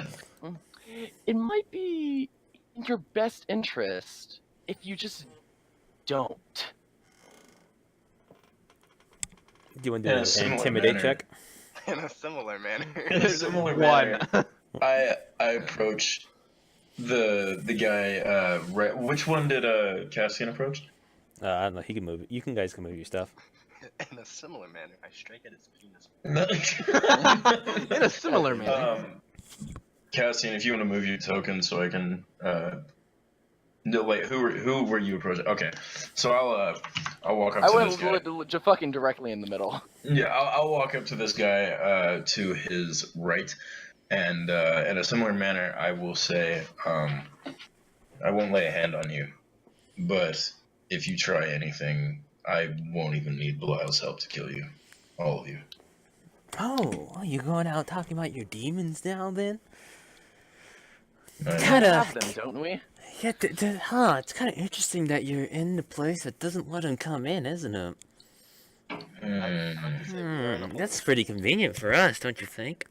it might be in your best interest if you just don't. Do you want to In do a an similar intimidate manner. check? In a similar manner. In a similar manner, I approach the guy. Right. Which one did Cassian approach? I don't know. He can move. You guys can move your stuff. In a similar manner, I strike at his penis. In a similar manner. Cassian, if you want to move your token, so I can. No, wait. Who were you approaching? Okay, so I'll walk up I to this guy. went fucking directly in the middle. Yeah, I'll walk up to this guy to his right, and in a similar manner, I will say, I won't lay a hand on you, but if you try anything, I won't even need Belial's help to kill you, all of you. Oh, you going out talking about your demons now then? I- We Kinda. have them, don't we? Yeah, it's kind of interesting that you're in the place that doesn't let them come in, isn't it? That's pretty convenient for us, don't you think?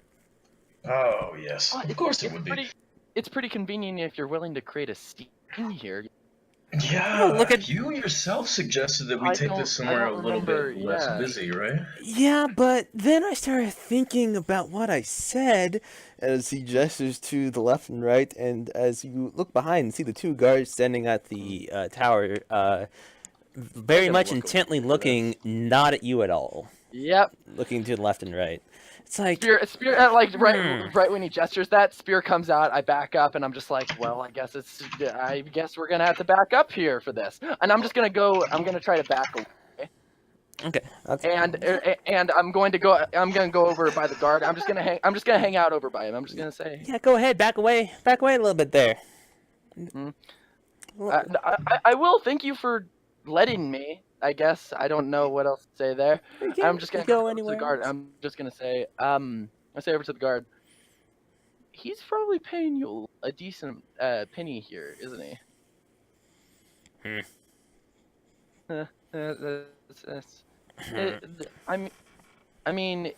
Oh yes, of course it would be. It's pretty convenient if you're willing to create a scene here. Yeah, Oh, look at- you yourself suggested that we I take don't- this I somewhere a don't little remember, bit less yeah. busy, right? Yeah, but then I started thinking about what I said as he gestures to the left and right, and as you look behind and see the two guards standing at the tower, very gonna much look intently over for looking not at you at all, Yep. looking to the left and right. It's like, Spear, right when he gestures that, Spear comes out, I back up, and I'm just like, well, I guess we're gonna have to back up here for this. And I'm gonna try to back away. okay, And I'm gonna go over by the guard. I'm just gonna hang out over by him. I'm just gonna say, yeah, go ahead, back away a little bit there. I will thank you for letting me. I guess I don't know what else to say there. I'm just gonna go over to anywhere the guard. else. I'm just gonna say, I say over to the guard. He's probably paying you a decent penny here, isn't he? That's- I mean,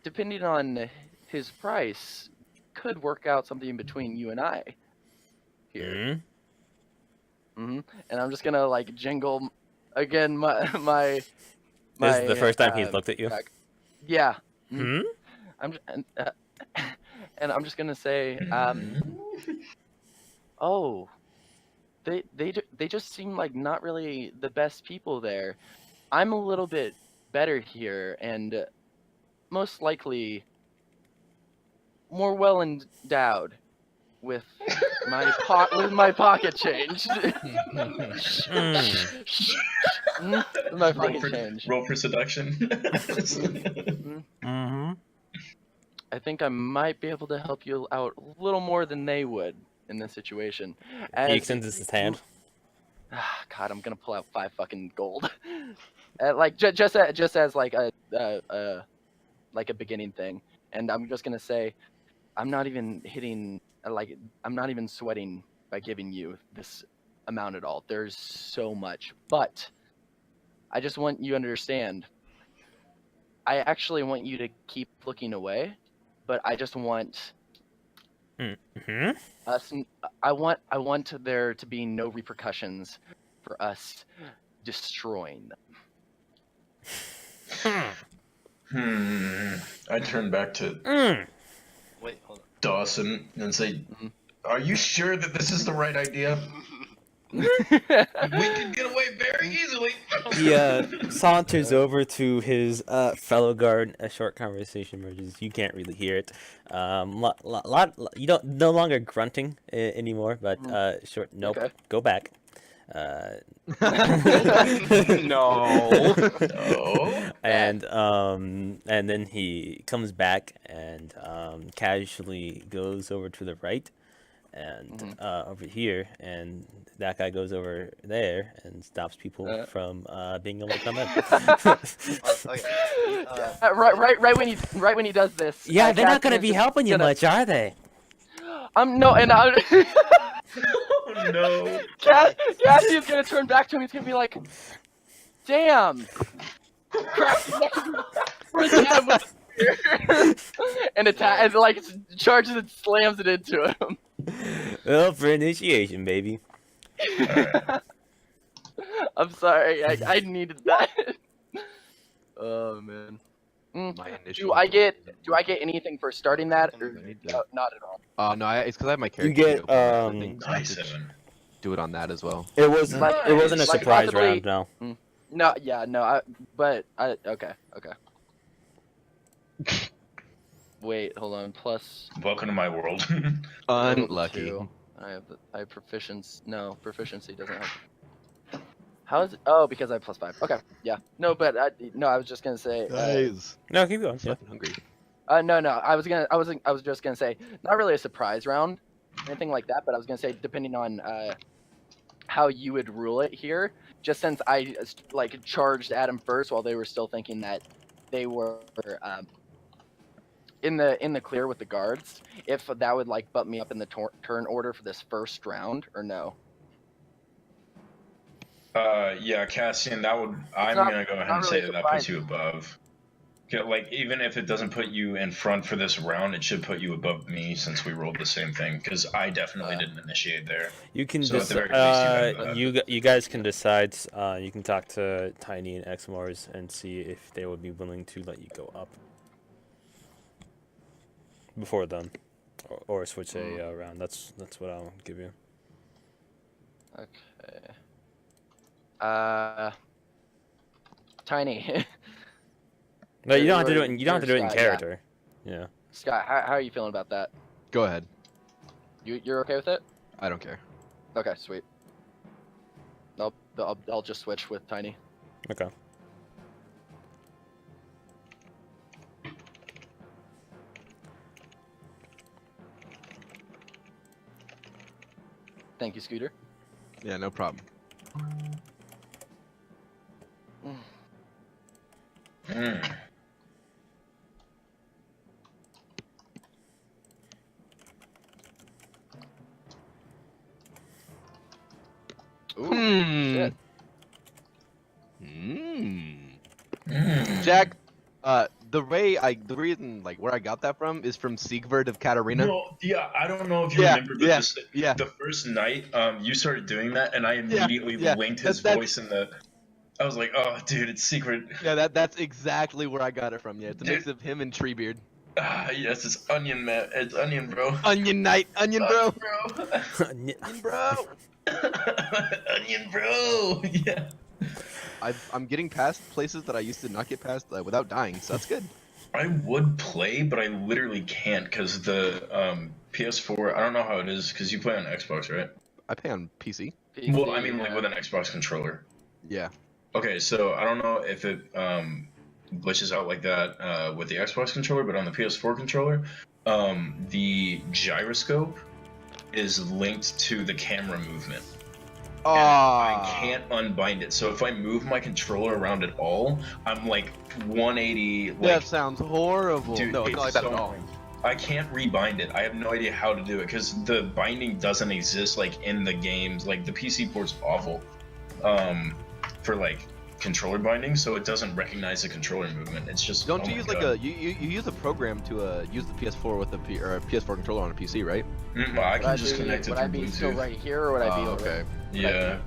depending on his price, could work out something between you and I here. And I'm just gonna like jingle again my. This is the first time he's looked at you. back. Yeah. Hmm? And I'm just gonna say, oh, they just seem like not really the best people there. I'm a little bit better here, and most likely more well endowed with my pocket change. My pocket change. Roll for seduction. Mm-hmm. I think I might be able to help you out a little more than they would in this situation. He extends his hand. God, I'm gonna pull out 5 fucking gold. Like just as like a beginning thing, and I'm just gonna say, I'm not even sweating by giving you this amount at all. There's so much, but I just want you to understand. I actually want you to keep looking away, but I just want us. I want there to be no repercussions for us destroying them. I turn back to Wait, hold Dawson and say, Mhm. "Are you sure that this is the right idea? We could get away very easily." He saunters over to his fellow guard. A short conversation emerges. You can't really hear it. You don't no longer grunting anymore, but short. Nope. Okay. Go back. No. No. and then he comes back and casually goes over to the right and over here, and that guy goes over there and stops people from being able to come in. Right when he does this. Yeah, they're not gonna Cassian's be just helping you gonna- much, are they? No, and Oh no. Cassian's gonna turn back to him. He's gonna be like, "Damn!" Cracks his neck with a spear. And attack, and like charges and slams it into him. Well, for initiation, baby. I'm sorry, I needed that. Oh man. My initial. Do I get anything for starting that, or no, not at all? No, it's because I have my character. get, sheet open, so I think I Nice, should Evan. do it on that as well. It wasn't. Like- It wasn't a like surprise possibly- round, no. No, yeah, no, okay. Wait, hold on. Plus Welcome to my world. Unlucky. 2. I have proficiency. No, proficiency doesn't have. How is it? Oh, because I have plus 5. Okay, yeah. No, but I was just gonna say. Guys, No, keep going. I'm Yeah. fucking hungry. No. I was just gonna say, not really a surprise round, anything like that. But I was gonna say, depending on how you would rule it here, just since I like charged Adam first while they were still thinking that they were in the clear with the guards, if that would like bump me up in the turn order for this first round, or no? Yeah, Cassian, that would. I'm not- gonna go ahead not and say really that puts you above. Like, even if it doesn't put you in front for this round, it should put you above me since we rolled the same thing. Because I definitely didn't initiate there. You can So at the very least, you guys can decide. You can talk to Tiny and Xmars and see if they would be willing to let you go up before then, or switch a round. That's what I'll give you. Okay. Tiny. No, you don't have to do it. You're- You don't have to do it in you're Scott, yeah. character. Yeah. Scott, how are you feeling about that? Go ahead. You're okay with it? I don't care. Okay, sweet. I'll just switch with Tiny. Okay. Thank you, Scooter. Yeah, no problem. Mm. Ooh, shit. Jack, the reason like where I got that from is from Siegfried of Katarina. No, yeah, I don't know if you Yeah, remember, but yeah, just yeah. the first night, you started doing that, and I immediately yeah. linked his That's- voice in the. I was like, oh, dude, it's secret. Yeah, that's exactly where I got it from. Yeah, it's a mix Dude. of him and Treebeard. Ah, yes, it's Onion, man. It's Onion, bro. Onion Knight, Onion bro, Bro. Onion bro. Onion, bro. Yeah. I'm getting past places that I used to not get past without dying, so that's good. I would play, but I literally can't because the PS4. I don't know how it is because you play on Xbox, right? I play on PC. Well, I mean, like with an Xbox controller. Yeah. Okay, so I don't know if it glitches out like that with the Xbox controller, but on the PS4 controller, the gyroscope is linked to the camera movement. And I can't unbind it. So if I move my controller around at all, I'm like 180. Like, That sounds horrible. dude, No, it's not like that so at all. I can't rebind it. I have no idea how to do it because the binding doesn't exist like in the games. Like the PC port's awful for like controller binding, so it doesn't recognize the controller movement. It's just Don't oh you my use God. like you use a program to use the PS4 with the PS4 controller on a PC, right? I can just connect it Would through I be Bluetooth. still right here, or would I be over okay. Yeah.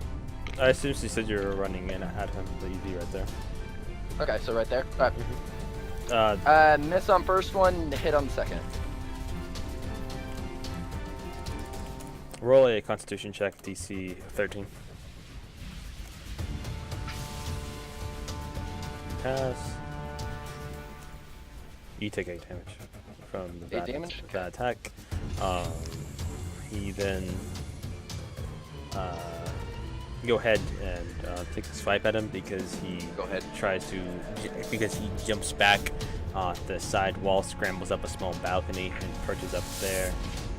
I assume she said you were running in at him, the EV right there. Okay, so right there. All right. Uh, Miss on first one, hit on the second. roll a Constitution check, DC 13. Pass. You take 8 damage from Eight damage? that attack. He then go ahead and takes a swipe at him because he Go ahead. because he jumps back off the side wall, scrambles up a small balcony, and perches up there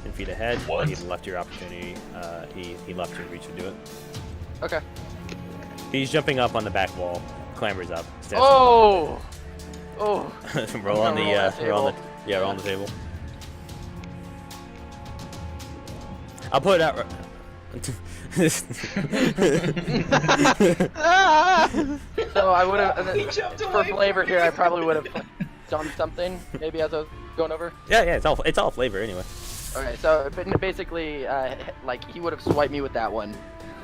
10 feet ahead. What? He left your opportunity. He left your reach to do it. Okay. He's jumping up on the back wall, clambers up. Stands Oh! Oh! roll on the Roll on the roll on table. the roll on the table. I'll put it out. So I would have, He jumped for away flavor from here, me. I probably would have done something, maybe as I was going over. Yeah, it's all flavor anyway. Okay, so but basically, like he would have swiped me with that one,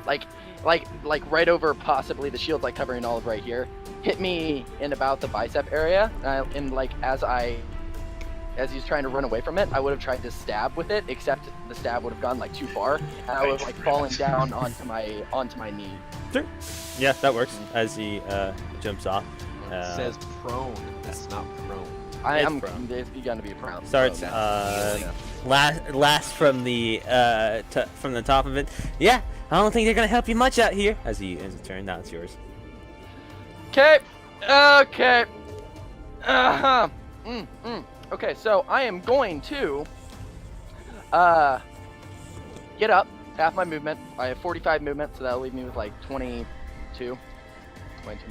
like right over possibly the shield, like covering all of right here, hit me in about the bicep area, and like as he's trying to run away from it, I would have tried to stab with it, except the stab would have gone like too far, and I would have like fallen down onto my knee. Sure. Yeah, that works. As he jumps off, It says prone. That's not prone. I'm prone. it's gonna be a prone. starts last from the from the top of it. Yeah, I don't think they're gonna help you much out here. As he ends his turn, now it's yours. Okay. Okay. Uh-huh. Okay, so I am going to get up, half my movement. I have 45 movement, so that'll leave me with like 22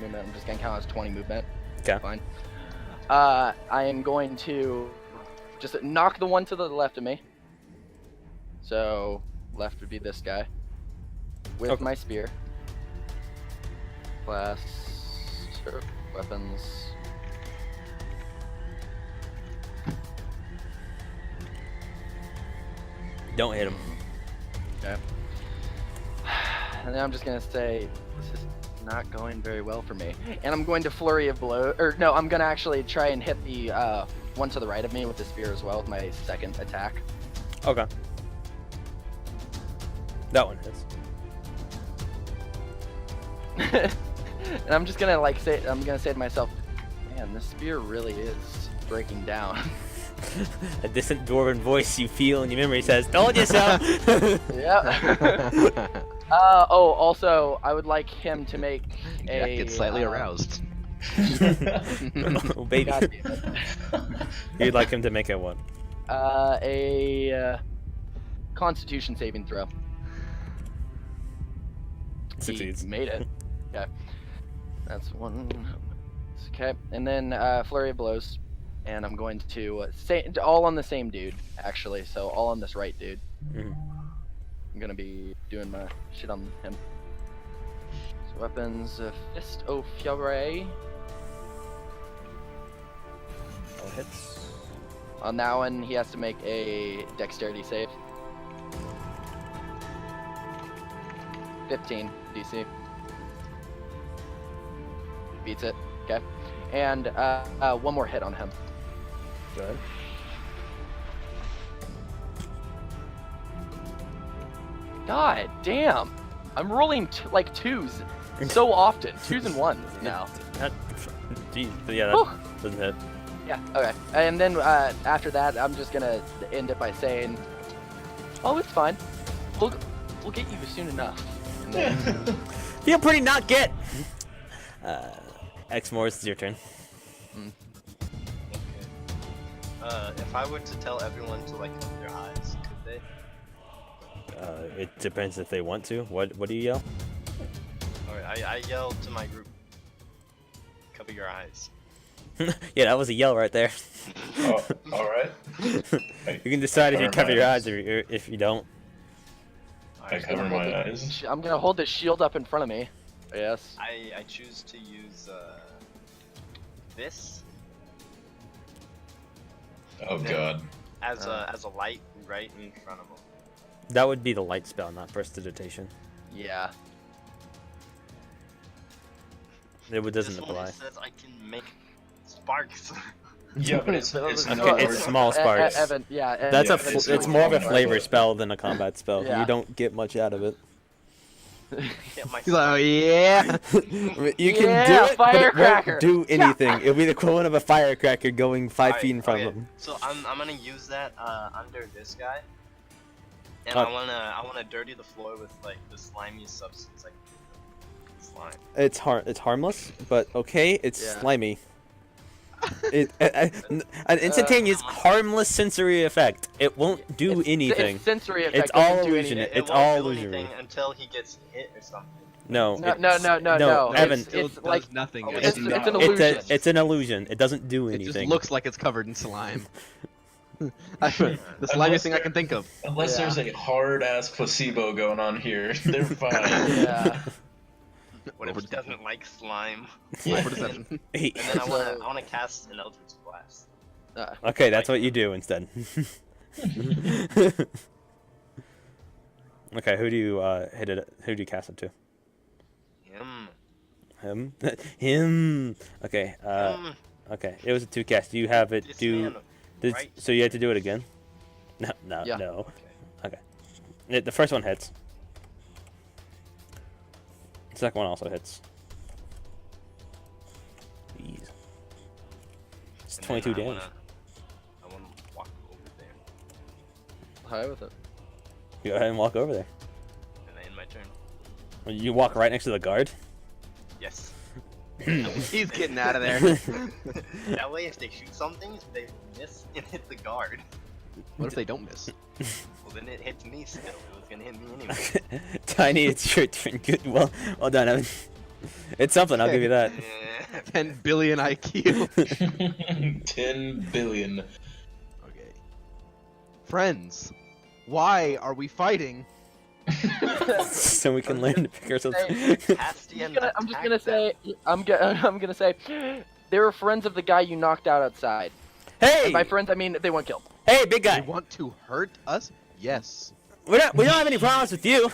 movement. I'm just gonna count as 20 movement. Okay. Fine. I am going to just knock the one to the left of me. So left would be this guy with Okay. my spear. Class weapons. Don't hit him. Okay. And then I'm just gonna say this is not going very well for me, and I'm going to flurry of blow. Or no, I'm gonna actually try and hit the one to the right of me with the spear as well with my second attack. Okay. That one hits. And I'm just gonna say to myself, man, this spear really is breaking down. A distant dwarven voice you feel in your memory says, "Told you so." Yeah. Also, I would like him to make Jack a. gets slightly aroused. Oh, baby. God damn it. You'd like him to make a what? A Constitution saving throw. Succeeds. He made it. Okay. That's one. Okay, and then flurry of blows, and I'm going to say all on the same dude actually. So all on this right dude. Mhm. I'm gonna be doing my shit on him. So weapons, fist au fury. All hits. On that one, he has to make a dexterity save. 15 DC. Beats it. Okay. And one more hit on him. Good. God damn. I'm rolling like twos so often. Twos and ones now. Geez, yeah, Whew. that doesn't hit. Yeah, okay. And then after that, I'm just gonna end it by saying, oh, it's fine. We'll get you soon enough. And then, Feel pretty not get. X Morris, it's your turn. If I were to tell everyone to like open their eyes, could they? It depends if they want to. What do you yell? Alright, I yell to my group. Cover your eyes. Yeah, that was a yell right there. Oh, all right. You can decide if you Cover cover my your eyes. eyes or if you don't. I cover my eyes. I'm gonna hold the shield up in front of me. Yes. I choose to use this Oh god. as a light right in front of them. That would be the light spell, not prestidigitation. Yeah. It doesn't This one apply. says I can make sparks. Yeah, but it's Okay, not it's small sparks. Evan, yeah. Evan, That's Yeah, it's more of a small flavor sparks. spell than a combat spell. Yeah. You don't get much out of it. Get my He's like, oh yeah. You can Yeah, do it, but it firecracker. won't do anything. It'll be the equivalent of a firecracker going 5 Alright, feet in front okay. of him. So I'm gonna use that under this guy, and Uh, I wanna dirty the floor with like the slimy substance like slime. It's harmless, but okay, it's Yeah. slimy. An instantaneous harmless sensory effect. It won't do anything. It's sensory effect. It's all doesn't do illusion. anything. It's won't all do illusory. anything until he gets hit or something. No. No, it's- no. Evan. It's like nothing. Oh, it's an not. illusion. It's an illusion. It doesn't do It just anything. looks like it's covered in slime. The slimiest thing I can think of. Unless Yeah. there's a hard ass placebo going on here, they're fine. Yeah. What if he doesn't like slime? Yeah. For deception. And then I wanna cast an Eldritch Blast. Okay, that's what you do instead. Okay, who do you hit it? Who do you cast it to? Him. Him. Okay. Okay. It was a 2 cast. Do you have it This do? man, right? So you had to do it again? No. Yeah. No. Okay. The first one hits. The second one also hits. Jeez. It's And then 22 I damage. wanna walk over there, Hi with it. Go ahead and walk over there. and then end my turn. You walk right next to the guard. Yes. He's getting out of there. That way, if they shoot something, they miss and hit the guard. What if they don't miss? Well, then it hits me still. It was gonna hit me anyway. Tiny, it's your turn. Good. Well done, Evan. It's something. I'll give you that. Yeah. 10 billion IQ. 10 billion. Okay. Friends, why are we fighting? So we can learn to pick ourselves. Castian I'm just attacked gonna say. I'm gonna say. They were friends of the guy you knocked out outside. Hey, And by friends, I mean they weren't killed. hey, big They guy. want to hurt us? Yes. We don't have any problems with you.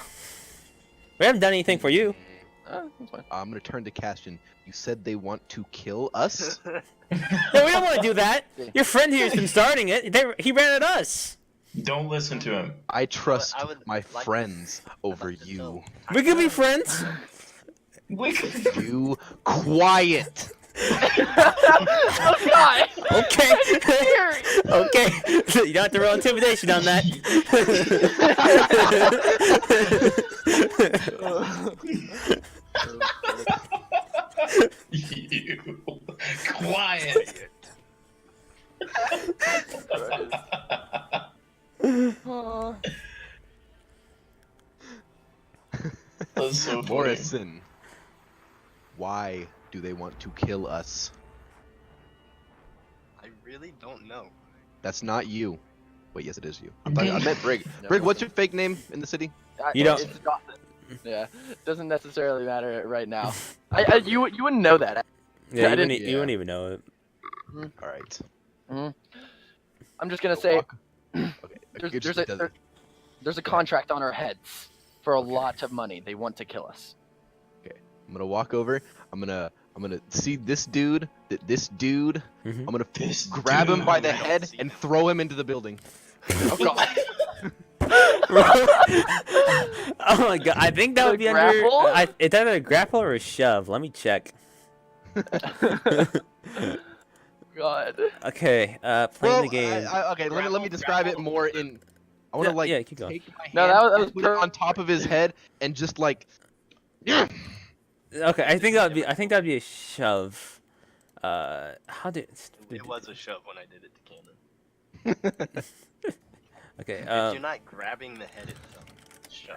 We haven't done anything for you. That's fine. I'm gonna turn to Castian. You said they want to kill us? No, we don't want to do that. Your friend here's been starting it. He ran at us. Don't listen to him. I trust I would my like- friends over like to you. know. We could be friends. You quiet. Oh God! Okay. Okay. You don't have to roll intimidation on that. You. Quiet. That's so funny. Morrison. Why do they want to kill us? I really don't know. That's not you. Wait, yes, it is you. I meant Brig. No. Brig, what's your fake name in the city? You don't- It's Gotham. Yeah, doesn't necessarily matter right now. You wouldn't know that. Yeah, I didn't- you wouldn't even know it. All right. I'm just gonna say Okay. there's, Good there's shit a doesn't- there's a contract on our heads for a lot of money. They want to kill us. I'm gonna walk over. I'm gonna see this dude. This dude. Mhm. I'm gonna This grab him by dude. the I don't head see and him. throw him into the building. Oh God! Oh my god, I think that The would be grapple? under. It's either a grapple or a shove. Let me check. God. Okay, playing the game. Okay, let me describe it more in. I want to Yeah, like yeah, keep going. take my hand No, that was and put it on top of his head and just like. Okay, I think that'd be a shove. How did? It was a shove when I did it to Cannon. Okay. If you're not grabbing the head itself, it's a shove.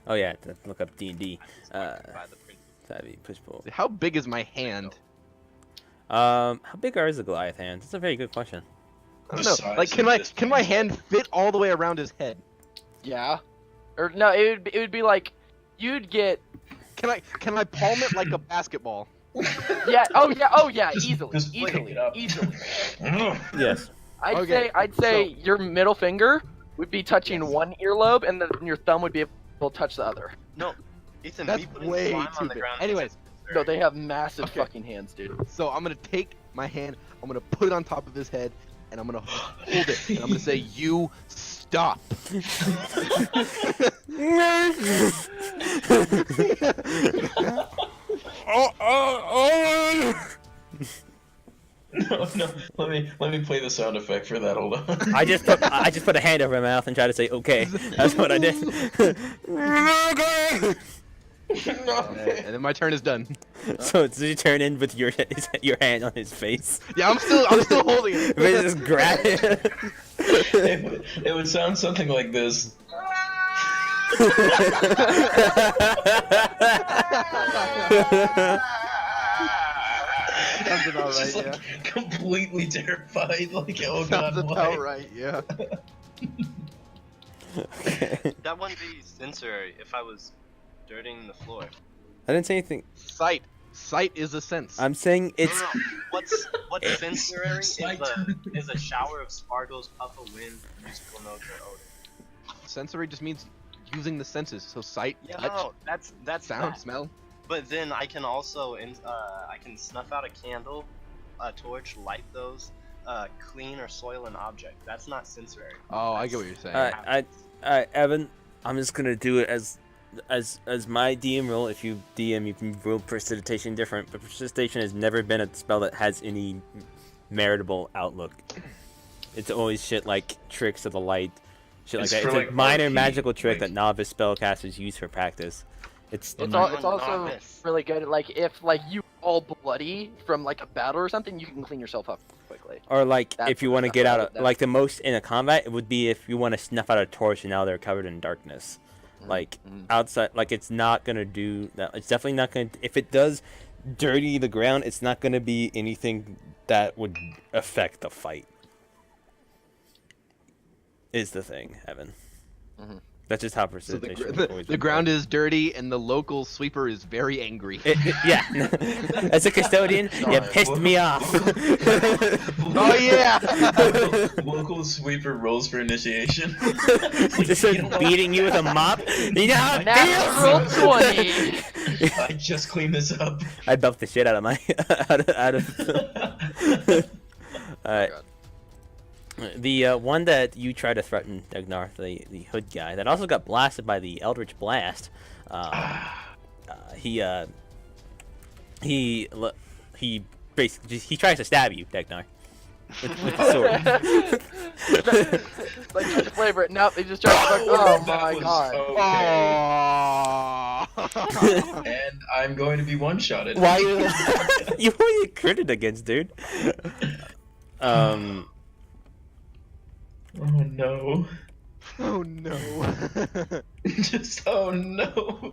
Oh yeah, look up D&D. By the principle. That'd be push pull. How big is my hand? How big are the Goliath hands? That's a very good question. I don't The know. size Like, of can this my thing. hand fit all the way around his head? Yeah. Or no, it would be like you'd get. Can I palm it like a basketball? Yeah. Oh yeah. Easily. just pick Easily. it up. Easily. Yes. I'd say your middle finger would be touching one earlobe, and then your thumb would be able to touch the other. No, Ethan, That's me putting way slime too on the big. ground. Anyways, No, they have massive Okay. fucking hands, dude. So I'm gonna take my hand, I'm gonna put it on top of his head, and I'm gonna hold it, and I'm gonna say, "You stop." No. Let me play the sound effect for that. Hold on. I just put a hand over my mouth and tried to say okay. That's what I did. And then my turn is done. So it's you turn in with your hand on his face. Yeah, I'm still holding it. But just grab it. It would sound something like this. Sounds about Just right, like completely terrified, like oh god, Sounds why? about right, yeah. Okay. That wouldn't be sensory if I was dirtying the floor. I didn't say anything. Sight. Sight is a sense. I'm saying it's. No. What's sensory Sight. is a shower of sparkles, puff of wind, musical notes, or odor. Sensory just means using the senses. So sight, Yeah, touch, no, that's sound, that. smell. But then I can also I can snuff out a candle, a torch, light those, clean or soil an object. That's not sensory. Oh, I get what you're saying. Evan, I'm just gonna do it as my DM role. If you DM, you can rule precipitation different, but precipitation has never been a spell that has any meritable outlook. It's always shit like tricks of the light, shit like It's that. for, It's a like, minor RP, magical trick like- that novice spellcasters use for practice. It's It's I'm also novice. really good. Like if like you all bloody from like a battle or something, you can clean yourself up quickly. Or like That's if you the want to stuff get I out would of do. like the most in a combat, it would be if you want to snuff out a torch and now they're covered in darkness. Like outside, like it's not gonna do that. It's definitely not gonna. If it does dirty the ground, it's not gonna be anything that would affect the fight. Is the thing, Evan. Mhm. That's just how So precipitation. the ground is dirty and the local sweeper is very angry. Yeah. As a custodian, you Sorry. pissed me off. Oh yeah! Local sweeper rolls for initiation. Just beating you with a mop. You know how it Natural feels? 20. I just cleaned this up. I buffed the shit out of my out of. Alright. The one that you tried to threaten, Dagnar, the hood guy, that also got blasted by the Eldritch Blast. He basically he tries to stab you, Dagnar, with the sword. Like try to flavor it. Nope, they just try to. Oh That my was god. Okay. Oh. And I'm going to be one-shotted. Why you only critted against, dude? Oh no. Oh no. Just oh no.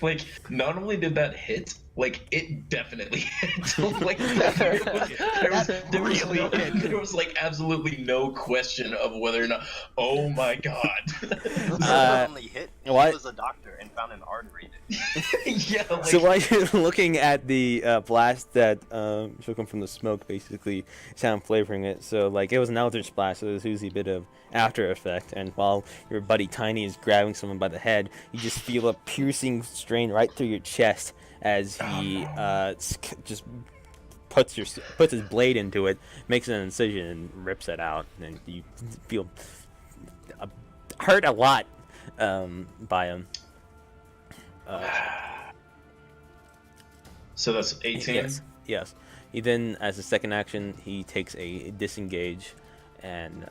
Like not only did that hit, like it definitely hit. Like there was like absolutely no question of whether or not. Oh my god. Not only hit, he What? was a doctor and found an artery. Yeah. Like, So while you're looking at the blast that should come from the smoke, basically sound flavoring it. So like it was an eldritch blast, so there's usually a bit of after effect. And while your buddy Tiny is grabbing someone by the head, you just feel a piercing strain right through your chest as he just puts his blade into it, makes an incision, and rips it out. And you feel hurt a lot by him. so that's 18. Yes. He then, as a second action, he takes a disengage and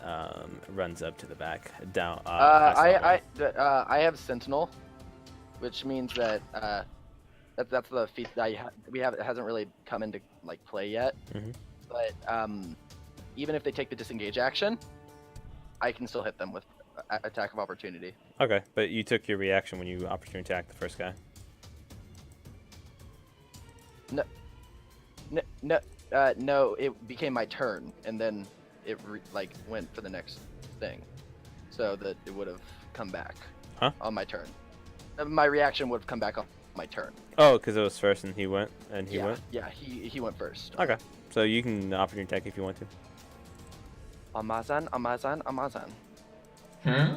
runs up to the back down. I have Sentinel, which means that that's the feat that it hasn't really come into like play yet. Mhm. But even if they take the disengage action, I can still hit them with attack of opportunity. Okay, but you took your reaction when you opportunity attacked the first guy. No, it became my turn, and then it went for the next thing, so that it would have come back on my turn. My reaction would have come back on my turn. Oh, because it was first and he went, went? Yeah, he went first. Okay, so you can opportunity attack if you want to. Amazon. Hmm?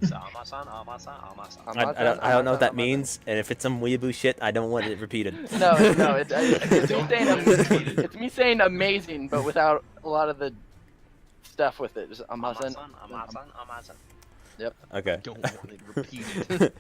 Amasan, amasan, amasan. I don't know what that means, and if it's some weeaboo shit, I don't want it repeated. No, it's me Don't saying repeat it. it's me saying amazing, but without a lot of the stuff with it. Just Amasan, amasan, amasan. Okay. Don't want it repeated.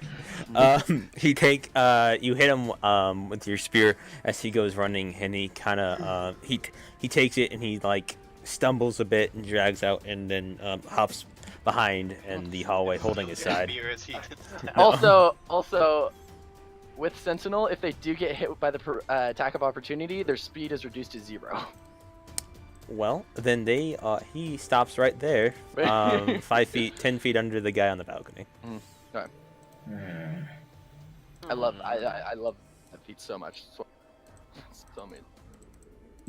You hit him with your spear as he goes running, and he kind of he takes it and he like stumbles a bit and drags out, and then hops behind in the hallway holding his side. Spear as he gets stabbed. Also, with Sentinel, if they do get hit by the attack of opportunity, their speed is reduced to 0. Well, then he stops right there, 5 feet, 10 feet under the guy on the balcony. I love that feat so much. It's so amazing.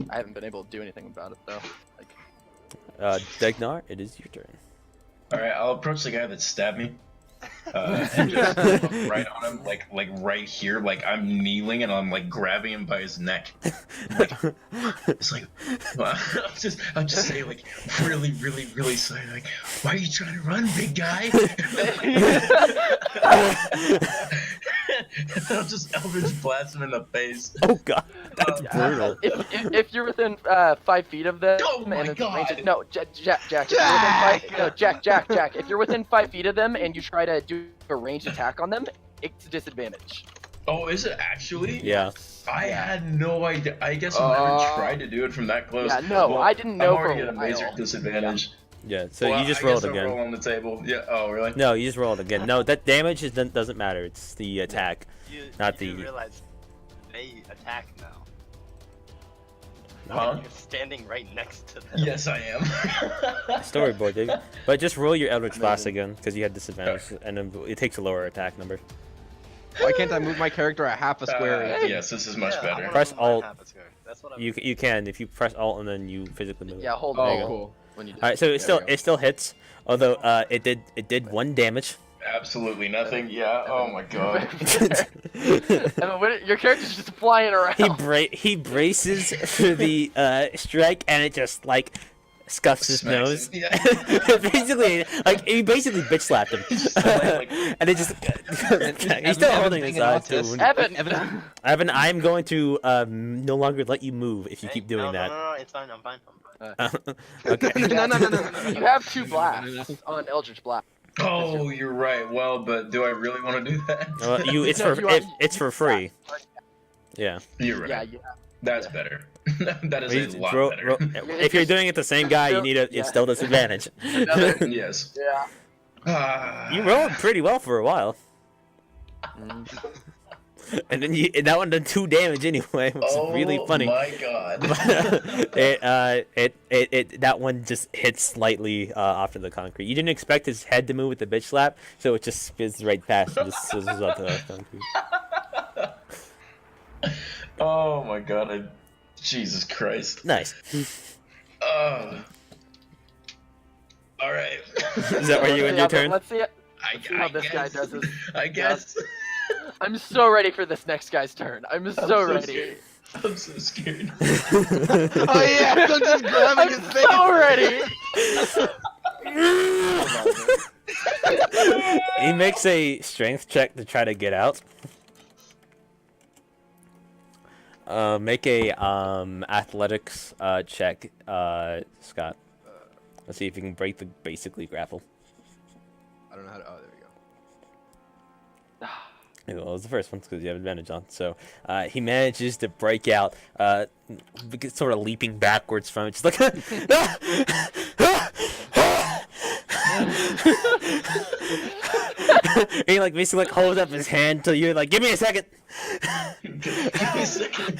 I haven't been able to do anything about it though. Like, Degnar, it is your turn. All right, I'll approach the guy that stabbed me. And just look right on him, like right here, like I'm kneeling and I'm like grabbing him by his neck. Like, it's like, well, I'm just saying like really, really, really sorry. Like, why are you trying to run, big guy? And I'll just Eldritch blast him in the face. Oh god, that's yeah. brutal. If you're within 5 feet of them, Oh my and it's God. range, no, Jack. If you're within Jack. If you're within 5 feet of them and you try to do a ranged attack on them, it's a disadvantage. Oh, is it actually? Yeah. I had no idea. I guess I've never tried to do it from that close. Yeah, no, Well, I didn't know I'm for already a at a major while. disadvantage. Yeah. So Well, you just I rolled guess I'll again. roll on the table. Yeah. Oh, really? No, you just rolled again. No, that damage doesn't matter. It's the attack. Not you the- realize they attack now. Huh? You're standing right next to them. Yes, I am. Storyboard, dude. But just roll your Eldritch Blast again, because you had disadvantage, and then it takes a lower attack number. Why can't I move my character a half a square? Yes, this is much Yeah, I better. wanna Press move mine Alt. half a square. That's what I'm You can if you press Alt and then you physically move. Yeah, hold Oh, there you go. cool. When you do All right, so There it still hits, although it did 1 damage. Absolutely nothing. Yeah. Oh my god. Evan, your character's just flying around. He braces for the strike, and it just like scuffs his Smacks nose. him, yeah. Basically, like he basically bitch slapped him, like- and it just he's still holding his eye too. Evan. Evan, I'm going to no longer let you move if you keep doing no, that. No, it's fine. I'm fine. Okay. No. You have 2 blasts on Eldritch Blast. Oh, you're right. Well, but do I really want to do that? Well, it's No, for you are- it's for free. Yeah. You're right. Yeah, you That's better. That is a lot better. If you're doing it the same guy, you need a. It's still disadvantage. Another- Yes. Yeah. You rolled pretty well for a while, and then that one did 2 damage anyway, which is really funny. Oh my god. That one just hits slightly off of the concrete. You didn't expect his head to move with the bitch slap, so it just skids right past and just sizzles off the concrete. Oh my god. Jesus Christ. Nice. All right. Is that where you end your turn? Let's see it. I See how this guy guess. does this. I guess. I'm so ready for this next guy's turn. I'm so ready. Scared. I'm so scared. Oh yeah, I'm just grabbing his face. So ready. He makes a strength check to try to get out. Make a athletics check, Scott. Let's see if you can break the basically grapple. I don't know how to. Oh, there we go. Well, it was the first one because you have advantage on. So he manages to break out, sort of leaping backwards from it, just like. And he like basically like holds up his hand till you're like, give me a second. Give me a second.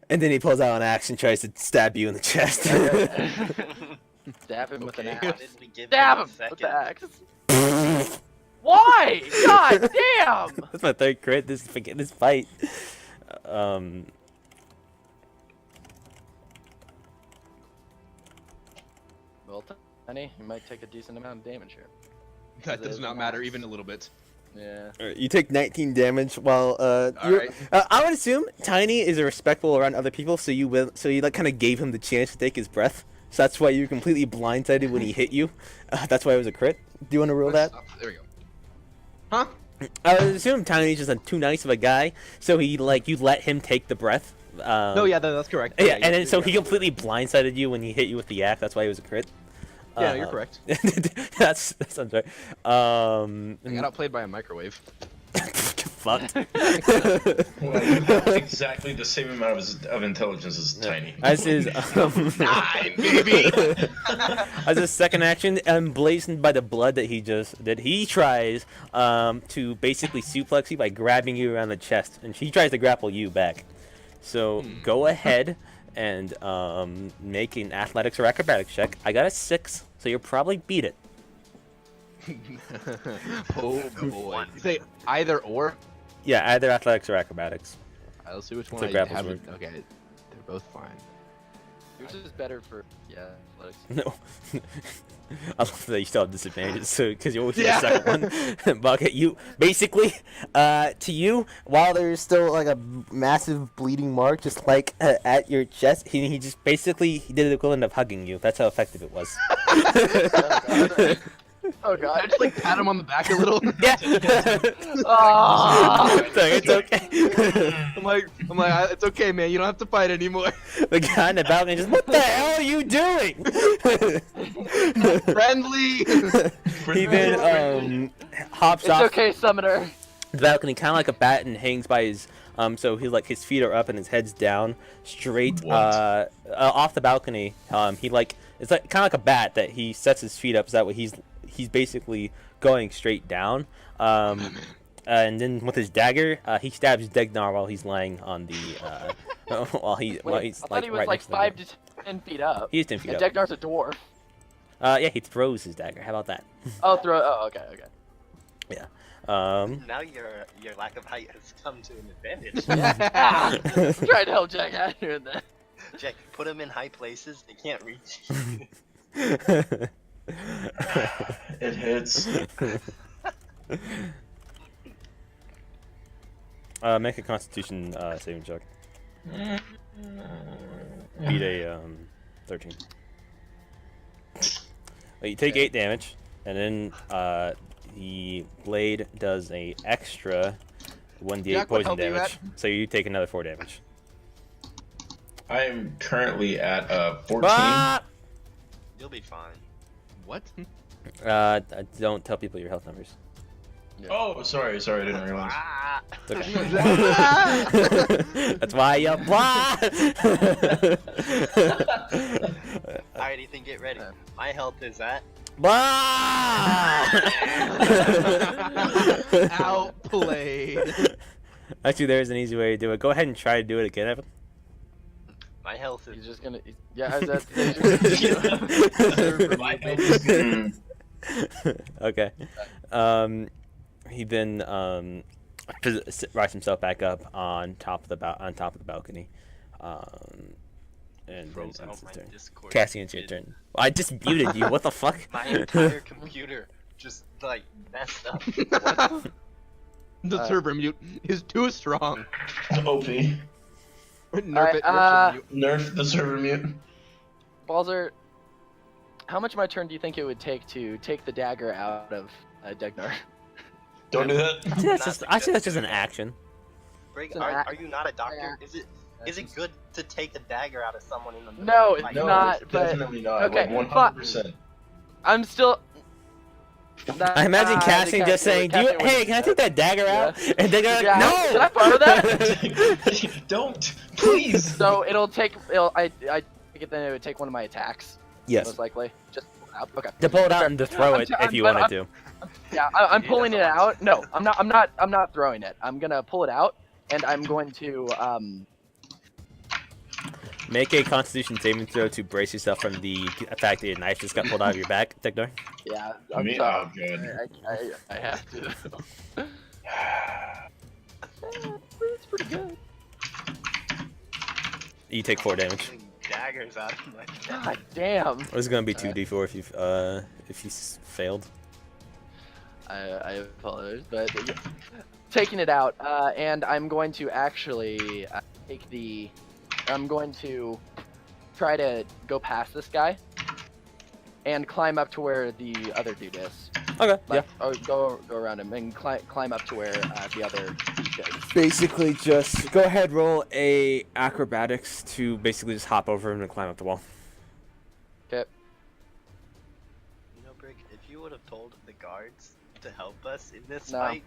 And then he pulls out an axe and tries to stab you in the chest. Stab him with an Why axe. did we give Stab a him with second? the axe. Why? God damn! That's my 3rd crit. This fight. Well, Tiny, you might take a decent amount of damage here. That does not matter even a little bit. Yeah. Alright, you take 19 damage while Alright. I would assume Tiny is respectful around other people, so you like kind of gave him the chance to take his breath so that's why you were completely blindsided when he hit you. That's why it was a crit. Do you want to roll that? There we go. Huh? I would assume Tiny's just too nice of a guy, so he you let him take the breath. No, yeah, that's correct. Yeah, and then so he completely blindsided you when he hit you with the yak. That's why it was a crit. Yeah, you're correct. That sounds right. I got outplayed by a microwave. Fucked. Well, you have exactly the same amount of intelligence as Tiny. As his 9, baby. as his second action, emblazoned by the blood that he just did, he tries to basically suplex you by grabbing you around the chest, and he tries to grapple you back. So go ahead and make an athletics or acrobatics check. I got a 6, so you'll probably beat it. Oh boy. You say either or? Yeah, either athletics or acrobatics. I'll see which So one I grapples have. work. Okay, they're both fine. Yours is better for athletics. No. I love that you still have disadvantages, so because you always get the second one. Bucket, you basically, to you, while there's still like a massive bleeding mark, just like at your chest, he just basically he did the equivalent of hugging you. That's how effective it was. Oh god. I just like pat him on the back a little. Yeah. Oh. It's okay. I'm like, it's okay, man. You don't have to fight anymore. The guy in the balcony just, what the hell are you doing? Friendly. He then hops It's off okay, Summoner. the balcony, kind of like a bat, and hangs by his so he's like his feet are up and his head's down, straight What? off the balcony. He it's like kind of like a bat that he sets his feet up, so that way he's basically going straight down. And then with his dagger, he stabs Degnar while he's laying on the while he's I thought like he was right like next to the 5 door. to 10 feet up. He's 10 feet And up. Degnar's a dwarf. Yeah, he throws his dagger. How about that? Oh, okay. Now your lack of height has come to an advantage. Yeah. I'm trying to help Jack out here and there. Jack, put them in high places. They can't reach. It hits. Make a Constitution saving check. Beat a 13. Well, you take 8 damage, and then the blade does a extra 1d8 Jack, what poison health are you damage. So you take another 4 damage. I am currently at 14. Ah! You'll be fine. What? Don't tell people your health numbers. Oh, sorry, I didn't realize. Ah! It's okay. That's why you blah. Alright, Ethan, get ready. My health is at. Blah. Outplayed. Actually, there's an easy way to do it. Go ahead and try to do it again, Evan. My health He's is. just gonna. Yeah, that's. My health is good. Okay. He then rises himself back up on top of the balcony. And then Froze ends out his my turn. Discord. Cassian, it's your turn. I just muted you. What the fuck? My entire computer just like messed up. What? The server mute is too strong. OP. Nerf it. Nerf the server mute. Balzer, how much of my turn do you think it would take to take the dagger out of Degnar? Don't do that. I think that's just an action. Brig, It's an are ac- you not a doctor? Yeah. Is it good to take a dagger out of someone in the middle No, of a it's fight? No, not, but- definitely not. okay, Like 100%. I'm still. I imagine Cassian just saying, "Hey, can I take that dagger out?" And they're like, Yeah. "No." Can I borrow that? Don't, please. So it'll take. I think then it would take one of my attacks. Yes. Most likely. Just okay. To pull it out and to throw it if you wanted to. Yeah, I'm pulling it out. No, I'm not throwing it. I'm gonna pull it out, and I'm going to Make a Constitution saving throw to brace yourself from the fact that your knife just got pulled out of your back, Degnar. Yeah. I mean, sorry. oh, good. I have to. It's pretty good. You take 4 damage. Pulling daggers out of my God damn. This is gonna be 2d4 if you failed. I apologize, but yeah. Taking it out, and I'm going to actually take the. I'm going to try to go past this guy and climb up to where the other dude is. Okay. Like, or go around him and climb up to where the other thief is. Basically, just go ahead, roll a acrobatics to basically just hop over him and climb up the wall. Okay. You know, Brick, if you would have told the guards to help us in this No. fight,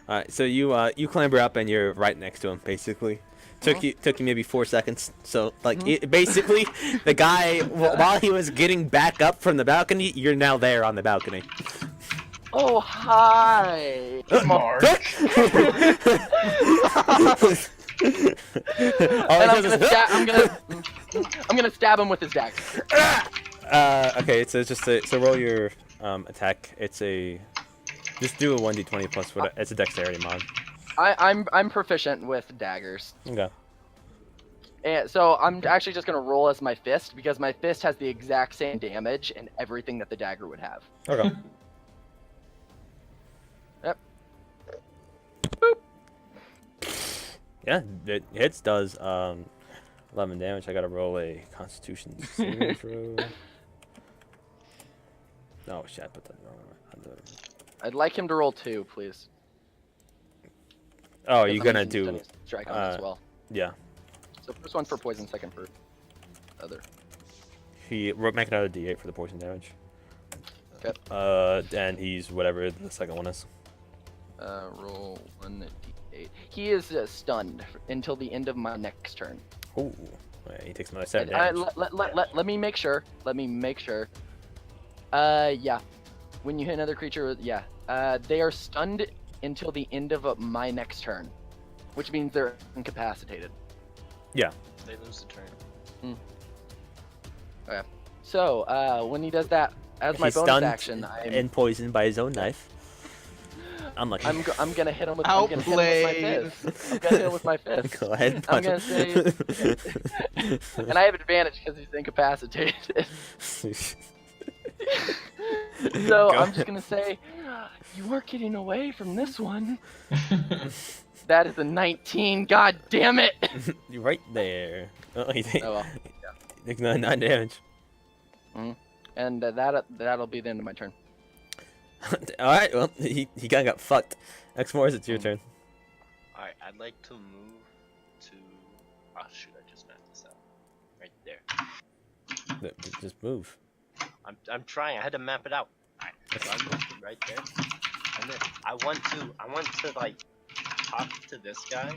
All right, so you clamber up and you're right next to him. Basically, took you maybe 4 seconds. So like basically, the guy while he was getting back up from the balcony, you're now there on the balcony. Oh, hi! Mark. All And he does is, I'm gonna stab him with his dagger. okay, so it's just so roll your attack. It's a just do a 1d20 plus what it's a dexterity mod. I'm proficient with daggers. Okay. And so I'm actually just gonna roll as my fist because my fist has the exact same damage and everything that the dagger would have. Okay. Yep. Yeah, it hits. Does 11 damage. I gotta roll a Constitution saving throw. Oh shit! I put that wrong. I'd like him to roll 2, please. Oh, Because you're I'm gonna using do? stunning strike on it as well. Yeah. So first one for poison, second for other. Make another D8 for the poison damage. Okay. And he's whatever the second one is. Roll 1d8. He is stunned until the end of my next turn. Ooh. Yeah, he takes another 7 And, damage. let me make sure. Yeah. When you hit another creature, yeah. They are stunned until the end of my next turn, which means they're incapacitated. Yeah. they lose the turn. Okay. So, when he does that, as my He's bonus stunned action, and poisoned by his own knife. Unlucky. I'm gonna hit him with Outplayed. I'm gonna hit him with my fist. Go ahead. And I'm punch gonna him. say, and I have advantage because he's incapacitated. So Go I'm ahead. just gonna say, you are getting away from this one. That is a 19. God damn it! You're right there. Oh, you think? Oh well. Takes 9 damage. And that'll be the end of my turn. Alright, well, he kinda got fucked. X-Morris, it's your turn. Alright, I'd like to move to. Oh shoot, I just messed this up. Right there. Just move. I'm trying. I had to map it out. Alright, so I moved it right there, and then I want to like talk to this guy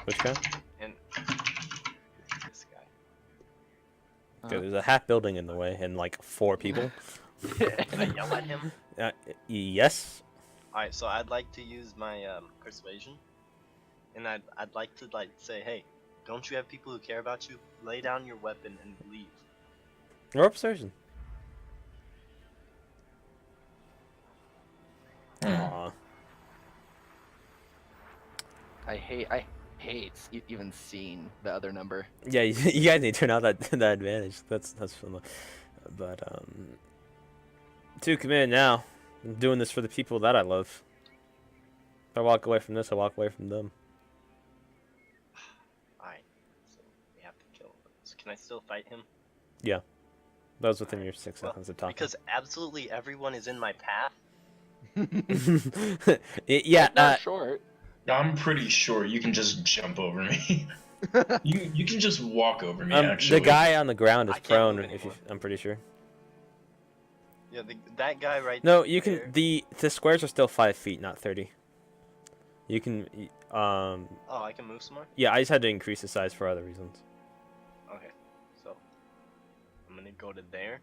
Which guy? and this guy. Okay, there's a half building in the way and like 4 people. Can I yell at him? Yes. Alright, so I'd like to use my persuasion, and I'd like to like say, hey, don't you have people who care about you? Lay down your weapon and leave. Roll persuasion. Aw. I hate even seeing the other number. Yeah, you guys need to turn out that advantage. That's fun. But to commit now. I'm doing this for the people that I love. If I walk away from this, I walk away from them. Alright, so we have to kill him. So can I still fight him? That was within your 6 Well, seconds of talking. because absolutely everyone is in my path. Yeah. Not short. I'm pretty sure you can just jump over me. you can just walk over me. The Actually, guy on the ground is I can't prone. move If you, anymore. I'm pretty sure. Yeah, that guy right No, you there. can. The squares are still 5 feet, not 30. You can. Oh, I can move some more? Yeah, I just had to increase the size for other reasons. Okay, so I'm gonna go to there.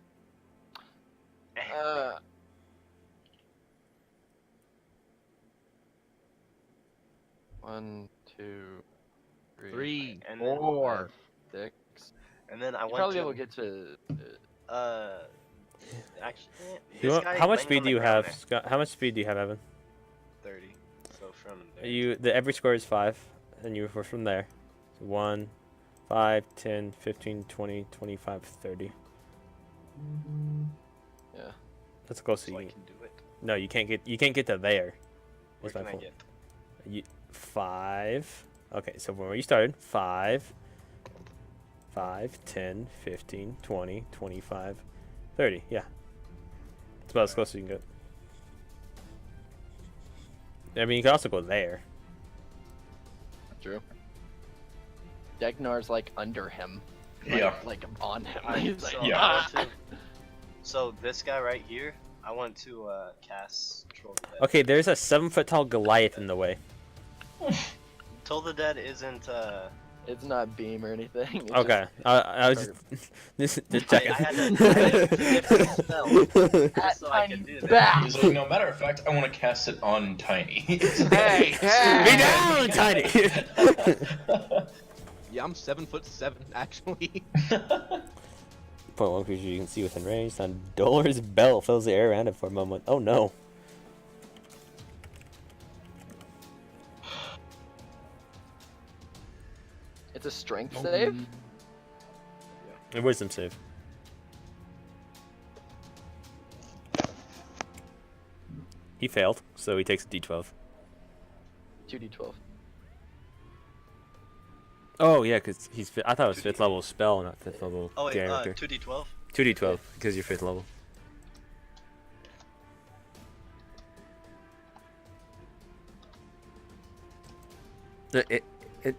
One, two, Three, And then- 4. 6. And then I You'll want probably to be able to get to. actually You how much speed do you have, There. Scott? How much speed do you have, Evan? 30. So from there. Every square is 5, and you were from there. 1, 5, 10, 15, 20, 25, 30. Yeah. That's close to So I you. can do it. No, you can't get to there. Where That's my can I point. get? 5. Okay, so from where you started, 5, 5, 10, 15, 20, 25, 30. Yeah. It's about as close as you can get. I mean, you can also go there. True. Degnar's like under him. Yeah. Like on him. I, He's so, like, Yeah. I want to, so this guy right here, I want to cast Troll the Dead. Okay, there's a 7-foot tall Goliath in the way. Troll the Dead isn't. It's not beam or anything. It's Okay, I was just I checking. had to get the spell just so I could do that. back. He's like, no, matter of fact, I want to cast it on Tiny. Hey, Be down, Tiny! Yeah, I'm 7'7" actually. Point one creature you can see within range. Sound Dolor's bell fills the air around it for a moment. Oh no. It's a strength save? A wisdom save. He failed, so he takes a d12. 2d12. Oh yeah, because I thought it was 5th level spell, not 5th level Oh wait, character. 2d12. 2d12 because you're 5th level.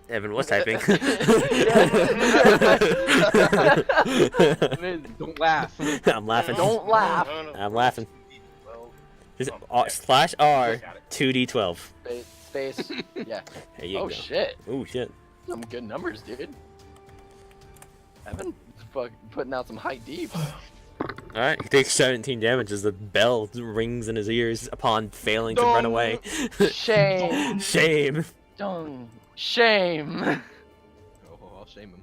Evan was typing. Don't laugh. I'm laughing. Don't laugh. I'm laughing. 2d12. Just Oh, slash R Got it. 2d12. Space. Yeah. There you Oh go. shit. Oh shit. Some good numbers, dude. Evan, putting out some high deeps. Alright, he takes 17 damage as the bell rings in his ears upon failing to run away. Shame. Shame. Dung. Shame. Oh, I'll shame him.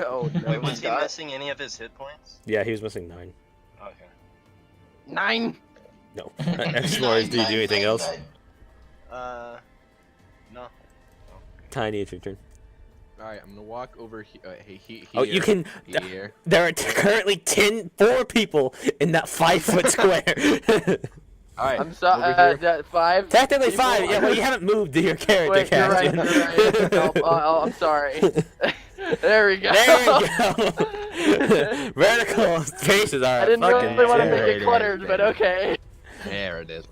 Oh no. Wait, was he Scott. missing any of his hit points? Yeah, he was missing 9. Okay. 9. No. Explorers, do you do anything else? No. Tiny, it's your turn. Alright, I'm gonna walk over here. Oh, you can. Here. There are currently 4 people in that 5-foot square. Alright. I'm sorry. over here. 5. Technically people? 5. Yeah, well, you haven't moved to your character, Wait, you're right. Cassian. You're right. Nope, I'm sorry. There we go. There you go. Vertical spaces are I didn't fucking really want to terrible. make it cluttered, but okay. There it is.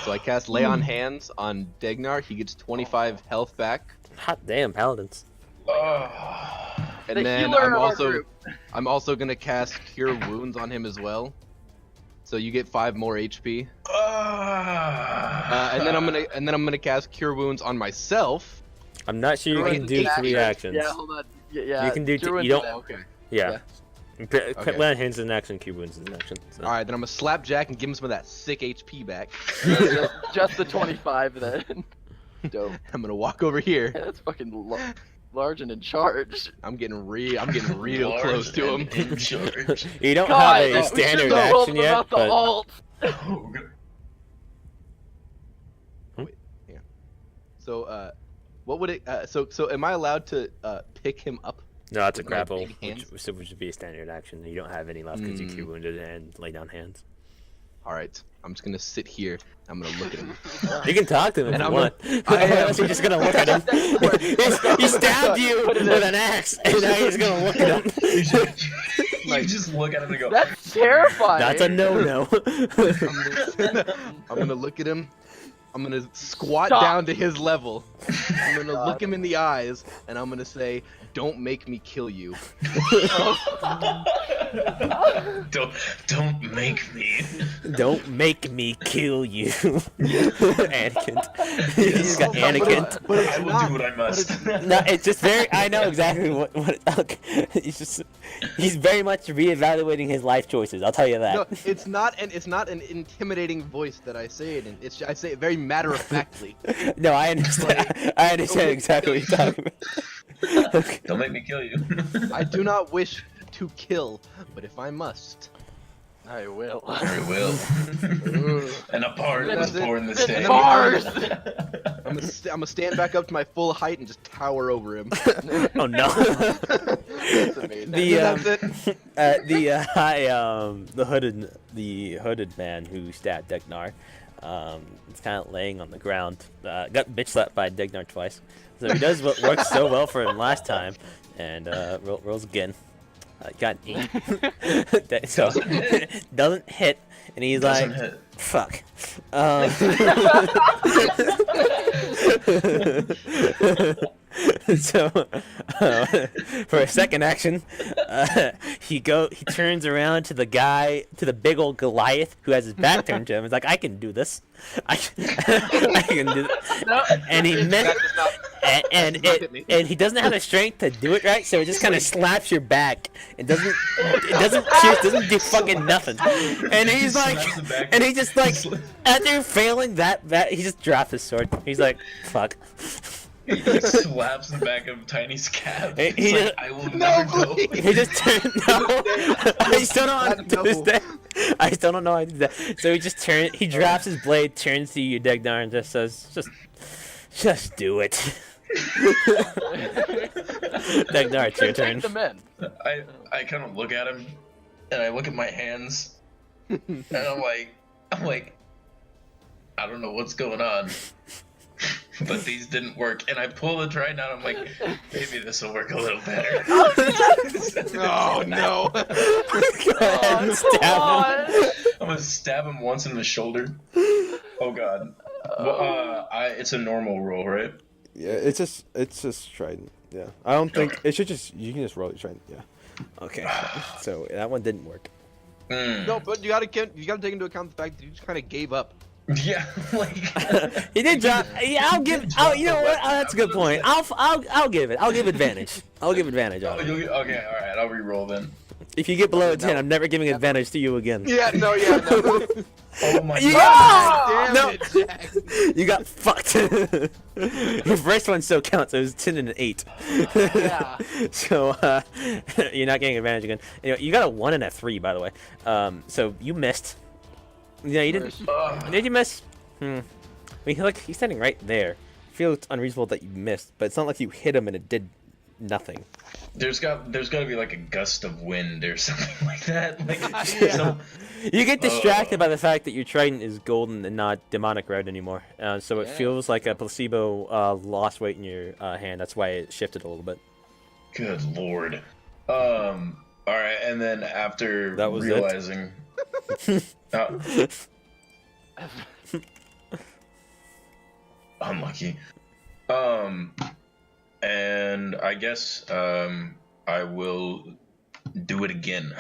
So I cast Lay on Hands on Degnar. He gets 25 health back. Hot damn, paladins. And The then healer of our group. I'm also gonna cast Cure Wounds on him as well. So you get 5 more HP. And then I'm gonna cast Cure Wounds on myself. I'm not sure you You're can right, do 3 Action. actions. Yeah, hold on. Yeah, You can do Drew you and don't- okay. Yeah. Okay. Land hands is an action, cube wounds is an action. So. All right, then I'm gonna slap Jack and give him some of that sick HP back. Just the 25 then. Dope. I'm gonna walk over here. Yeah, that's fucking large and in charge. I'm getting real close to him. In charge. You don't God, have a we standard should've rolled action him yet, about the but alt. Oh, So what would it? So am I allowed to pick him up? no, that's a with my grapple, big hands? which would be a standard action. You don't have any left because you cube wounded and lay down hands. All right, I'm just gonna sit here. I'm gonna look at him. You can talk to him if And you I'm want. I am. Unless you're just gonna look at him. he stabbed you with an axe, and now you're just gonna look at him. You just look at him and go. That's terrifying. That's a no-no. I'm gonna look at him. I'm gonna squat Stop. down to his level. I'm gonna look him in the eyes, and I'm gonna say, "Don't make me kill you." Don't make me. Don't make me kill you, Anakin. He's got Anakin. But it's I will not. do what I must. No, it's just very. I know exactly what. Okay. He's very much reevaluating his life choices. I'll tell you that. No, it's not an intimidating voice that I say it in. I say it very matter of factly. No, I understand. I understand exactly what you're talking about. Okay. Don't make me kill you. I do not wish to kill, but if I must, I will. I will. And a part was born this day. Bars! I'm gonna stand back up to my full height and just tower over him. Oh no. That's amazing. That's it. The hooded man who stabbed Deknar It's kind of laying on the ground. Got bitch slapped by Dignar twice. So he does what worked so well for him last time, and rolls again. Got an 8. So doesn't hit, and he's Doesn't like, hit. "Fuck." So for a second action, he turns around to the big old Goliath who has his back turned to him. He's like, "I can do this. I can do this." No. And he missed. That does not- And does not hit me. he doesn't have the strength to do it right, so it just kind of slaps your back. It doesn't pierce, doesn't do fucking nothing. And he's like, Slaps the back. and he just like, after failing that, he just drops his sword. He's like, fuck. He slaps the back of Tiny's cap. He He's like, just- I will never go. He just turned. No, I still don't to this day. I still don't know how to do that. So he just turns. He drops his blade, turns to you, Degnar, and just says, "Just do it." Degnar, it's your turn. Take the men. I kind of look at him, and I look at my hands, and I'm like, I don't know what's going on, but these didn't work. And I pull the trident out. I'm like, maybe this will work a little better. Oh no! Go ahead and stab him. I'm gonna stab him once in the shoulder. Oh god. Well, it's a normal roll, right? Yeah, it's just trident. Yeah, I don't think Okay. it should just. You can just roll your trident. Yeah. Okay, so that one didn't work. No, but you gotta take into account the fact that you just kind of gave up. Yeah, like He did drop. Yeah, I'll give. You know what? That's a good point. I'll give it. I'll give advantage. I'll give advantage on it. Okay, all right. I'll re-roll then. If you get below a 10, I'm never giving advantage to you again. Yeah, no. Oh my You god. got, Damn no, it, Jack. you got fucked. Your first one still counts. It was 10 and an 8. Yeah. So you're not getting advantage again. You got a 1 and a 3, by the way. So you missed. Yeah, you didn't. Did you miss? I mean, he's standing right there. Feels unreasonable that you missed, but it's not like you hit him and it did nothing. There's got to be like a gust of wind or something like that. Like Yeah. You get distracted by the fact that your trident is golden and not demonic red anymore. So it Yeah. feels like a placebo lost weight in your hand. That's why it shifted a little bit. Good lord. All right, and then after That was it? realizing, unlucky. And I guess I will do it again,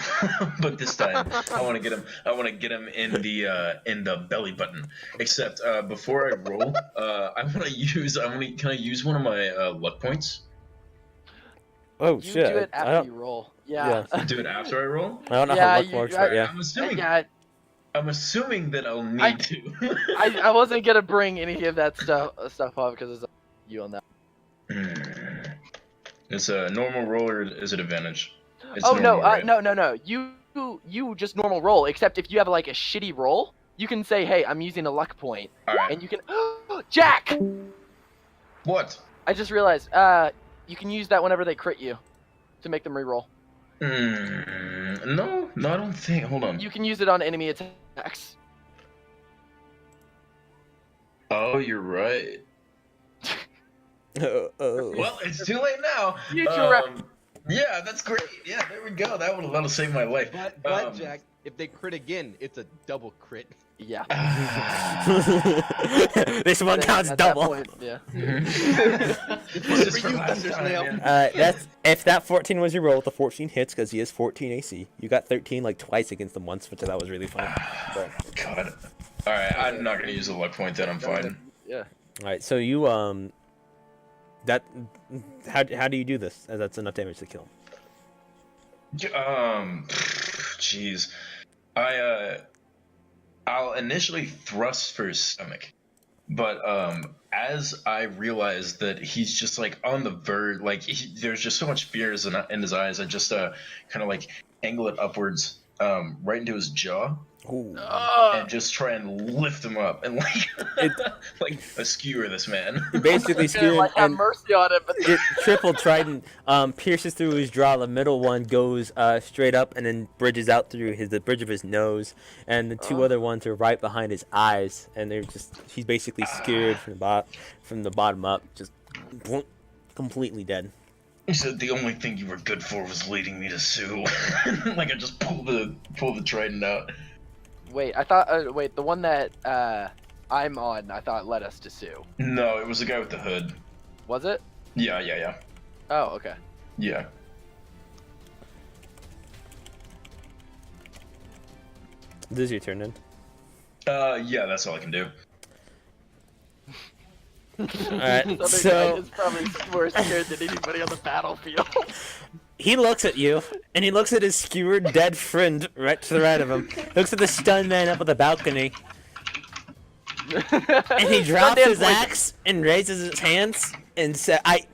but this time I want to get him. I want to get him in the belly button. Except before I roll, I want to use. Can I use one of my luck points? Oh You shit! do it I after don't. you roll. Yeah. Do it after I roll. I don't know Yeah, how luck you- works, I- but yeah. I'm assuming. Yeah, I'm assuming that I'll need to. I wasn't gonna bring any of that stuff up because it's you on that. It's a normal roll or is it advantage? It's Oh no, normal, right? no. You just normal roll. Except if you have like a shitty roll, you can say, "Hey, I'm using a luck point," Alright. and you can. Jack! What? I just realized. You can use that whenever they crit you, to make them reroll. No, I don't think. Hold on. You can use it on enemy attacks. Oh, you're right. Well, it's too late now. Future ref- Yeah, that's great. Yeah, there we go. That'll save my life. But Jack, if they crit again, it's a double crit. Yeah. This one counts At that double. point, yeah. It's just For from you, last time, Thundersnail. man. That's if that 14 was your roll. The 14 hits because he is 14 AC. You got 13 like twice against them once, which I thought was really funny. But, God. All right, I'm not gonna use the luck point. Then I'm fine. Yeah. all right, so you that how do you do this? As that's enough damage to kill him. Jeez. I'll initially thrust for his stomach, but as I realize that he's just like on the verge, like there's just so much fear in his eyes, I just kind of like angle it upwards, right into his jaw, and just try and lift him up and It- like skewer this man. You basically Gonna, skewer him, like, have and mercy on him, but your triple trident pierces through his jaw. The middle one goes straight up and then bridges out through the bridge of his nose, and the two other ones are right behind his eyes, and he's basically skewered from the bottom up, just completely dead. He said the only thing you were good for was leading me to Sue. Like I just pull the trident out. wait, I thought the one that I'm on, I thought led us to Sue. No, it was the guy with the hood. Was it? Yeah. Oh, okay. Yeah. This is your turn then. Yeah, that's all I can do. Alright, This other so guy is probably more scared than anybody on the battlefield. he looks at you, and he looks at his skewered dead friend right to the right of him. Looks at the stunned man up on the balcony, and he drops his axe and raises his hands and says, I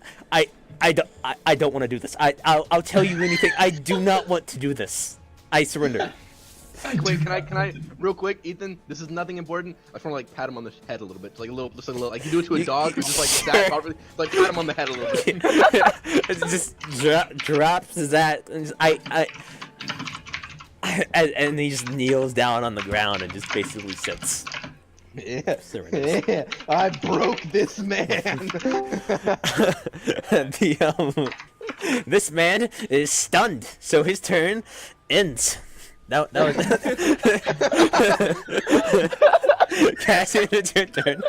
don't want to do this. I'll tell you anything. I do not want to do this. I surrender. Wait, can I, real quick, Ethan? This is nothing important. I just want to like pat him on the head a little bit, just a little, like you do it to a dog, who's just like that, probably, like pat him on the head a little bit. It just drops his axe, and and he just kneels down on the ground and just basically sits. Surrenders. Yeah, I broke this man. This man is stunned, so his turn ends. That was Cassian, it's your turn.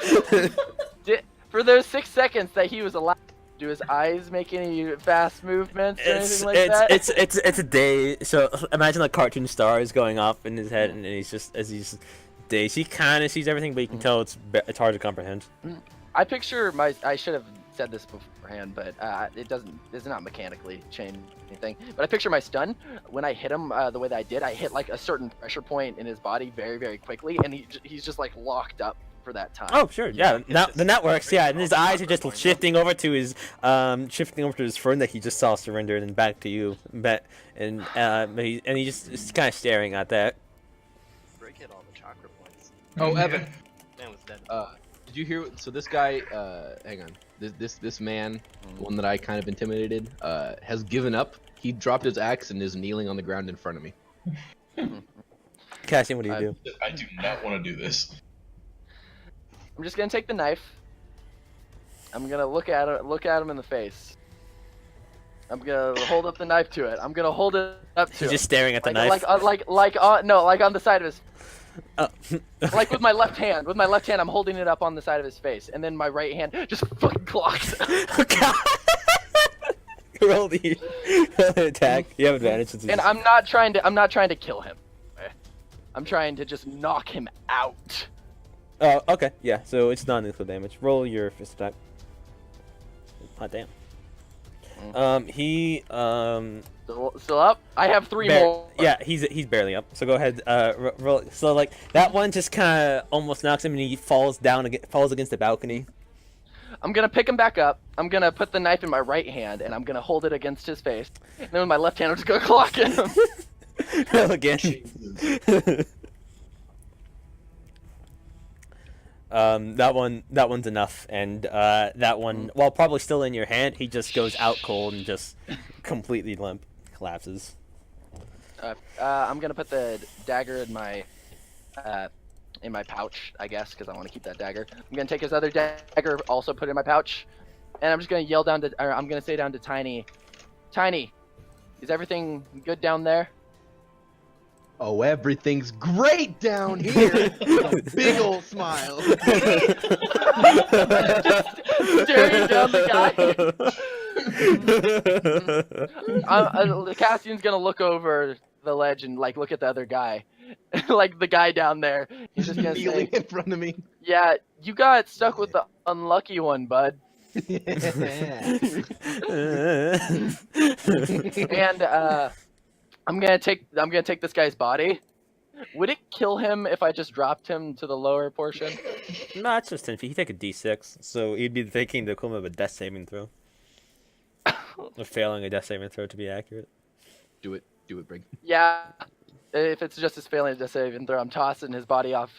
For those 6 seconds that he was alive, do his eyes make any fast movements or anything like that? It's a day. So imagine like cartoon stars going off in his head, and he's just dazed. He kind of sees everything, but you can tell it's hard to comprehend. I picture I should have said this beforehand, but it's not mechanically change anything. But I picture my stun, when I hit him the way that I did, I hit like a certain pressure point in his body very, very quickly, and he's just like locked up for that time. Oh sure, yeah. Then that works. Yeah, and his eyes are just shifting over to his friend that he just saw surrender, and then back to you. And he just is kind of staring at that. Break it all the chakra points. Oh, Evan. Man was dead. Did you hear? So this guy, hang on. This man, the one that I kind of intimidated, has given up. He dropped his axe and is kneeling on the ground in front of me. Cassian, what do you do? I do not want to do this. I'm just gonna take the knife. I'm gonna look at him in the face. I'm gonna hold up the knife to it. I'm gonna hold it up to He's him. just staring at the knife. Like on the side of his. Like with my left hand. With my left hand, I'm holding it up on the side of his face, and then my right hand just fucking clocks. Roll the attack. You have advantage. And I'm not trying to kill him. I'm trying to just knock him out. Oh, okay. Yeah. So it's non-lethal damage. Roll your fist attack. Hot damn. Still up? I have 3 more. Yeah, he's barely up. So go ahead. Roll. So like that one just kind of almost knocks him, and he falls against the balcony. I'm gonna pick him back up. I'm gonna put the knife in my right hand, and I'm gonna hold it against his face. And then with my left hand, I'm just gonna clock him. Roll again. That one's enough, and that one, while probably still in your hand, he just goes out cold and just completely limp, collapses. I'm gonna put the dagger in my pouch, I guess, because I want to keep that dagger. I'm gonna take his other dagger, also put it in my pouch, and I'm just gonna I'm gonna say down to Tiny, Tiny, is everything good down there? Oh, everything's great down here. With a big old smile. Just staring down the guy. Cassian's gonna look over the ledge and like look at the other guy, like the guy down there. He's just gonna Kneeling say, in front of me. "Yeah, you got stuck with the unlucky one, bud." And I'm gonna take this guy's body. Would it kill him if I just dropped him to the lower portion? No, it's just 10 feet. He take a d6, so he'd be taking the equivalent of a death saving throw. Or failing a death saving throw to be accurate. Do it, Brig. Yeah. if it's just his failing to save and throw, I'm tossing his body off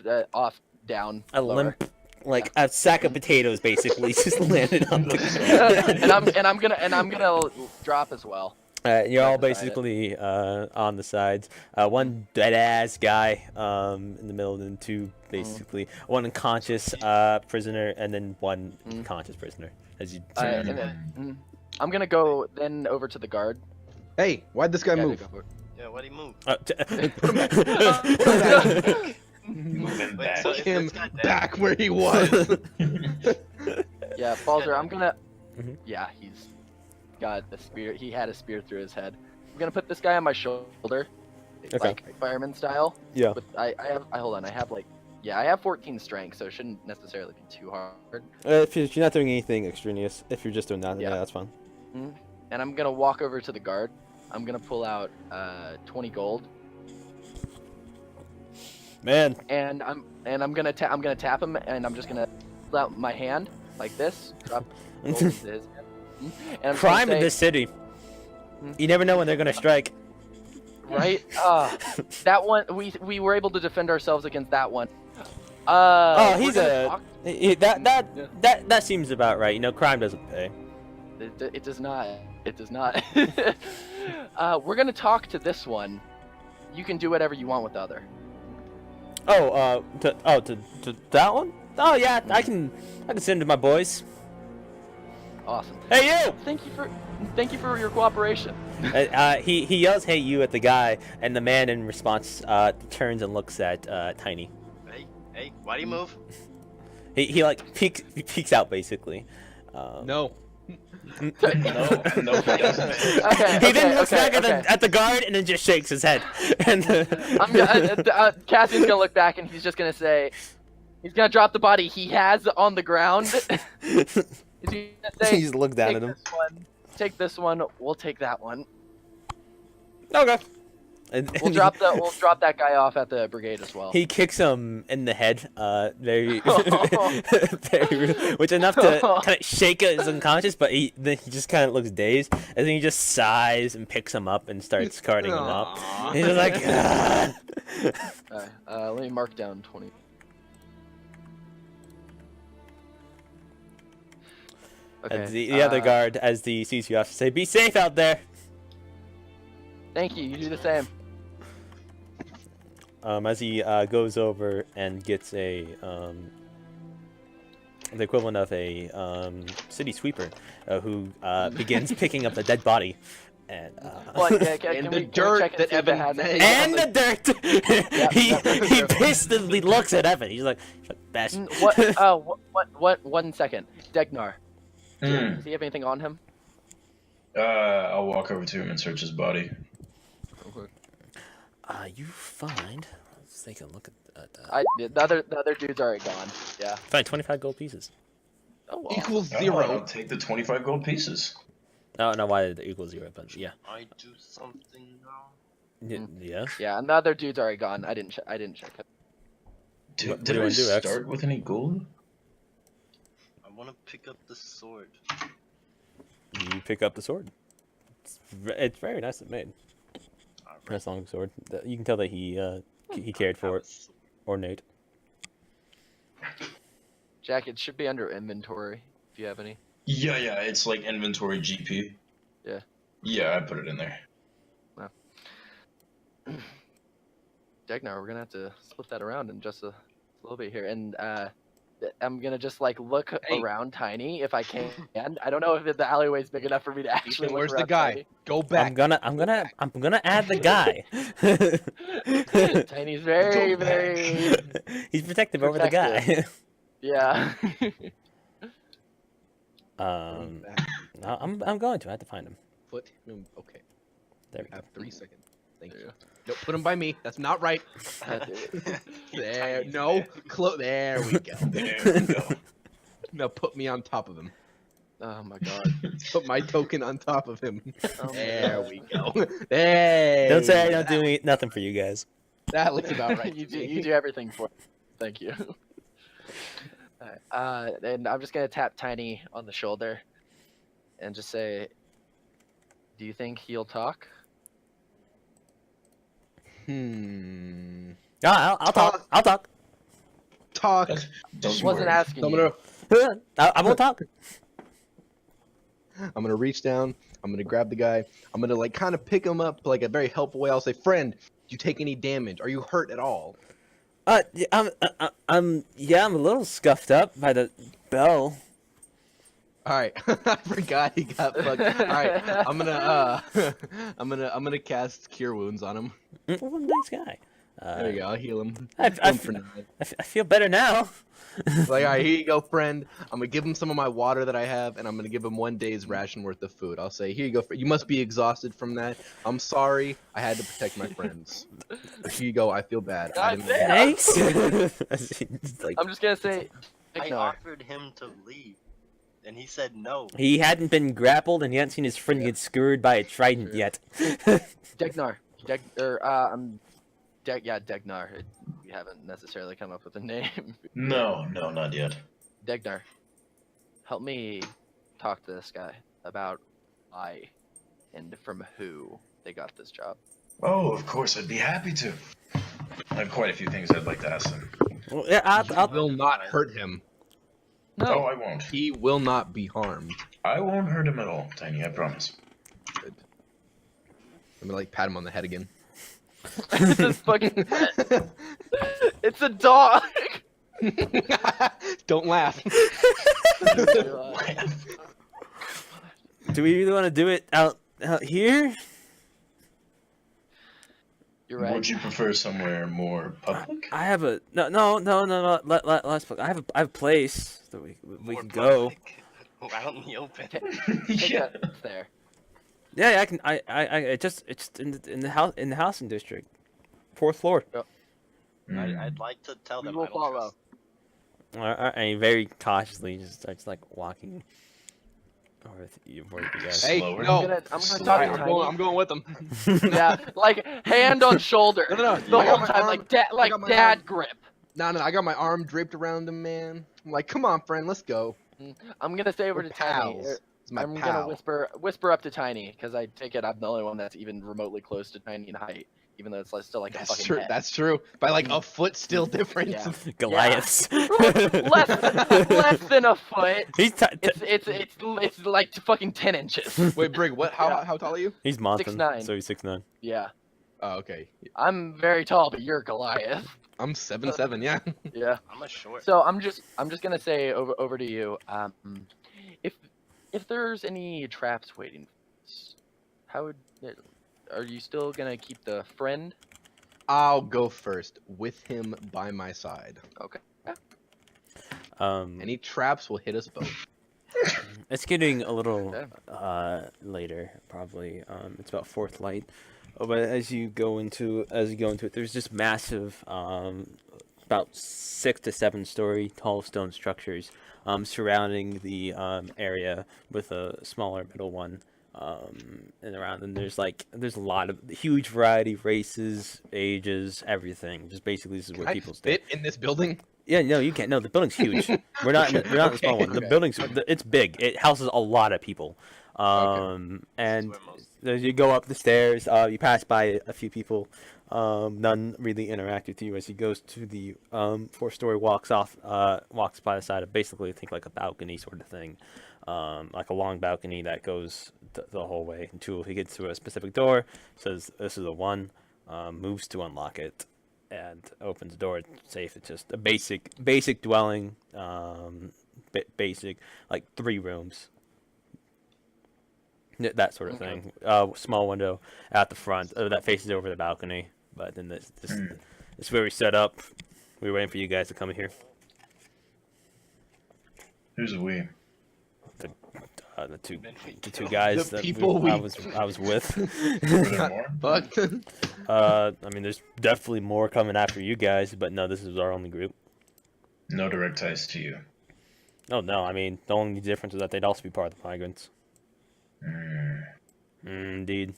down. A lower. limp, like a sack of potatoes, basically, just landed on the. and I'm gonna drop as well. You're Right all beside it. basically on the sides. One dead ass guy in the middle, and two basically one unconscious prisoner, and then one conscious prisoner. As you. And then, I'm gonna go then over to the guard. Hey, why'd this guy Yeah, move? go for it. Yeah, why'd he move? Moving Wait, back. so Put is him this guy dead? back where he was. Yeah, Balzer, I'm gonna. Mhm. Yeah, he's got a spear. He had a spear through his head. I'm gonna put this guy on my shoulder, Okay. like fireman style. Yeah. With I hold on. I have like, yeah, I have 14 strength, so it shouldn't necessarily be too hard. If you're not doing anything extraneous, if you're just doing that, Yeah. yeah, that's fine. And I'm gonna walk over to the guard. I'm gonna pull out 20 gold, Man, and I'm gonna tap him, and I'm just gonna pull out my hand like this, drop gold into his hand. And I'm just crime gonna in say, this city. You never know when they're gonna strike. right? That one we were able to defend ourselves against that one. Oh, we're he's gonna a. talk- That seems about right. You know, crime doesn't pay. It does not. It does not. We're gonna talk to this one. You can do whatever you want with the other. To that one? Oh yeah, I can send him to my boys. Awesome. Hey you! Thank you for your cooperation. He yells "Hey you" at the guy, and the man in response turns and looks at Tiny. Hey, why'd he move? He like peeks out basically. No. No, he doesn't. Okay. He then looks back okay. at the guard and then just shakes his head. And Cassian's gonna look back and he's just gonna say, he's gonna drop the body he has on the ground. He's gonna say, He's looked down take at him. this one. Take this one. We'll take that one. okay. And We'll drop that guy off at the brigade as well. He kicks him in the head, very, which enough to kind of shake his unconscious, but then he just kind of looks dazed, and then he just sighs and picks him up and starts carting him up. And he's just like, ah. Let me mark down 20. Okay. And the other guard, as the sees you, have to say, "Be safe out there." Thank you. You do the same. As he goes over and gets the equivalent of a city sweeper, who begins picking up the dead body, and And the dirt that Evan has it? and the dirt. He pistedly looks at Evan. He's like, "Bastard." What? 1 second. Degnar. Mm. Does he have anything on him? I'll walk over to him and search his body. You find. Let's take a look at that. The other dude's already gone. Yeah. Find 25 gold pieces. Oh, well. Equals I'll 0. take the 25 gold pieces. Oh no, why did it equal 0? But yeah. I do something now. Yes. Yeah, and the other dude's already gone. I didn't check it. What do Did you I wanna do, X? start with any gold? I want to pick up the sword. You pick up the sword. It's very nicely made. Alright. Nice long sword. You can tell that he cared for it. Ornate. Jack, it should be under inventory if you have any. Yeah, it's like inventory GP. Yeah. Yeah, I put it in there. Degnar, we're gonna have to split that around in just a little bit here, and I'm gonna just like look around Tiny if I can. I don't know if the alleyway's big enough for me to actually look Where's the around guy? Go back. I'm gonna add the guy. Tiny. Tiny's very, Go very. He's protective over the guy. Yeah. I'm going to. I have to find him. Put him. Okay. There we I go. have 3 seconds. Thank There you. you No, put him by me. That's not right. There. No. There we go. There we go. Now put me on top of him. Oh my god. Put my token on top of him. Oh my There God. we go. There. Don't say I don't do nothing for you guys. That looks about right. you to me. do everything for. Thank you. Alright, and I'm just gonna tap Tiny on the shoulder, and just say, "Do you think he'll talk?" I'll talk. I'll talk. Talk. Don't you Wasn't worry. asking I'm you. gonna I won't talk. I'm gonna reach down. I'm gonna grab the guy. I'm gonna like kind of pick him up like a very helpful way. I'll say, "Friend, do you take any damage? Are you hurt at all?" Yeah, I'm a little scuffed up by the bell. All right, I forgot he got fucked. All right, I'm gonna I'm gonna cast Cure Wounds on him. What a nice guy. There you go. I'll heal him. I Heal him for now. feel better now. Like, all right, here you go, friend. I'm gonna give him some of my water that I have, and I'm gonna give him 1 day's ration worth of food. I'll say, here you go. You must be exhausted from that. I'm sorry. I had to protect my friends. Here you go. I feel bad. I didn't. Thanks. I'm just gonna say, I ignore. offered him to leave, and he said no. He hadn't been grappled, and he hadn't seen his friend get skewered by a trident yet. Degnar. Degnar. We haven't necessarily come up with a name. No, not yet. Degnar, help me talk to this guy about why and from who they got this job. Oh, of course, I'd be happy to. I have quite a few things I'd like to ask them. Well, yeah, I will not hurt him. Oh, No, I won't. He will not be harmed. I won't hurt him at all, Tiny, I promise. Good. I'm gonna like pat him on the head again. this is fucking. It's a dog. Don't laugh. do we really want to do it out here? You're right. Would you prefer somewhere more public? I have a no. Let's. I have a place that we More can go. public, out in the open. Yeah. It's there. Yeah, I can. It's in the housing district, 4th floor. I'd like to tell We them will I don't follow. trust. And he very cautiously just starts like walking over with you guys. Hey, Slower. no. I'm gonna talk Slower. to I'm going with him. Yeah, like hand on shoulder. No. The I got whole my time, arm- like I got my dad arm- grip. No, I got my arm draped around him, man. I'm like, come on, friend, let's go. I'm gonna say over We're to Tiny. pals. It's my I'm pal. gonna whisper up to Tiny because I take it I'm the only one that's even remotely close to Tiny in height, even though it's like, still like a That's fucking true. head. That's true. By like a foot still difference. Yeah. Goliaths. less than a foot. He's It's like fucking 10 inches. Wait, Brig, what? How tall are you? he's Monson, 6'9". so he's 6'9". Yeah, Oh, okay. I'm very tall, but you're Goliath. I'm 7'7". Yeah. Yeah. I'm a short. So I'm just gonna say over to you. If there's any traps waiting, how would are you still gonna keep the friend? I'll go first with him by my side. Okay. Any traps will hit us both. It's getting a little Okay. later, probably. It's about 4th light. Oh, but as you go into it, there's just massive, about 6 to 7 story tall stone structures, surrounding the area with a smaller middle one, and around. And there's a lot of huge variety of races, ages, everything. Just basically, this is where Can I people stay. fit in this building? Yeah, no, you can't. No, the building's huge. We're not in the small one. The Okay. building's it's big. It houses a lot of people. And Where most- as you go up the stairs, you pass by a few people. None really interact with you as he goes to the 4-story walks by the side of basically think like a balcony sort of thing, like a long balcony that goes the whole way until he gets to a specific door. Says this is a 1. Moves to unlock it. And opens the door. It's safe. It's just a basic dwelling. Basic, like 3 rooms. That sort of thing. Small window at the front that faces over the balcony. But then this is where we set up. We were waiting for you guys to come here. Who's we? The two guys The that people I was with. Were there more? Fuck. I mean, there's definitely more coming after you guys, but no, this is our only group. No direct ties to you. Oh no, I mean the only difference is that they'd also be part of the migrants. Indeed.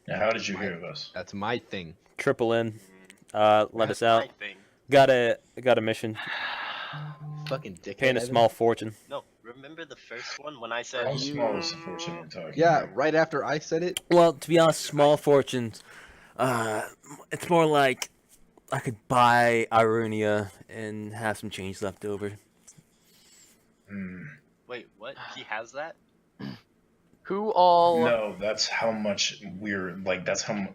Now, how did you hear of us? That's my thing. Triple in. Let us out. My thing. Got a mission. Fucking dickhead. Paying a Evan. small fortune. No, remember the first one when I said How small is the fortune we're talking Yeah, about? right after I said it. Well, to be honest, small fortunes. It's more like I could buy Ironia and have some change left over. wait, what? He has that? Who all No, that's how much that's how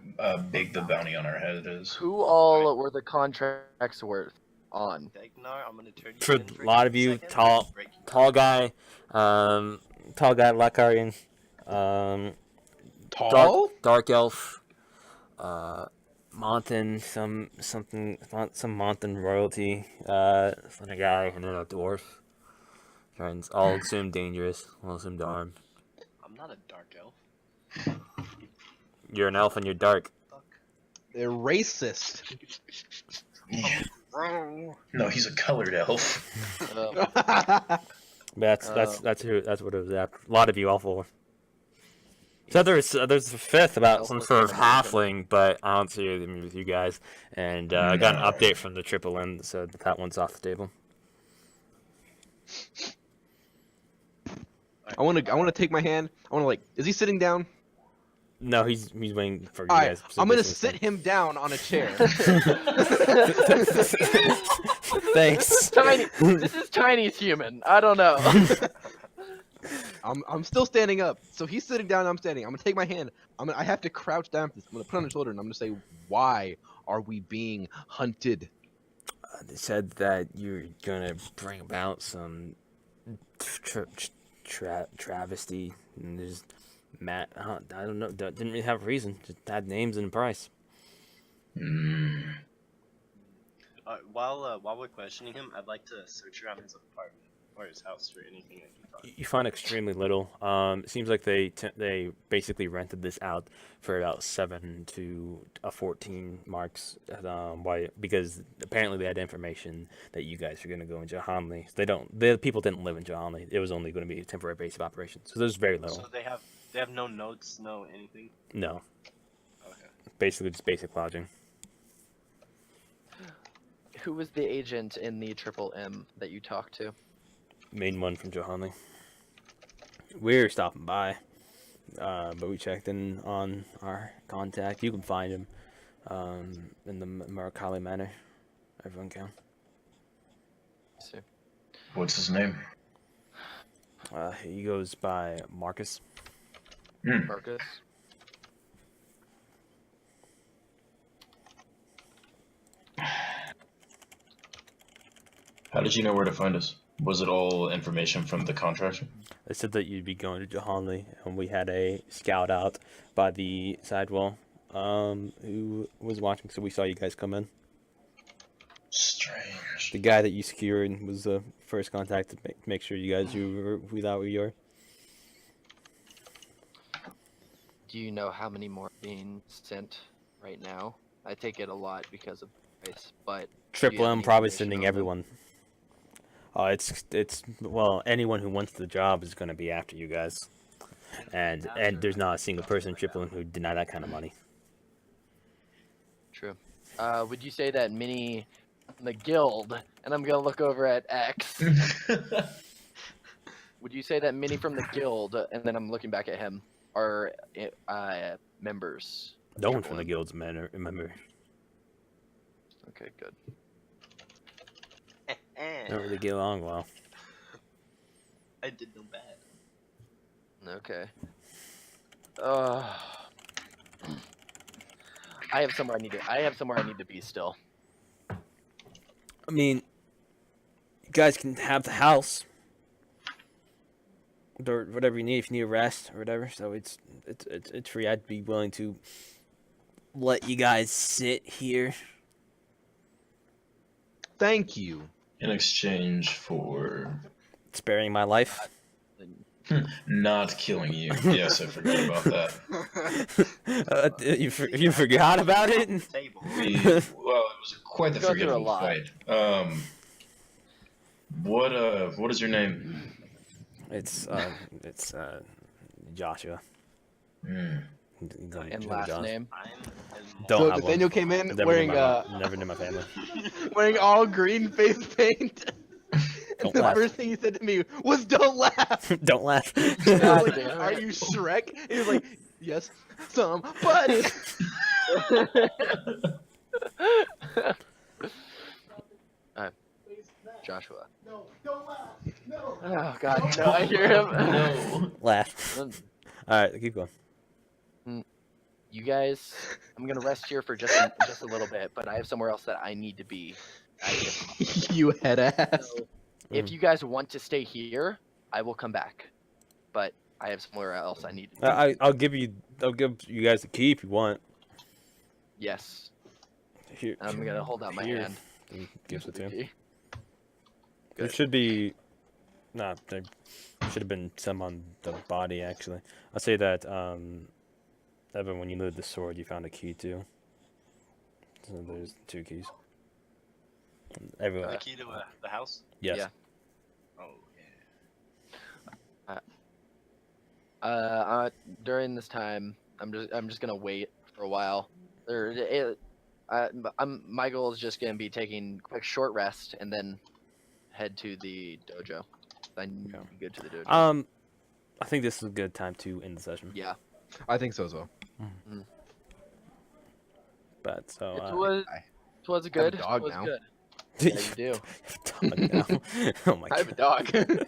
big the bounty on our head is. who all were the contracts worth on? Degnar, I'm gonna turn you For in for a lot of a you, second. Break you tall down. guy, Lakarian, Tall? dark elf, Montan, some Montan royalty, some guy, and then a dwarf. Friends, all assumed dangerous, all assumed armed. I'm not a dark elf. You're an elf and you're dark. Fuck. They're racist. No, he's a colored elf. That's what it was at. A lot of you awful. So there's a fifth about some sort of halfling, but I don't see it with you guys. And I got an update from the Triple N, so that one's off the table. I want to take my hand. I want to is he sitting down? No, he's waiting for you All right, guys. I'm gonna sit him down on a chair. Thanks. This is Tiny's human. I don't know. I'm still standing up, so he's sitting down. I'm standing. I'm gonna take my hand. I have to crouch down for this. I'm gonna put it on his shoulder, and I'm gonna say, "Why are we being hunted?" They said that you're gonna bring about some travesty, and there's Matt. I don't know. Didn't really have a reason. Just had names and a price. While we're questioning him, I'd like to search around his apartment or his house for anything I can find. You find extremely little. It seems like they basically rented this out for about 7 to 14 marks. Because apparently they had information that you guys are going to go in Johanli. The people didn't live in Johanli. It was only going to be a temporary base of operations. So there's very little. So they have no notes, no anything. No. Okay. Basically just basic lodging. Who was the agent in the Triple M that you talked to? Main one from Johanli. We're stopping by, but we checked in on our contact. You can find him in the Murakami Manor. Everyone can. See. What's his name? He goes by Marcus. Marcus. How did you know where to find us? Was it all information from the contractor? They said that you'd be going to Johanli, and we had a scout out by the sidewall who was watching, so we saw you guys come in. Strange. The guy that you secured was the first contact to make sure you guys were who thought we were. Do you know how many more are being sent right now? I take it a lot because of price, but Triple have M any probably information sending on them? everyone. Well, anyone who wants the job is going to be after you guys, and there's not a single person in Triple M who deny that kind of money. True. Would you say that many in the guild, and I'm gonna look over at X. Would you say that many from the guild, and then I'm looking back at him, are members? No one from the guild's a member. Okay, good. Don't really get along well. I did no bad. Okay. I have somewhere I need to be still. I mean, you guys can have the house, or whatever you need if you need a rest or whatever. So it's free. I'd be willing to let you guys sit here. Thank you. In exchange for Sparing my life. not killing you. Yes, I forgot about that. You forgot about it? Well, it was quite the Go through a forgettable lot. fight. What is your name? It's Joshua. And last name? Don't So have Nathaniel one. came in Never wearing never knew my family. wearing all green face paint. Don't The laugh. first thing he said to me was, "Don't laugh." Don't laugh. I God was like, damn "Are it. you Shrek?" And he was like, "Yes, some, but." Joshua. Oh God, no! I hear him. No. Laugh. All right, keep going. You guys, I'm gonna rest here for just a little bit, but I have somewhere else that I need to be. You head ass. So, if you guys want to stay here, I will come back. But I have somewhere else I need to be. I'll give you guys the key if you want. Yes. Here, I'm gonna hold out my here. hand. He gives it for to the him. key. There Good. should be, nah, there should have been some on the body actually. I'll say that Evan, when you loaded the sword, you found a key too. So there's 2 keys. Everyone, The key to the house? yes. yeah. Oh, During this time, I'm just gonna wait for a while. My goal is just gonna be taking a quick short rest and then head to the dojo. I need to go to the dojo. I think this is a good time to end the session. Yeah. I think so as well. But so It was I have a good. dog it was now. good. Yeah, you do. Dog now. Oh my I have a god. dog.